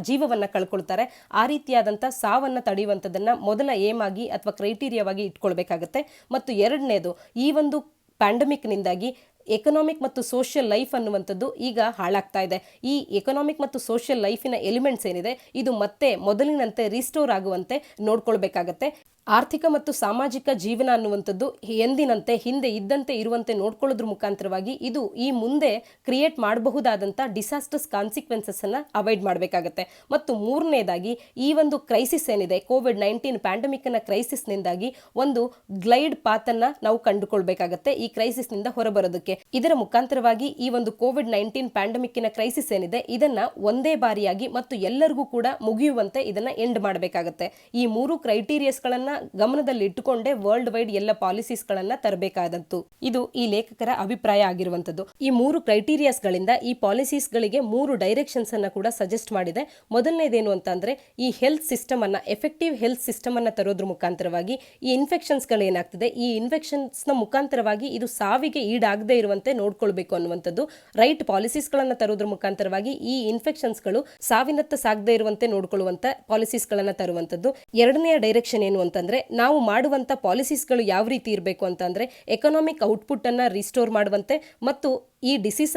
ಜೀವವನ್ನು ಕಳ್ಕೊಳ್ತಾರೆ ಆ ರೀತಿಯಾದಂಥ ಸಾವನ್ನು ತಡೆಯುವಂಥದ್ದನ್ನು ಮೊದಲ ಏಮ್ ಆಗಿ ಅಥವಾ ಕ್ರೈಟೀರಿಯಾವಾಗಿ ಇಟ್ಕೊಳ್ಬೇಕಾಗತ್ತೆ. ಮತ್ತು ಎರಡನೇದು, ಈ ಒಂದು ಪ್ಯಾಂಡಮಿಕ್ನಿಂದಾಗಿ ಎಕನಾಮಿಕ್ ಮತ್ತು ಸೋಷಿಯಲ್ ಲೈಫ್ ಅನ್ನುವಂಥದ್ದು ಈಗ ಹಾಳಾಗ್ತಾ ಇದೆ. ಈ ಎಕನಾಮಿಕ್ ಮತ್ತು ಸೋಷಿಯಲ್ ಲೈಫಿನ ಎಲಿಮೆಂಟ್ಸ್ ಏನಿದೆ ಇದು ಮತ್ತೆ ಮೊದಲಿನಂತೆ ರಿಸ್ಟೋರ್ ಆಗುವಂತೆ ನೋಡ್ಕೊಳ್ಬೇಕಾಗತ್ತೆ. ಆರ್ಥಿಕ ಮತ್ತು ಸಾಮಾಜಿಕ ಜೀವನ ಅನ್ನುವಂಥದ್ದು ಎಂದಿನಂತೆ ಹಿಂದೆ ಇದ್ದಂತೆ ಇರುವಂತೆ ನೋಡ್ಕೊಳ್ಳೋದ್ರ ಮುಖಾಂತರವಾಗಿ ಇದು ಈ ಮುಂದೆ ಕ್ರಿಯೇಟ್ ಮಾಡಬಹುದಾದಂಥ ಡಿಸಾಸ್ಟರ್ಸ್ ಕಾನ್ಸಿಕ್ವೆನ್ಸಸ್ ಅನ್ನ ಅವಾಯ್ಡ್ ಮಾಡಬೇಕಾಗತ್ತೆ. ಮತ್ತು ಮೂರನೇದಾಗಿ ಈ ಒಂದು ಕ್ರೈಸಿಸ್ ಏನಿದೆ ಕೋವಿಡ್-19 ಪ್ಯಾಂಡಮಿಕ್ ನ ಕ್ರೈಸಿಸ್ನಿಂದಾಗಿ ಒಂದು ಗ್ಲೈಡ್ ಪಾತ್ ಅನ್ನ ನಾವು ಕಂಡುಕೊಳ್ಬೇಕಾಗತ್ತೆ ಈ ಕ್ರೈಸಿಸ್ನಿಂದ ಹೊರಬರೋದಕ್ಕೆ. ಇದರ ಮುಖಾಂತರವಾಗಿ ಈ ಒಂದು ಕೋವಿಡ್-19 ಪ್ಯಾಂಡಮಿಕ್ಕಿನ ಕ್ರೈಸಿಸ್ ಏನಿದೆ ಇದನ್ನ ಒಂದೇ ಬಾರಿಯಾಗಿ ಮತ್ತು ಎಲ್ಲರಿಗೂ ಕೂಡ ಮುಗಿಯುವಂತೆ ಇದನ್ನ ಎಂಡ್ ಮಾಡಬೇಕಾಗತ್ತೆ. ಈ 3 ಕ್ರೈಟೀರಿಯಾಸ್ಗಳನ್ನ ಗಮನದಲ್ಲಿ ಇಟ್ಟುಕೊಂಡೇ ವರ್ಲ್ಡ್ ವೈಡ್ ಎಲ್ಲ ಪಾಲಿಸೀಸ್ಗಳನ್ನ ತರಬೇಕಾದಂತು. ಇದು ಈ ಲೇಖಕರ ಅಭಿಪ್ರಾಯ ಆಗಿರುವಂತದ್ದು. ಈ 3 ಕ್ರೈಟೀರಿಯಾಸ್ಗಳಿಂದ ಈ ಪಾಲಿಸೀಸ್ಗಳಿಗೆ 3 ಡೈರೆಕ್ಷನ್ಸ್ ಅನ್ನ ಕೂಡ ಸಜೆಸ್ಟ್ ಮಾಡಿದೆ. ಮೊದಲನೇದೇನು ಅಂತಂದ್ರೆ, ಈ ಹೆಲ್ತ್ ಸಿಸ್ಟಮ್ ಅನ್ನ ಎಫೆಕ್ಟಿವ್ ಹೆಲ್ತ್ ಸಿಸ್ಟಮ್ ಅನ್ನ ತರೋದ್ರ ಮುಖಾಂತರವಾಗಿ ಈ ಇನ್ಫೆಕ್ಷನ್ಸ್ಗಳು ಏನಾಗ್ತದೆ ಈ ಇನ್ಫೆಕ್ಷನ್ಸ್ ನ ಮುಖಾಂತರವಾಗಿ ಇದು ಸಾವಿಗೆ ಈಡಾಗದೇ ಇರುವಂತೆ ನೋಡ್ಕೊಳ್ಬೇಕು ಅನ್ನುವಂಥದ್ದು. ರೈಟ್ ಪಾಲಿಸೀಸ್ಗಳನ್ನ ತರೋದ್ರ ಮುಖಾಂತರವಾಗಿ ಈ ಇನ್ಫೆಕ್ಷನ್ಸ್ಗಳು ಸಾವಿನತ್ತ ಸಾಗದೇ ಇರುವಂತೆ ನೋಡ್ಕೊಳ್ಳುವಂತ ಪಾಲಿಸೀಸ್ಗಳನ್ನ ತರುವಂತದ್ದು. ಎರಡನೆಯ ಡೈರೆಕ್ಷನ್ ಏನು ಅಂತಂದ್ರೆ ಅಂತಂದ್ರೆ ನಾವು ಮಾಡುವಂತ ಪಾಲಿಸೀಸ್ಗಳು ಯಾವ ರೀತಿ ಇರಬೇಕು ಅಂತಂದ್ರೆ ಎಕನಾಮಿಕ್ ಔಟ್ಪುಟ್ ಅನ್ನ ರಿಸ್ಟೋರ್ ಮಾಡುವಂತೆ ಮತ್ತು ಈ ಡಿಸೀಸ್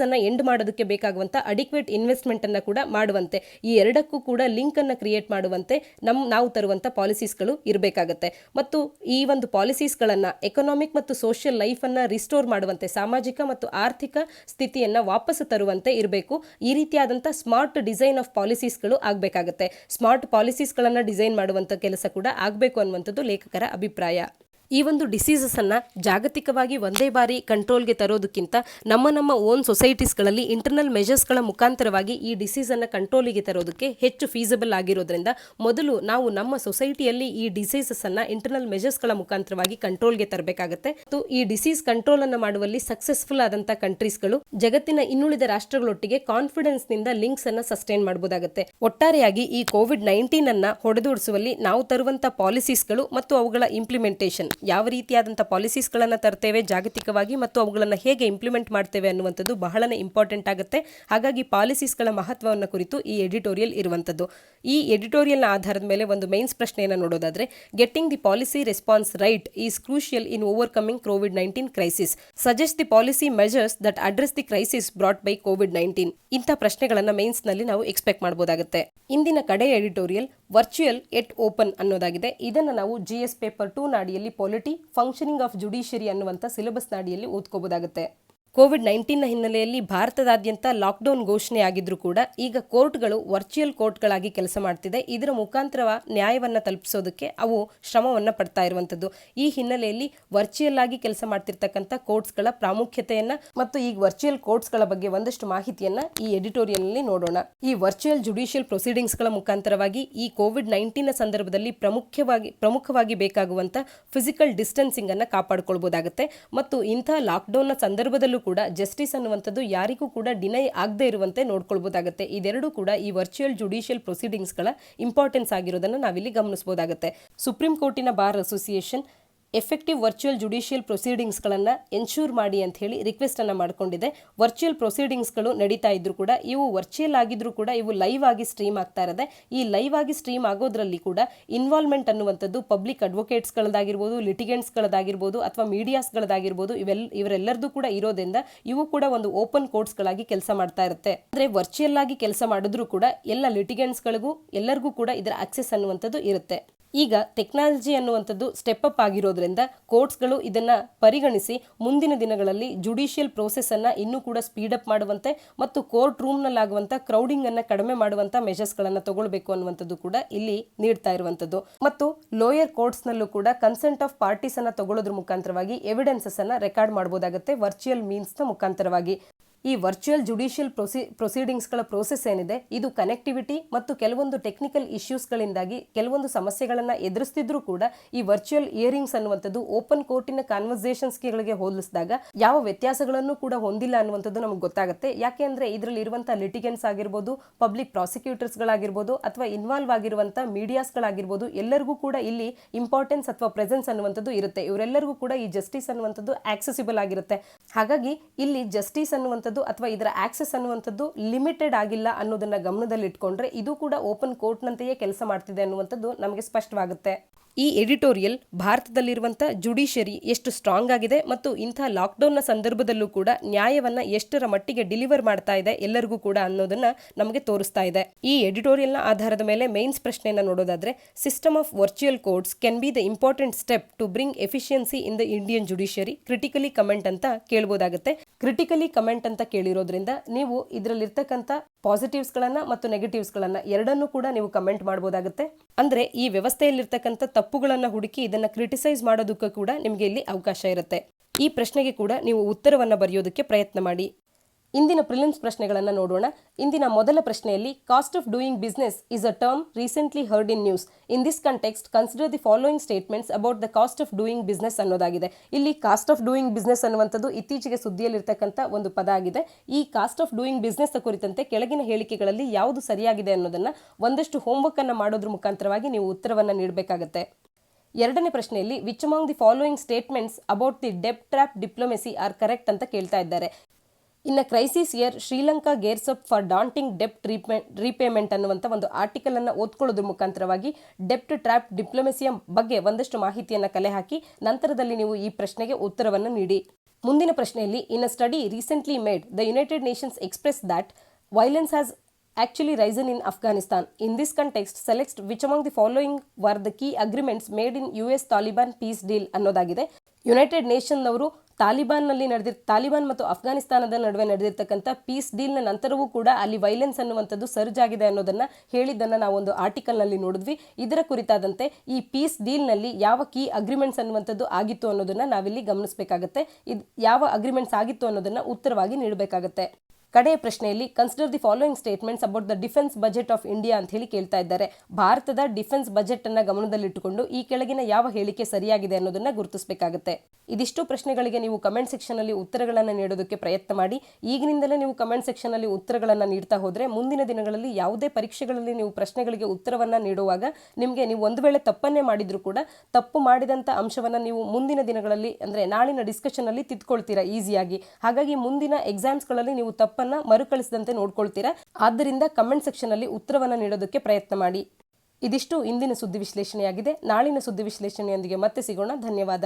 ಅನ್ನ ಎಂಡ್ ಮಾಡೋದಕ್ಕೆ ಬೇಕಾಗುವಂತ ಅಡಿಕ್ವೇಟ್ ಇನ್ವೆಸ್ಟ್ಮೆಂಟ್ ಅನ್ನ ಕೂಡ ಮಾಡುವಂತೆ, ಈ ಎರಡಕ್ಕೂ ಕೂಡ ಲಿಂಕ್ ಅನ್ನ ಕ್ರಿಯೇಟ್ ಮಾಡುವಂತೆ ನಾವು ತರುವಂತ ಪಾಲಿಸೀಸ್ಗಳು ಇರಬೇಕಾಗತ್ತೆ. ಮತ್ತು ಈ ಒಂದು ಪಾಲಿಸೀಸ್ಗಳನ್ನ ಎಕನಾಮಿಕ್ ಮತ್ತು ಸೋಷಿಯಲ್ ಲೈಫ್ ಅನ್ನ ರಿಸ್ಟೋರ್ ಮಾಡುವಂತೆ, ಸಾಮಾಜಿಕ ಮತ್ತು ಆರ್ಥಿಕ ಸ್ಥಿತಿಯನ್ನ ವಾಪಸ್ ತರುವಂತೆ ಇರಬೇಕು. ಈ ರೀತಿಯಾದಂಥ ಸ್ಮಾರ್ಟ್ ಡಿಸೈನ್ ಆಫ್ ಪಾಲಿಸೀಸ್ಗಳು ಆಗಬೇಕಾಗತ್ತೆ. ಸ್ಮಾರ್ಟ್ ಪಾಲಿಸೀಸ್ಗಳನ್ನ ಡಿಸೈನ್ ಮಾಡುವಂಥ ಕೆಲಸ ಕೂಡ ಆಗಬೇಕು ಅನ್ನುವಂಥದ್ದು ಲೇಖಕರ ಅಭಿಪ್ರಾಯ. ಈ ಒಂದು ಡಿಸೀಸಸ್ ಅನ್ನ ಜಾಗತಿಕವಾಗಿ ಒಂದೇ ಬಾರಿ ಕಂಟ್ರೋಲ್ಗೆ ತರೋದಕ್ಕಿಂತ ನಮ್ಮ ಓನ್ ಸೊಸೈಟೀಸ್ಗಳಲ್ಲಿ ಇಂಟರ್ನಲ್ ಮೆಜರ್ಸ್ಗಳ ಮುಖಾಂತರವಾಗಿ ಈ ಡಿಸೀಸ್ ಅನ್ನ ಕಂಟ್ರೋಲಿಗೆ ತರೋದಕ್ಕೆ ಹೆಚ್ಚು ಫೀಸಿಬಲ್ ಆಗಿರೋದ್ರಿಂದ ಮೊದಲು ನಾವು ನಮ್ಮ ಸೊಸೈಟಿಯಲ್ಲಿ ಈ ಡಿಸೀಸಸ್ ಅನ್ನ ಇಂಟರ್ನಲ್ ಮೆಜರ್ಸ್ಗಳ ಮುಖಾಂತರವಾಗಿ ಕಂಟ್ರೋಲ್ಗೆ ತರಬೇಕಾಗುತ್ತೆ. ಮತ್ತು ಈ ಡಿಸೀಸ್ ಕಂಟ್ರೋಲ್ ಅನ್ನ ಮಾಡುವಲ್ಲಿ ಸಕ್ಸಸ್ಫುಲ್ ಆದಂತಹ ಕಂಟ್ರೀಸ್ಗಳು ಜಗತ್ತಿನ ಇನ್ನುಳಿದ ರಾಷ್ಟ್ರಗಳೊಟ್ಟಿಗೆ ಕಾನ್ಫಿಡೆನ್ಸ್ ನಿಂದ ಲಿಂಕ್ಸ್ ಅನ್ನ ಸಸ್ಟೈನ್ ಮಾಡಬಹುದಾಗುತ್ತೆ. ಒಟ್ಟಾರೆಯಾಗಿ ಈ ಕೋವಿಡ್-19 ಅನ್ನ ಹೊಡೆದೋಡಿಸುವಲ್ಲಿ ನಾವು ತರುವಂತಹ ಪಾಲಿಸೀಸ್ಗಳು ಮತ್ತು ಅವುಗಳ ಇಂಪ್ಲಿಮೆಂಟೇಷನ್, ಯಾವ ರೀತಿಯಾದಂಥ ಪಾಲಿಸೀಸ್ಗಳನ್ನು ತರ್ತೇವೆ ಜಾಗತಿಕವಾಗಿ ಮತ್ತು ಅವುಗಳನ್ನು ಹೇಗೆ ಇಂಪ್ಲಿಮೆಂಟ್ ಮಾಡ್ತೇವೆ ಅನ್ನುವಂಥದ್ದು ಬಹಳನೇ ಇಂಪಾರ್ಟೆಂಟ್ ಆಗುತ್ತೆ. ಹಾಗಾಗಿ ಪಾಲಿಸೀಸ್ಗಳ ಮಹತ್ವವನ್ನು ಕುರಿತು ಈ ಎಡಿಟೋರಿಯಲ್ ಇರುವಂಥದ್ದು. ಈ ಎಡಿಟೋರಿಯಲ್ನ ಆಧಾರದ ಮೇಲೆ ಒಂದು ಮೈನ್ಸ್ ಪ್ರಶ್ನೆಯನ್ನು ನೋಡೋದಾದ್ರೆ, getting the policy response right is crucial in overcoming Covid crisis. Suggest the policy measures that address the crisis brought by Covid. ಇಂಥ ಪ್ರಶ್ನೆಗಳನ್ನು ಮೇನ್ಸ್ನಲ್ಲಿ ನಾವು ಎಕ್ಸ್ಪೆಕ್ಟ್ ಮಾಡಬಹುದಾಗುತ್ತೆ. ಇಂದಿನ ಕಡೆ ಎಡಿಟೋರಿಯಲ್ ವರ್ಚುಯಲ್ ಎಟ್ ಓಪನ್ ಅನ್ನೋದಾಗಿದೆ. ಇದನ್ನು ನಾವು GS ಪೇಪರ್ 2 ನಾಡಿಯಲ್ಲಿ ಪೊಲಿಟಿ ಫಂಕ್ಷನಿಂಗ್ ಆಫ್ ಜುಡಿಷಿಯರಿ ಅನ್ನುವಂಥ ಸಿಲೆಬಸ್ ನಾಡಿಯಲ್ಲಿ ಓದ್ಕೋಬಹುದಾಗುತ್ತೆ. ಕೋವಿಡ್-19 ಹಿನ್ನೆಲೆಯಲ್ಲಿ ಭಾರತದಾದ್ಯಂತ ಲಾಕ್ಡೌನ್ ಘೋಷಣೆ ಆಗಿದ್ರೂ ಕೂಡ ಈಗ ಕೋರ್ಟ್ಗಳು ವರ್ಚುಯಲ್ ಕೋರ್ಟ್ಗಳಾಗಿ ಕೆಲಸ ಮಾಡ್ತಿದೆ. ಇದರ ಮುಖಾಂತರ ನ್ಯಾಯವನ್ನ ತಲುಪಿಸೋದಕ್ಕೆ ಅವು ಶ್ರಮವನ್ನ ಪಡ್ತಾ ಇರುವಂತದ್ದು. ಈ ಹಿನ್ನೆಲೆಯಲ್ಲಿ ವರ್ಚುಯಲ್ ಆಗಿ ಕೆಲಸ ಮಾಡ್ತಿರ್ತಕ್ಕಂಥ ಕೋರ್ಟ್ಸ್ಗಳ ಪ್ರಾಮುಖ್ಯತೆಯನ್ನ ಮತ್ತು ಈ ವರ್ಚುಯಲ್ ಕೋರ್ಟ್ಸ್ಗಳ ಬಗ್ಗೆ ಒಂದಷ್ಟು ಮಾಹಿತಿಯನ್ನ ಈ ಎಡಿಟೋರಿಯಲ್ ನಲ್ಲಿ ನೋಡೋಣ. ಈ ವರ್ಚುಯಲ್ ಜುಡಿಷಿಯಲ್ ಪ್ರೊಸೀಡಿಂಗ್ಸ್ಗಳ ಮುಖಾಂತರವಾಗಿ ಈ ಕೋವಿಡ್-19 ಸಂದರ್ಭದಲ್ಲಿ ಪ್ರಮುಖವಾಗಿ ಬೇಕಾಗುವಂತ ಫಿಸಿಕಲ್ ಡಿಸ್ಟೆನ್ಸಿಂಗ್ ಅನ್ನ ಕಾಪಾಡಿಕೊಳ್ಳಬಹುದಾಗುತ್ತೆ. ಮತ್ತು ಇಂಥ ಲಾಕ್ಡೌನ್ ಸಂದರ್ಭದಲ್ಲೂ ಕೂಡ ಜಸ್ಟಿಸ್ ಅನ್ನುವಂಥದ್ದು ಯಾರಿಗೂ ಕೂಡ ಡಿನೈ ಆಗದೆ ಇರುವಂತೆ ನೋಡ್ಕೊಳ್ಬಹುದಾಗುತ್ತೆ. ಇದೆರಡೂ ಕೂಡ ಈ ವರ್ಚುಯಲ್ ಜುಡಿಷಿಯಲ್ ಪ್ರೊಸೀಡಿಂಗ್ಸ್ಗಳ ಇಂಪಾರ್ಟೆನ್ಸ್ ಆಗಿರೋದನ್ನು ನಾವಿಲ್ಲಿ ಗಮನಿಸಬಹುದಾಗುತ್ತೆ. ಸುಪ್ರೀಂ ಕೋರ್ಟಿನ bar association effective virtual judicial ಪ್ರೊಸೀಡಿಂಗ್ಸ್ಗಳನ್ನು ಎನ್ಶೂರ್ ಮಾಡಿ ಅಂತ ಹೇಳಿ ರಿಕ್ವೆಸ್ಟ್ ಅನ್ನು ಮಾಡಿಕೊಂಡಿದೆ. ವರ್ಚುಯಲ್ ಪ್ರೊಸೀಡಿಂಗ್ಸ್ಗಳು ನಡೀತಾ ಇದ್ರು ಕೂಡ ಇವು ವರ್ಚುಯಲ್ ಆಗಿದ್ರು ಕೂಡ ಇವು ಲೈವ್ ಆಗಿ ಸ್ಟ್ರೀಮ್ ಆಗ್ತಾ ಇರೋದೆ. ಈ ಲೈವ್ ಆಗಿ ಸ್ಟ್ರೀಮ್ ಆಗೋದ್ರಲ್ಲಿ ಕೂಡ ಇನ್ವಾಲ್ವ್ಮೆಂಟ್ ಅನ್ನುವಂಥದ್ದು ಪಬ್ಲಿಕ್ ಅಡ್ವೊಕೇಟ್ಸ್ಗಳದಾಗಿರ್ಬೋದು, ಲಿಟಿಗೆಂಟ್ಸ್ಗಳದಾಗಿರ್ಬೋದು ಅಥವಾ ಮೀಡಿಯಾಸ್ಗಳದಾಗಿರ್ಬೋದು ಇವರೆಲ್ಲರದು ಕೂಡ ಇರೋದ್ರಿಂದ ಇವು ಕೂಡ ಒಂದು ಓಪನ್ ಕೋರ್ಟ್ಸ್ಗಳಾಗಿ ಕೆಲಸ ಮಾಡ್ತಾ ಇರುತ್ತೆ. ಅಂದ್ರೆ ವರ್ಚುಯಲ್ ಆಗಿ ಕೆಲಸ ಮಾಡಿದ್ರು ಕೂಡ ಎಲ್ಲ ಲಿಟಿಗೆಂಟ್ಸ್ಗಳಿಗೂ ಎಲ್ಲರಿಗೂ ಕೂಡ ಇದರ ಆಕ್ಸೆಸ್ ಅನ್ನುವಂಥದ್ದು ಇರುತ್ತೆ. ಈಗ ಟೆಕ್ನಾಲಜಿ ಅನ್ನುವಂಥದ್ದು ಸ್ಟೆಪ್ ಅಪ್ ಆಗಿರೋದ್ರಿಂದ ಕೋರ್ಟ್ಸ್ಗಳು ಇದನ್ನ ಪರಿಗಣಿಸಿ ಮುಂದಿನ ದಿನಗಳಲ್ಲಿ ಜುಡಿಷಿಯಲ್ ಪ್ರೋಸೆಸ್ ಅನ್ನ ಇನ್ನೂ ಕೂಡ ಸ್ಪೀಡ್ ಅಪ್ ಮಾಡುವಂತೆ ಮತ್ತು ಕೋರ್ಟ್ ರೂಮ್ ನಲ್ಲಾಗುವಂತ ಕ್ರೌಡಿಂಗ್ ಅನ್ನ ಕಡಿಮೆ ಮಾಡುವಂತ ಮೆಜರ್ಸ್ ಗಳನ್ನ ತಗೊಳ್ಬೇಕು ಅನ್ನುವಂಥದ್ದು ಕೂಡ ಇಲ್ಲಿ ನೀಡ್ತಾ ಇರುವಂತದ್ದು. ಮತ್ತು ಲೋಯರ್ ಕೋರ್ಟ್ಸ್ ನಲ್ಲೂ ಕೂಡ ಕನ್ಸೆಂಟ್ ಆಫ್ ಪಾರ್ಟೀಸ್ ಅನ್ನ ತಗೊಳ್ಳೋದ್ರ ಮುಖಾಂತರವಾಗಿ ಎವಿಡೆನ್ಸಸ್ ಅನ್ನ ರೆಕಾರ್ಡ್ ಮಾಡಬಹುದಾಗುತ್ತೆ ವರ್ಚುಯಲ್ ಮೀನ್ಸ್ ನ ಮುಖಾಂತರವಾಗಿ. ಈ ವರ್ಚುಯಲ್ ಜುಡಿಷಿಯಲ್ ಪ್ರೊಸೀಡಿಂಗ್ಸ್ಗಳ ಪ್ರೋಸೆಸ್ ಏನಿದೆ ಇದು ಕನೆಕ್ಟಿವಿಟಿ ಮತ್ತು ಕೆಲವೊಂದು ಟೆಕ್ನಿಕಲ್ ಇಶ್ಯೂಸ್ಗಳಿಂದಾಗಿ ಕೆಲವೊಂದು ಸಮಸ್ಯೆಗಳನ್ನು ಎದುರಿಸ್ತಿದ್ರೂ ಕೂಡ ಈ ವರ್ಚುಯಲ್ ಇಯರಿಂಗ್ಸ್ ಅನ್ನುವಂಥದ್ದು ಓಪನ್ ಕೋರ್ಟಿನ ಕಾನ್ವರ್ಸೇಷನ್ಸ್ಗಳಿಗೆ ಹೋಲಿಸಿದಾಗ ಯಾವ ವ್ಯತ್ಯಾಸಗಳನ್ನು ಕೂಡ ಹೊಂದಿಲ್ಲ ಅನ್ನುವಂಥದ್ದು ನಮಗೆ ಗೊತ್ತಾಗುತ್ತೆ. ಯಾಕೆ ಅಂದರೆ ಇದರಲ್ಲಿ ಇರುವಂತಹ ಲಿಟಿಗೆಂಟ್ಸ್ ಆಗಿರ್ಬೋದು, ಪಬ್ಲಿಕ್ ಪ್ರಾಸಿಕ್ಯೂಟರ್ಸ್ಗಳಾಗಿರ್ಬೋದು ಅಥವಾ ಇನ್ವಾಲ್ವ್ ಆಗಿರುವಂಥ ಮೀಡಿಯಾಸ್ಗಳಾಗಿರ್ಬೋದು ಎಲ್ಲರಿಗೂ ಕೂಡ ಇಲ್ಲಿ ಇಂಪಾರ್ಟೆನ್ಸ್ ಅಥವಾ ಪ್ರೆಸೆನ್ಸ್ ಅನ್ನುವಂಥದ್ದು ಇರುತ್ತೆ. ಇವರೆಲ್ಲರಿಗೂ ಕೂಡ ಈ ಜಸ್ಟಿಸ್ ಅನ್ನುವಂಥದ್ದು ಆಕ್ಸೆಸಿಬಲ್ ಆಗಿರುತ್ತೆ. ಹಾಗಾಗಿ ಇಲ್ಲಿ ಜಸ್ಟಿಸ್ ಅನ್ನುವಂಥದ್ದು ಅಥವಾ ಇದರ ಆಕ್ಸೆಸ್ ಅನ್ನುವಂಥದ್ದು ಲಿಮಿಟೆಡ್ ಆಗಿಲ್ಲ ಅನ್ನೋದನ್ನ ಗಮನದಲ್ಲಿ ಇಟ್ಕೊಂಡ್ರೆ ಇದು ಕೂಡ ಓಪನ್ ಕೋರ್ಟ್ ನಂತೆಯೇ ಕೆಲಸ ಮಾಡ್ತಿದೆ ಅನ್ನುವಂಥದ್ದು ನಮಗೆ ಸ್ಪಷ್ಟವಾಗುತ್ತೆ. ಈ ಎಡಿಟೋರಿಯಲ್ ಭಾರತದಲ್ಲಿರುವಂಥ ಜುಡಿಷಿಯರಿ ಎಷ್ಟು ಸ್ಟ್ರಾಂಗ್ ಆಗಿದೆ ಮತ್ತು ಇಂಥ ಲಾಕ್ಡೌನ್ನ ಸಂದರ್ಭದಲ್ಲೂ ಕೂಡ ನ್ಯಾಯವನ್ನ ಎಷ್ಟರ ಮಟ್ಟಿಗೆ ಡಿಲಿವರ್ ಮಾಡ್ತಾ ಇದೆ ಎಲ್ಲರಿಗೂ ಕೂಡ ಅನ್ನೋದನ್ನ ನಮಗೆ ತೋರಿಸ್ತಾ ಇದೆ. ಈ ಎಡಿಟೋರಿಯಲ್ನ ಆಧಾರದ ಮೇಲೆ ಮೇನ್ಸ್ ಪ್ರಶ್ನೆಯನ್ನು ನೋಡೋದಾದ್ರೆ, system of virtual courts can be the important step to bring efficiency in the Indian judiciary. Critically comment ಅಂತ ಕೇಳ್ಬೋದಾಗುತ್ತೆ. ಕ್ರಿಟಿಕಲಿ ಕಮೆಂಟ್ ಅಂತ ಕೇಳಿರೋದ್ರಿಂದ ನೀವು ಇದರಲ್ಲಿರ್ತಕ್ಕಂಥ ಪಾಸಿಟಿವ್ಸ್ಗಳನ್ನ ಮತ್ತು ನೆಗೆಟಿವ್ಸ್ಗಳನ್ನ ಎರಡನ್ನೂ ಕೂಡ ನೀವು ಕಮೆಂಟ್ ಮಾಡಬಹುದಾಗುತ್ತೆ. ಅಂದ್ರೆ ಈ ವ್ಯವಸ್ಥೆಯಲ್ಲಿರ್ತಕ್ಕಂಥ ತಪ್ಪುಗಳನ್ನ ಹುಡುಕಿ ಇದನ್ನ ಕ್ರಿಟಿಸೈಸ್ ಮಾಡೋದಕ್ಕೂ ಕೂಡ ನಿಮಗೆ ಇಲ್ಲಿ ಅವಕಾಶ ಇರುತ್ತೆ. ಈ ಪ್ರಶ್ನೆಗೆ ಕೂಡ ನೀವು ಉತ್ತರವನ್ನ ಬರೆಯೋದಕ್ಕೆ ಪ್ರಯತ್ನ ಮಾಡಿ. ಇಂದಿನ ಪ್ರಿಲಿಮ್ಸ್ ಪ್ರಶ್ನೆಗಳನ್ನು ನೋಡೋಣ. ಇಂದಿನ ಮೊದಲ ಪ್ರಶ್ನೆಯಲ್ಲಿ cost of doing business is a term recently heard in news. In this context consider the following statements about the cost of doing business ಅನ್ನೋದಾಗಿದೆ. ಇಲ್ಲಿ ಕಾಸ್ಟ್ ಆಫ್ ಡೂಯಿಂಗ್ ಬಿಸ್ನೆಸ್ ಅನ್ನುವಂಥದ್ದು ಇತ್ತೀಚೆಗೆ ಸುದ್ದಿಯಲ್ಲಿರ್ತಕ್ಕಂಥ ಒಂದು ಪದ ಆಗಿದೆ. ಈ ಕಾಸ್ಟ್ ಆಫ್ ಡೂಯಿಂಗ್ ಬಿಸ್ನೆಸ್ ಕುರಿತಂತೆ ಕೆಳಗಿನ ಹೇಳಿಕೆಗಳಲ್ಲಿ ಯಾವುದು ಸರಿಯಾಗಿದೆ ಅನ್ನೋದನ್ನ ಒಂದಷ್ಟು ಹೋಮ್ವರ್ಕ್ ಅನ್ನು ಮಾಡೋದ್ರ ಮುಖಾಂತರವಾಗಿ ನೀವು ಉತ್ತರವನ್ನ ನೀಡಬೇಕಾಗುತ್ತೆ. ಎರಡನೇ ಪ್ರಶ್ನೆಯಲ್ಲಿ which among the following statements about the ಡೆಬ್ಟ್ ಟ್ರ್ಯಾಪ್ ಡಿಪ್ಲೊಮೆಸಿ ಆರ್ ಕರೆಕ್ಟ್ ಅಂತ ಕೇಳ್ತಾ ಇದ್ದಾರೆ. In crisis year Sri Lanka gears up for daunting ಡೆಪ್ಟ್ ರೀಪೇಮೆಂಟ್ ಅನ್ನುವಂಥ ಒಂದು ಆರ್ಟಿಕಲ್ ಅನ್ನು ಓದ್ಕೊಳ್ಳೋದ್ರ ಮುಖಾಂತರವಾಗಿ ಡೆಪ್ಟ್ ಟ್ರ್ಯಾಪ್ ಡಿಪ್ಲೊಮೆಸಿಯ ಬಗ್ಗೆ ಒಂದಷ್ಟು ಮಾಹಿತಿಯನ್ನು ಕಲೆ ಹಾಕಿ ನಂತರದಲ್ಲಿ ನೀವು ಈ ಪ್ರಶ್ನೆಗೆ ಉತ್ತರವನ್ನು ನೀಡಿ. ಮುಂದಿನ ಪ್ರಶ್ನೆಯಲ್ಲಿ in a study recently made the United Nations express that violence has actually risen in Afghanistan. In this context, select which among the following were the key agreements made in US Taliban peace deal ಅನ್ನೋದಾಗಿದೆ. United ನೇಷನ್ನವರು Taliban ಮತ್ತು ಅಫ್ಘಾನಿಸ್ತಾನದ ನಡುವೆ ನಡೆದಿರ್ತಕ್ಕಂಥ piece ಡೀಲ್ನ ನಂತರವೂ ಕೂಡ ಅಲ್ಲಿ violence ಅನ್ನುವಂಥದ್ದು ಸರ್ಜ್ ಆಗಿದೆ ಅನ್ನೋದನ್ನ ಹೇಳಿದ್ದನ್ನು ನಾವು ಒಂದು ಆರ್ಟಿಕಲ್ನಲ್ಲಿ ನೋಡಿದ್ವಿ. ಇದರ ಕುರಿತಾದಂತೆ ಈ ಪೀಸ್ ಡೀಲ್ನಲ್ಲಿ ಯಾವ ಕೀ ಅಗ್ರಿಮೆಂಟ್ಸ್ ಅನ್ನುವಂಥದ್ದು ಆಗಿತ್ತು ಅನ್ನೋದನ್ನ ನಾವಿಲ್ಲಿ ಗಮನಿಸಬೇಕಾಗತ್ತೆ. ಯಾವ ಅಗ್ರಿಮೆಂಟ್ಸ್ ಆಗಿತ್ತು ಅನ್ನೋದನ್ನ ಉತ್ತರವಾಗಿ ನೀಡಬೇಕಾಗತ್ತೆ. ಕಡೆಯ ಪ್ರಶ್ನೆಯಲ್ಲಿ consider the following statements about the defence budget of India ಅಂತ ಹೇಳಿ ಕೇಳ್ತಾ ಇದ್ದಾರೆ. ಭಾರತದ ಡಿಫೆನ್ಸ್ ಬಜೆಟ್ ಅನ್ನ ಗಮನದಲ್ಲಿಟ್ಟುಕೊಂಡು ಈ ಕೆಳಗಿನ ಯಾವ ಹೇಳಿಕೆ ಸರಿಯಾಗಿದೆ ಅನ್ನೋದನ್ನ ಗುರುತಿಸಬೇಕಾಗುತ್ತೆ. ಇದಿಷ್ಟು ಪ್ರಶ್ನೆಗಳಿಗೆ ನೀವು ಕಮೆಂಟ್ ಸೆಕ್ಷನ್ ಅಲ್ಲಿ ಉತ್ತರಗಳನ್ನು ನೀಡೋದಕ್ಕೆ ಪ್ರಯತ್ನ ಮಾಡಿ. ಈಗಿನಿಂದಲೇ ನೀವು ಕಮೆಂಟ್ ಸೆಕ್ಷನ್ ಅಲ್ಲಿ ಉತ್ತರಗಳನ್ನು ನೀಡ್ತಾ ಹೋದ್ರೆ ಮುಂದಿನ ದಿನಗಳಲ್ಲಿ ಯಾವುದೇ ಪರೀಕ್ಷೆಗಳಲ್ಲಿ ನೀವು ಪ್ರಶ್ನೆಗಳಿಗೆ ಉತ್ತರವನ್ನ ನೀಡುವಾಗ ನಿಮಗೆ ನೀವು ಒಂದು ವೇಳೆ ತಪ್ಪನ್ನೇ ಮಾಡಿದ್ರು ಕೂಡ ತಪ್ಪು ಮಾಡಿದಂತ ಅಂಶವನ್ನ ನೀವು ಮುಂದಿನ ದಿನಗಳಲ್ಲಿ ಅಂದ್ರೆ ನಾಳಿನ ಡಿಸ್ಕಷನ್ ಅಲ್ಲಿ ತಿದ್ಕೊಳ್ತೀರಾ ಈಸಿಯಾಗಿ. ಹಾಗಾಗಿ ಮುಂದಿನ ಎಕ್ಸಾಮ್ಸ್ಗಳಲ್ಲಿ ನೀವು ತಪ್ಪನ್ನ ಮರುಕಳಿಸದಂತೆ ನೋಡ್ಕೊಳ್ತೀರಾ. ಆದ್ದರಿಂದ ಕಮೆಂಟ್ ಸೆಕ್ಷನ್ ಅಲ್ಲಿ ಉತ್ತರವನ್ನ ನೀಡೋದಕ್ಕೆ ಪ್ರಯತ್ನ ಮಾಡಿ. ಇದಿಷ್ಟು ಇಂದಿನ ಸುದ್ದಿ ವಿಶ್ಲೇಷಣೆಯಾಗಿದೆ. ನಾಳಿನ ಸುದ್ದಿ ವಿಶ್ಲೇಷಣೆಯೊಂದಿಗೆ ಮತ್ತೆ ಸಿಗೋಣ. ಧನ್ಯವಾದ.